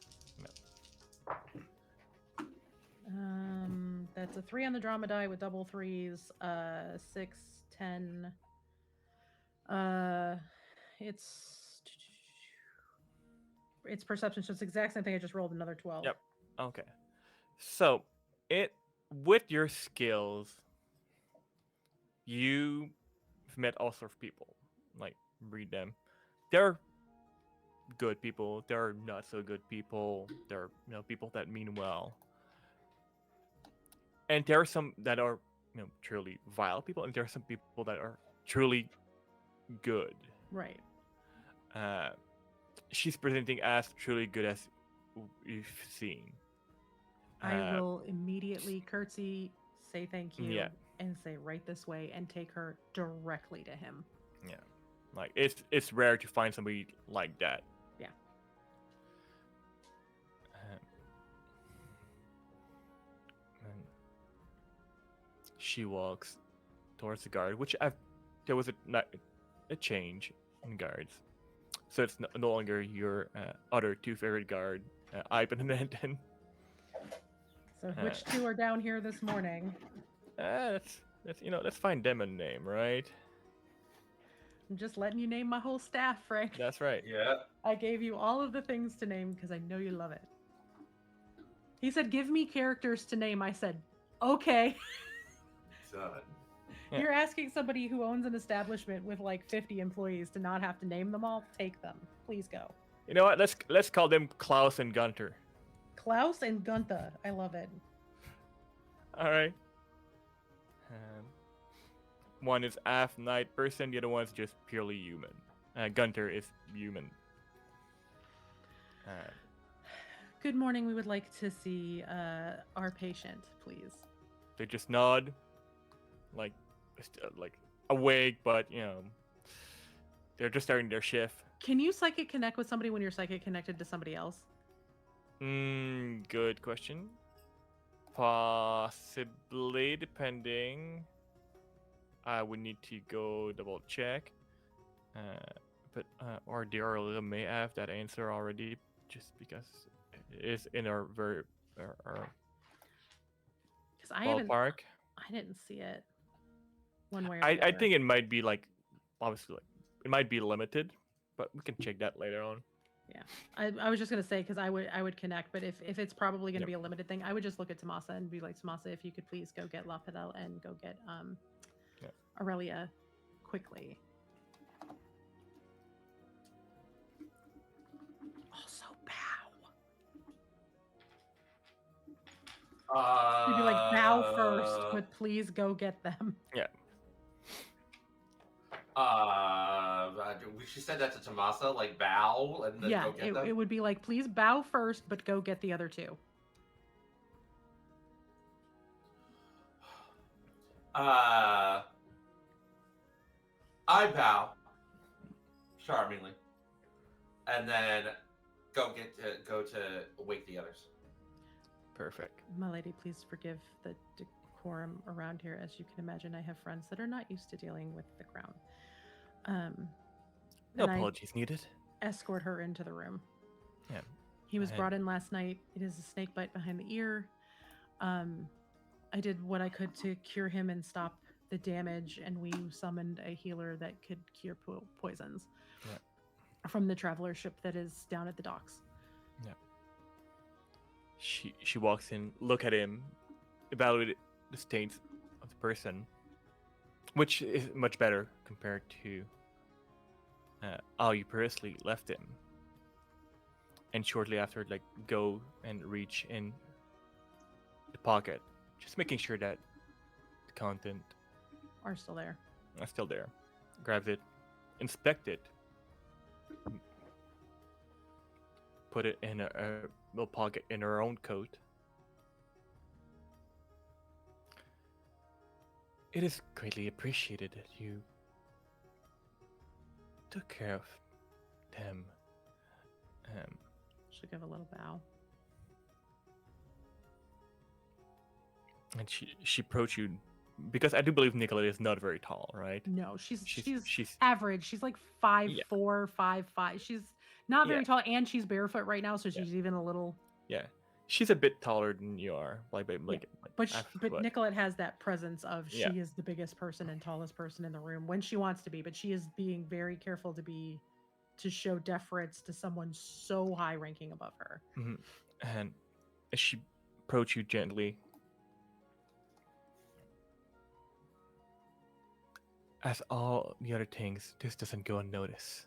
That's a 3 on the drama die with double threes. 6, 10. It's perception, so it's the exact same thing. I just rolled another 12. Yep. Okay. So, with your skills, you've met all sorts of people. Like, read them. They're good people. They're not so good people. They're people that mean well. And there are some that are truly vile people, and there are some people that are truly good. Right. She's presenting as truly good as you've seen. I will immediately curtsy, say thank you, Yeah. and say right this way, and take her directly to him. Yeah, like it's rare to find somebody like that. Yeah. And she walks towards the guard, which there was a change in guards, so it's no longer your other two favorite guard, Ivan and Anton. So which two are down here this morning? Let's find them a name, right? I'm just letting you name my whole staff, Frank. That's right. Yeah. I gave you all of the things to name because I know you love it. He said, give me characters to name. I said, okay. Done. Yeah. You're asking somebody who owns an establishment with like 50 employees to not have to name them all? Take them. Please go. You know what? Let's call them Klaus and Gunter. Klaus and Gunther. I love it. All right. One is half night person. The other one's just purely human. Gunter is human. Good morning. We would like to see our patient, please. They just nod, like awake, but they're just starting their shift. Can you psychic connect with somebody when you're psychic connected to somebody else? Good question. Possibly, depending. I would need to go double check. But or Aurelia may have that answer already, just because it is in our our Because I ballpark. didn't see it. One way or I the other. think it might be obviously it might be limited, but we can check that later on. Yeah, I was just gonna say because I would connect, but if it's probably gonna Yep. be a limited thing, I would just look at Tamasa and be like, Tamasa, if you could please go get La Padel and go get Yep. Aurelia quickly. Also bow. You'd be like, bow first, but please go get them. Yeah. She said that to Tamasa, like bow and then Yeah, go get them. it would be like, please bow first, but go get the other two. I bow charmingly, and then go to wake the others. Perfect. My lady, please forgive the decorum around here. As you can imagine, I have friends that are not used to dealing with the crown. No And I apologies needed. escort her into the room. Yeah. He was ahead. brought in last night. It is a snake bite behind the ear. I did what I could to cure him and stop the damage, and we summoned a healer that could cure poisons from the traveler ship that is down at the docks. She walks in, look at him, evaluate the stains of the person, which is much better compared to how you previously left him. And shortly after, like, go and reach in the pocket, just making sure that the content Are still there. are still there. Grabs it, inspect it, put it in a little pocket in her own coat. It is greatly appreciated that you took care of them. She'll give a little bow. And she approached you because I do believe Nicolette is not very tall, right? No, she's she's average. She's like 5'4", Yeah. 5'5". She's not very Yeah. tall, and she's barefoot right now, so Yeah. she's even a little. yeah. She's a bit taller than you are, like But half a but foot. Nicolette has that presence of she Yeah. is the biggest person and tallest person in the room when she wants to be, but she is being very careful to show deference to someone so high ranking above her. Mhm. And as she approached you gently, as all the other things, this doesn't go unnoticed,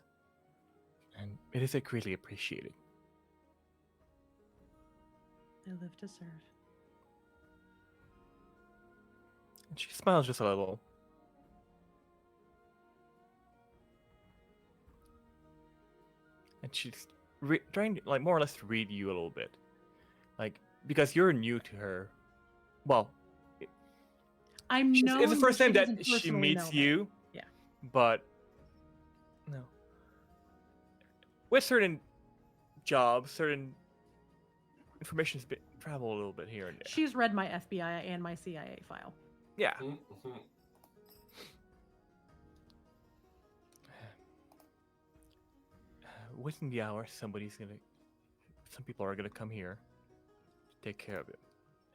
and it is greatly appreciated. I live to serve. And she smiles just a little. And she's trying to, like, more or less read you a little bit. Like, because you're new to her. Well, I'm it's known, the but first she time that doesn't she personally meets know me. you. Yeah. But, no. With certain jobs, certain information's been travel a little bit here and there. She's read my FBI and my CIA file. Yeah. Mhm. Within the hour, some people are gonna come here to take care of it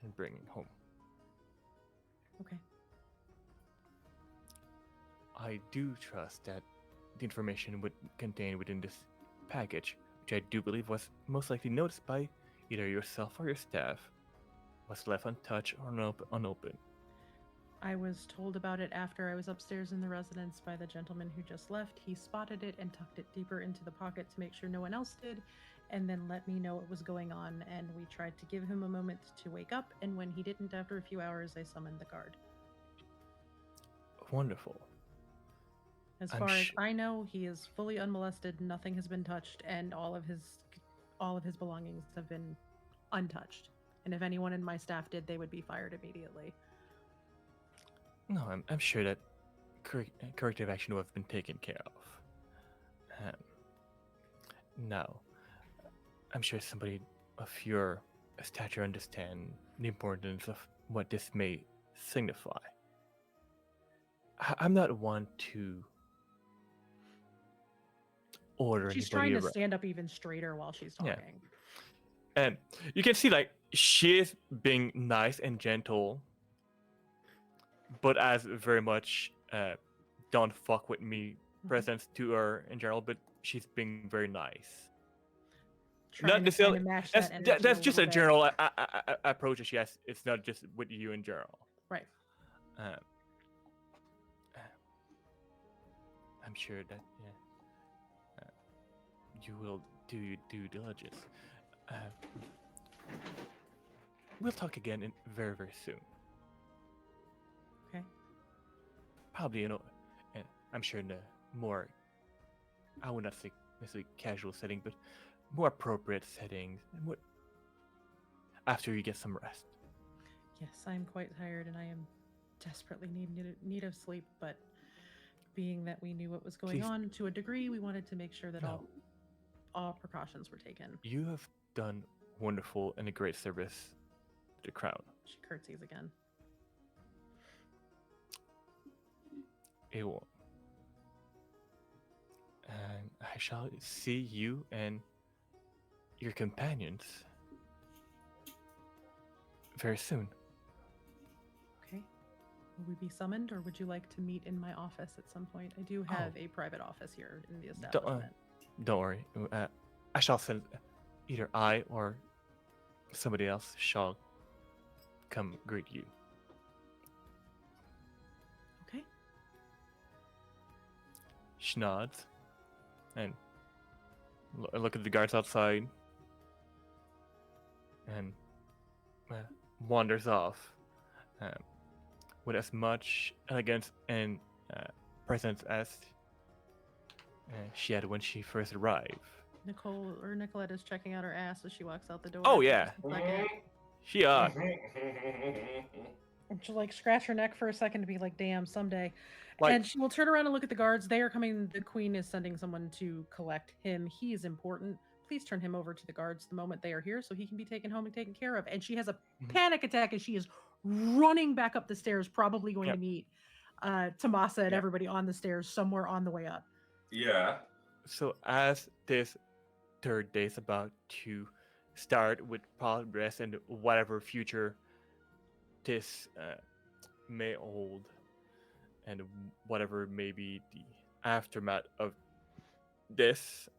and bring it home. Okay. I do trust that the information would contained within this package, which I do believe was most likely noticed by either yourself or your staff, was left untouched or unopened. I was told about it after I was upstairs in the residence by the gentleman who just left. He spotted it and tucked it deeper into the pocket to make sure no one else did, and then let me know what was going on. And we tried to give him a moment to wake up, and when he didn't after a few hours, I summoned the guard. Wonderful. As I'm far as sh- I know, he is fully unmolested, nothing has been touched, and all of his belongings have been untouched. And if anyone in my staff did, they would be fired immediately. No, I'm sure that corrective action would have been taken care of. Now, I'm sure somebody of your stature understand the importance of what this may signify. I'm not one to order She's anybody trying to around. stand up even straighter while she's Yeah. talking. And you can see, like, she is being nice and gentle, but as very much don't fuck with me presence to her in general, but she's being very nice. Trying to necessarily- kind of match that energy That's just a little bit. general approach that she has. It's not just with you in general. Right. I'm sure that you will do your due diligence. We'll talk again very, very soon. Okay. Probably, I'm sure in a more, I would not say necessarily casual setting, but more appropriate settings, and what after you get some rest. Yes, I am quite tired and I am desperately need of sleep, but being that we knew what was going Please. on to a degree, we wanted to make sure that No. all precautions were taken. You have done wonderful and a great service to the crown. She curtsies again. It won't. And I shall see you and your companions very soon. Okay. Will we be summoned, or would you like to meet in my office at some point? I do have a private office here in the establishment. Don't worry. I shall send either I or somebody else shall come greet you. Okay. She nods and look at the guards outside and wanders off with as much elegance and presence as she had when she first arrived. Nicolette is checking out her ass as she walks out the door. Oh for yeah, just a second. she And she'll like scratch her neck for a second to be like, damn, someday. Like- And she will turn around and look at the guards. They are coming. The queen is sending someone to collect him. He is important. Please turn him over to the guards the moment they are here so he can be taken home and taken care of. And she has a panic attack as she is running back up the stairs, probably going to meet Tamasa and everybody on the stairs somewhere on the way up. Yeah. So as this third day is about to start with progress and whatever future this may hold, and whatever may be the aftermath of this,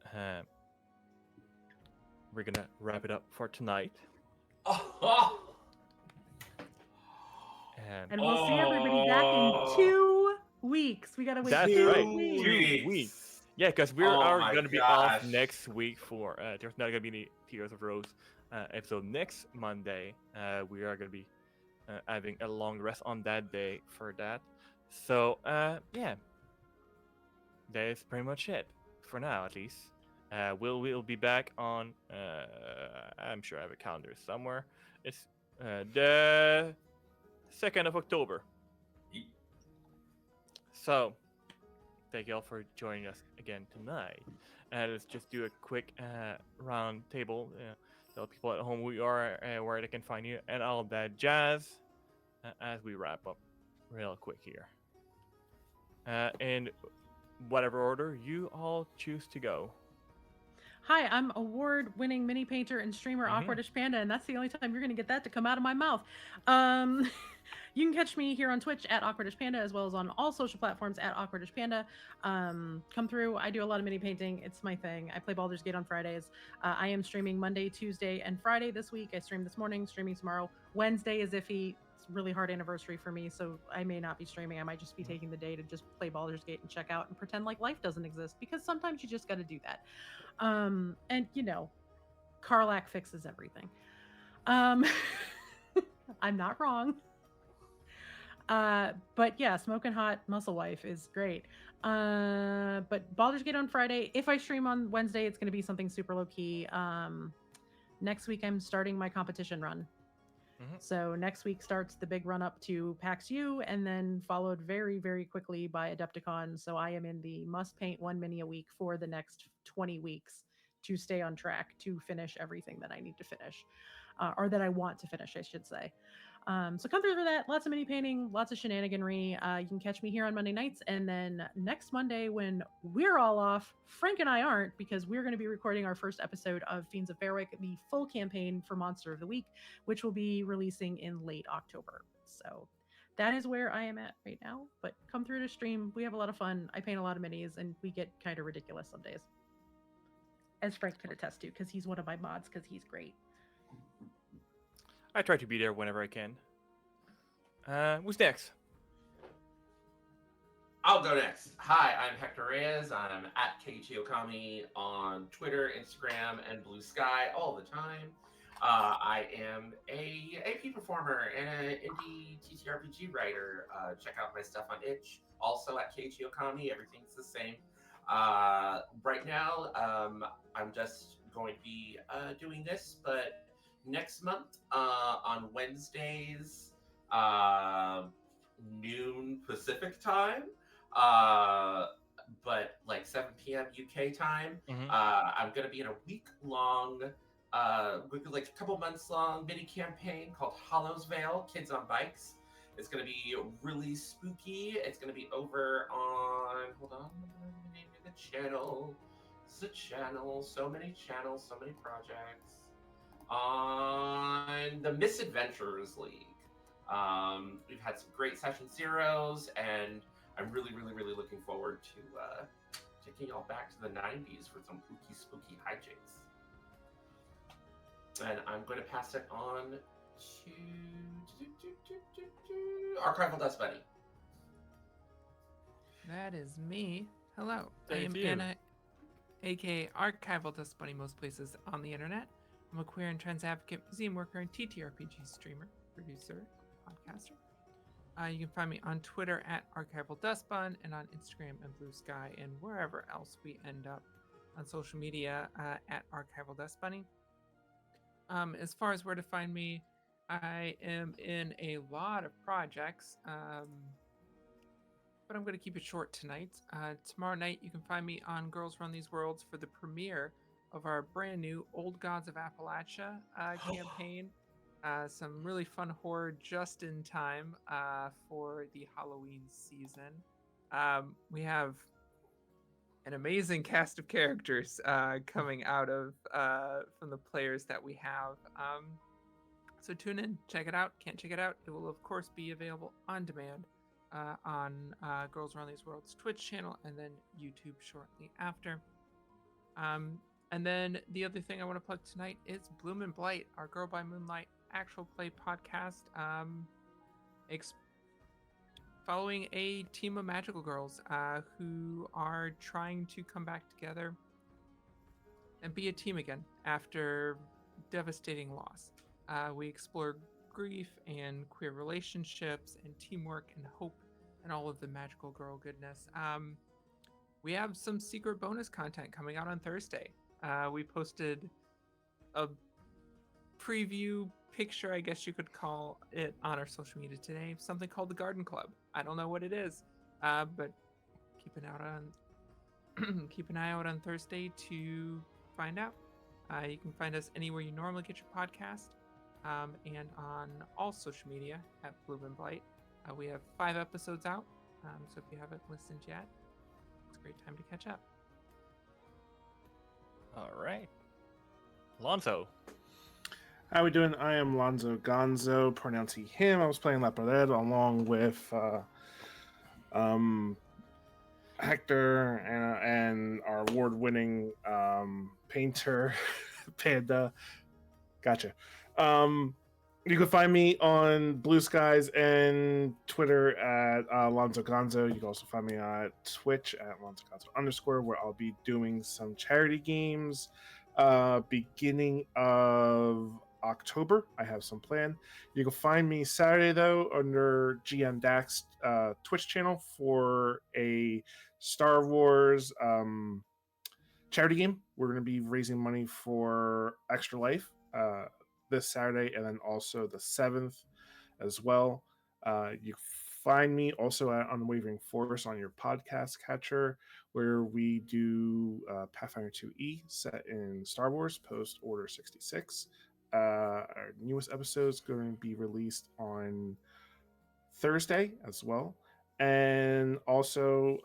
we're gonna wrap it up for tonight. And we'll see everybody back in 2 weeks. We gotta wait That's 2 right, weeks. 2 weeks. Yeah, because we Oh are my going to be gosh. off next week for there's not going to be any Tears of Rose episode next Monday. We are going to be having a long rest on that day for that. So yeah, that is pretty much it for now, at least. We'll be back on. I'm sure I have a calendar somewhere. It's the 2nd of October. So. Thank you all for joining us again tonight. Let's just do a quick round table. Tell people at home who you are, where they can find you, and all that jazz as we wrap up real quick here. In whatever order you all choose to go. Hi, I'm award-winning mini painter and streamer Awkwardish Panda, and that's the only time you're going to get that to come out of my mouth. You can catch me here on Twitch at Awkwardish Panda, as well as on all social platforms at Awkwardish Panda. Come through. I do a lot of mini painting. It's my thing. I play Baldur's Gate on Fridays. I am streaming Monday, Tuesday, and Friday this week. I streamed this morning, streaming tomorrow. Wednesday is iffy. It's a really hard anniversary for me, so I may not be streaming. I might just be taking the day to just play Baldur's Gate and check out and pretend like life doesn't exist, because sometimes you just got to do that. And you know, Karlak fixes everything. I'm not wrong. But yeah, Smoking Hot Muscle Wife is great. But Baldur's Gate on Friday. If I stream on Wednesday, it's going to be something super low key. Next week I'm starting my competition run. So next week starts the big run up to PAX U, and then followed very, very quickly by Adepticon. So I am in the must paint 1 mini a week for the next 20 weeks to stay on track to finish everything that I need to finish, or that I want to finish, I should say. So come through for that. Lots of mini painting, lots of shenaniganry. You can catch me here on Monday nights. And then next Monday, when we're all off, Frank and I aren't, because we're going to be recording our first episode of Fiends of Fairwick, the full campaign for Monster of the Week, which will be releasing in late October. So that is where I am at right now. But come through to stream. We have a lot of fun. I paint a lot of minis, and we get kind of ridiculous some days, as Frank could attest to, because he's one of my mods, because he's great. I try to be there whenever I can. Who's next? I'll go next. Hi, I'm Hector Reyes. I'm at Keiichi Okami on Twitter, Instagram, and Blue Sky all the time. I am a AP performer and an indie TTRPG writer. Check out my stuff on Itch. Also at Keiichi Okami, everything's the same. Right now, I'm just going to be doing this, but next month on Wednesdays, noon Pacific time, but like 7 p.m. UK time. I'm going to be in a week-long, like a couple months long mini campaign called Hollow's Vale, Kids on Bikes. It's going to be really spooky. It's going to be over on, hold on, the name of the channel. It's a channel, so many channels, so many projects. On the Misadventures League. We've had some great session zeros, and I'm really looking forward to taking y'all back to the 90s for some spooky hijinks. And I'm going to pass it on to Archival Dust Bunny. That is me. Hello, I Thank am you. Anna, aka Archival Dust Bunny most places on the internet. I'm a queer and trans advocate, museum worker, and TTRPG streamer, producer, podcaster. You can find me on Twitter at Archival Dustbun and on Instagram and Blue Sky and wherever else we end up on social media at Archival Dustbunny. As far as where to find me, I am in a lot of projects, but I'm going to keep it short tonight. Tomorrow night, you can find me on Girls Run These Worlds for the premiere of our brand new Old Gods of Appalachia campaign. Some really fun horror just in time for the Halloween season. We have an amazing cast of characters coming out of from the players that we have. So tune in, check it out. Can't check it out? It will of course be available on demand on Girls Around These Worlds Twitch channel and then YouTube shortly after. And then the other thing I want to plug tonight is Bloom and Blight, our Girl by Moonlight actual play podcast. Following a team of magical girls who are trying to come back together and be a team again after devastating loss. We explore grief and queer relationships and teamwork and hope and all of the magical girl goodness. We have some secret bonus content coming out on Thursday. We posted a preview picture, I guess you could call it, on our social media today. Something called the Garden Club. I don't know what it is, but keep an eye out on Thursday to find out. You can find us anywhere you normally get your podcast, and on all social media at Bloom and Blight. We have 5 episodes out, so if you haven't listened yet, it's a great time to catch up. All right. Lonzo. How we doing? I am Lonzo Gonzo, pronounce he, him. I was playing Leopard along with Hector and our award-winning painter, Panda. Gotcha. You can find me on Blue Skies and Twitter at Lonzo Gonzo. You can also find me at Twitch at Lonzo Gonzo_, where I'll be doing some charity games beginning of October. I have some planned. You can find me Saturday though under GM Dax Twitch channel for a Star Wars charity game. We're going to be raising money for Extra Life this Saturday and then also the 7th as well. You find me also at Unwavering Force on your podcast catcher, where we do Pathfinder 2E set in Star Wars post Order 66. Our newest episode is going to be released on Thursday as well. And also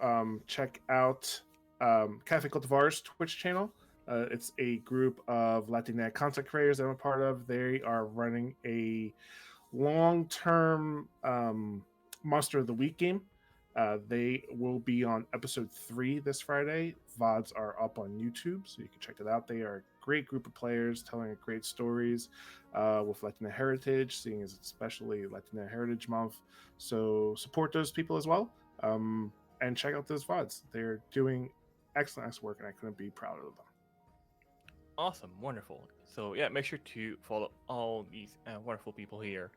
check out Cafe Cultivar's Twitch channel. It's a group of Latinx content creators that I'm a part of. They are running a long-term Monster of the Week game. They will be on episode 3 this Friday. VODs are up on YouTube, so you can check it out. They are a great group of players telling great stories with Latina heritage, seeing as it's especially Latina Heritage Month. So support those people as well, and check out those VODs. They're doing excellent work, and I couldn't be prouder of them. Awesome, wonderful. So yeah, make sure to follow all these wonderful people here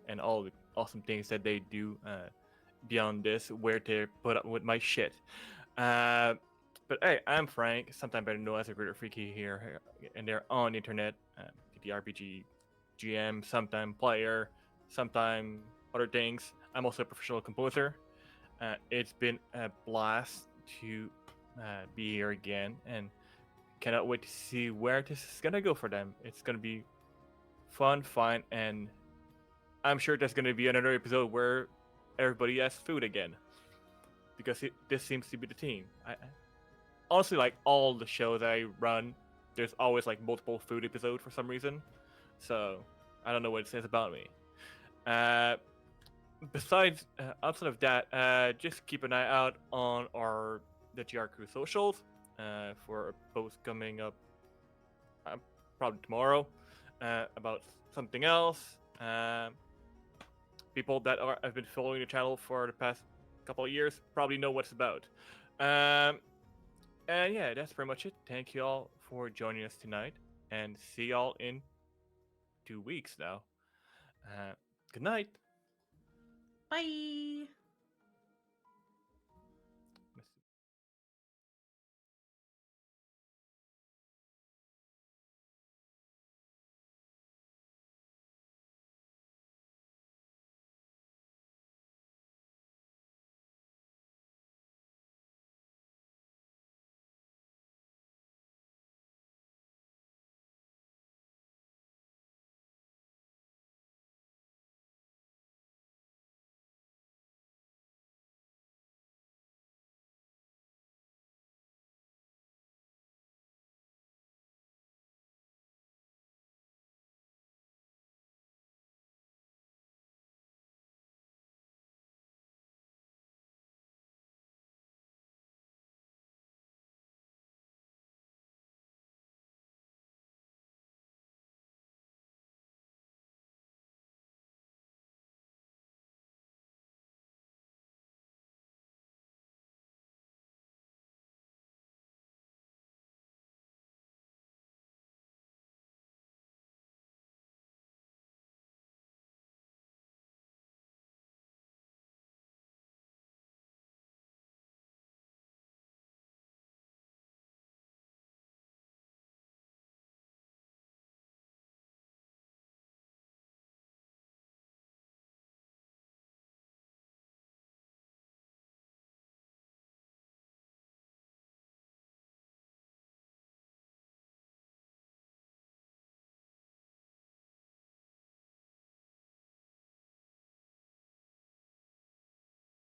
and all the awesome things that they do beyond this, where to put up with my shit. But hey, I'm Frank, sometimes better known as a Greater Freaky here, and they're on the internet, TTRPG GM, sometime player, sometime other things. I'm also a professional composer. It's been a blast to be here again, and cannot wait to see where this is gonna go for them. It's gonna be fun, and I'm sure there's gonna be another episode where everybody has food again, because this seems to be the theme. I honestly, like all the shows I run, there's always like multiple food episodes for some reason. So I don't know what it says about me. Besides, outside of that, just keep an eye out on the GR Crew socials for a post coming up probably tomorrow. about something else. People that have been following the channel for the past couple of years probably know what it's about. And yeah, that's pretty much it. Thank you all for joining us tonight, and see y'all in 2 weeks now. Good night. Bye.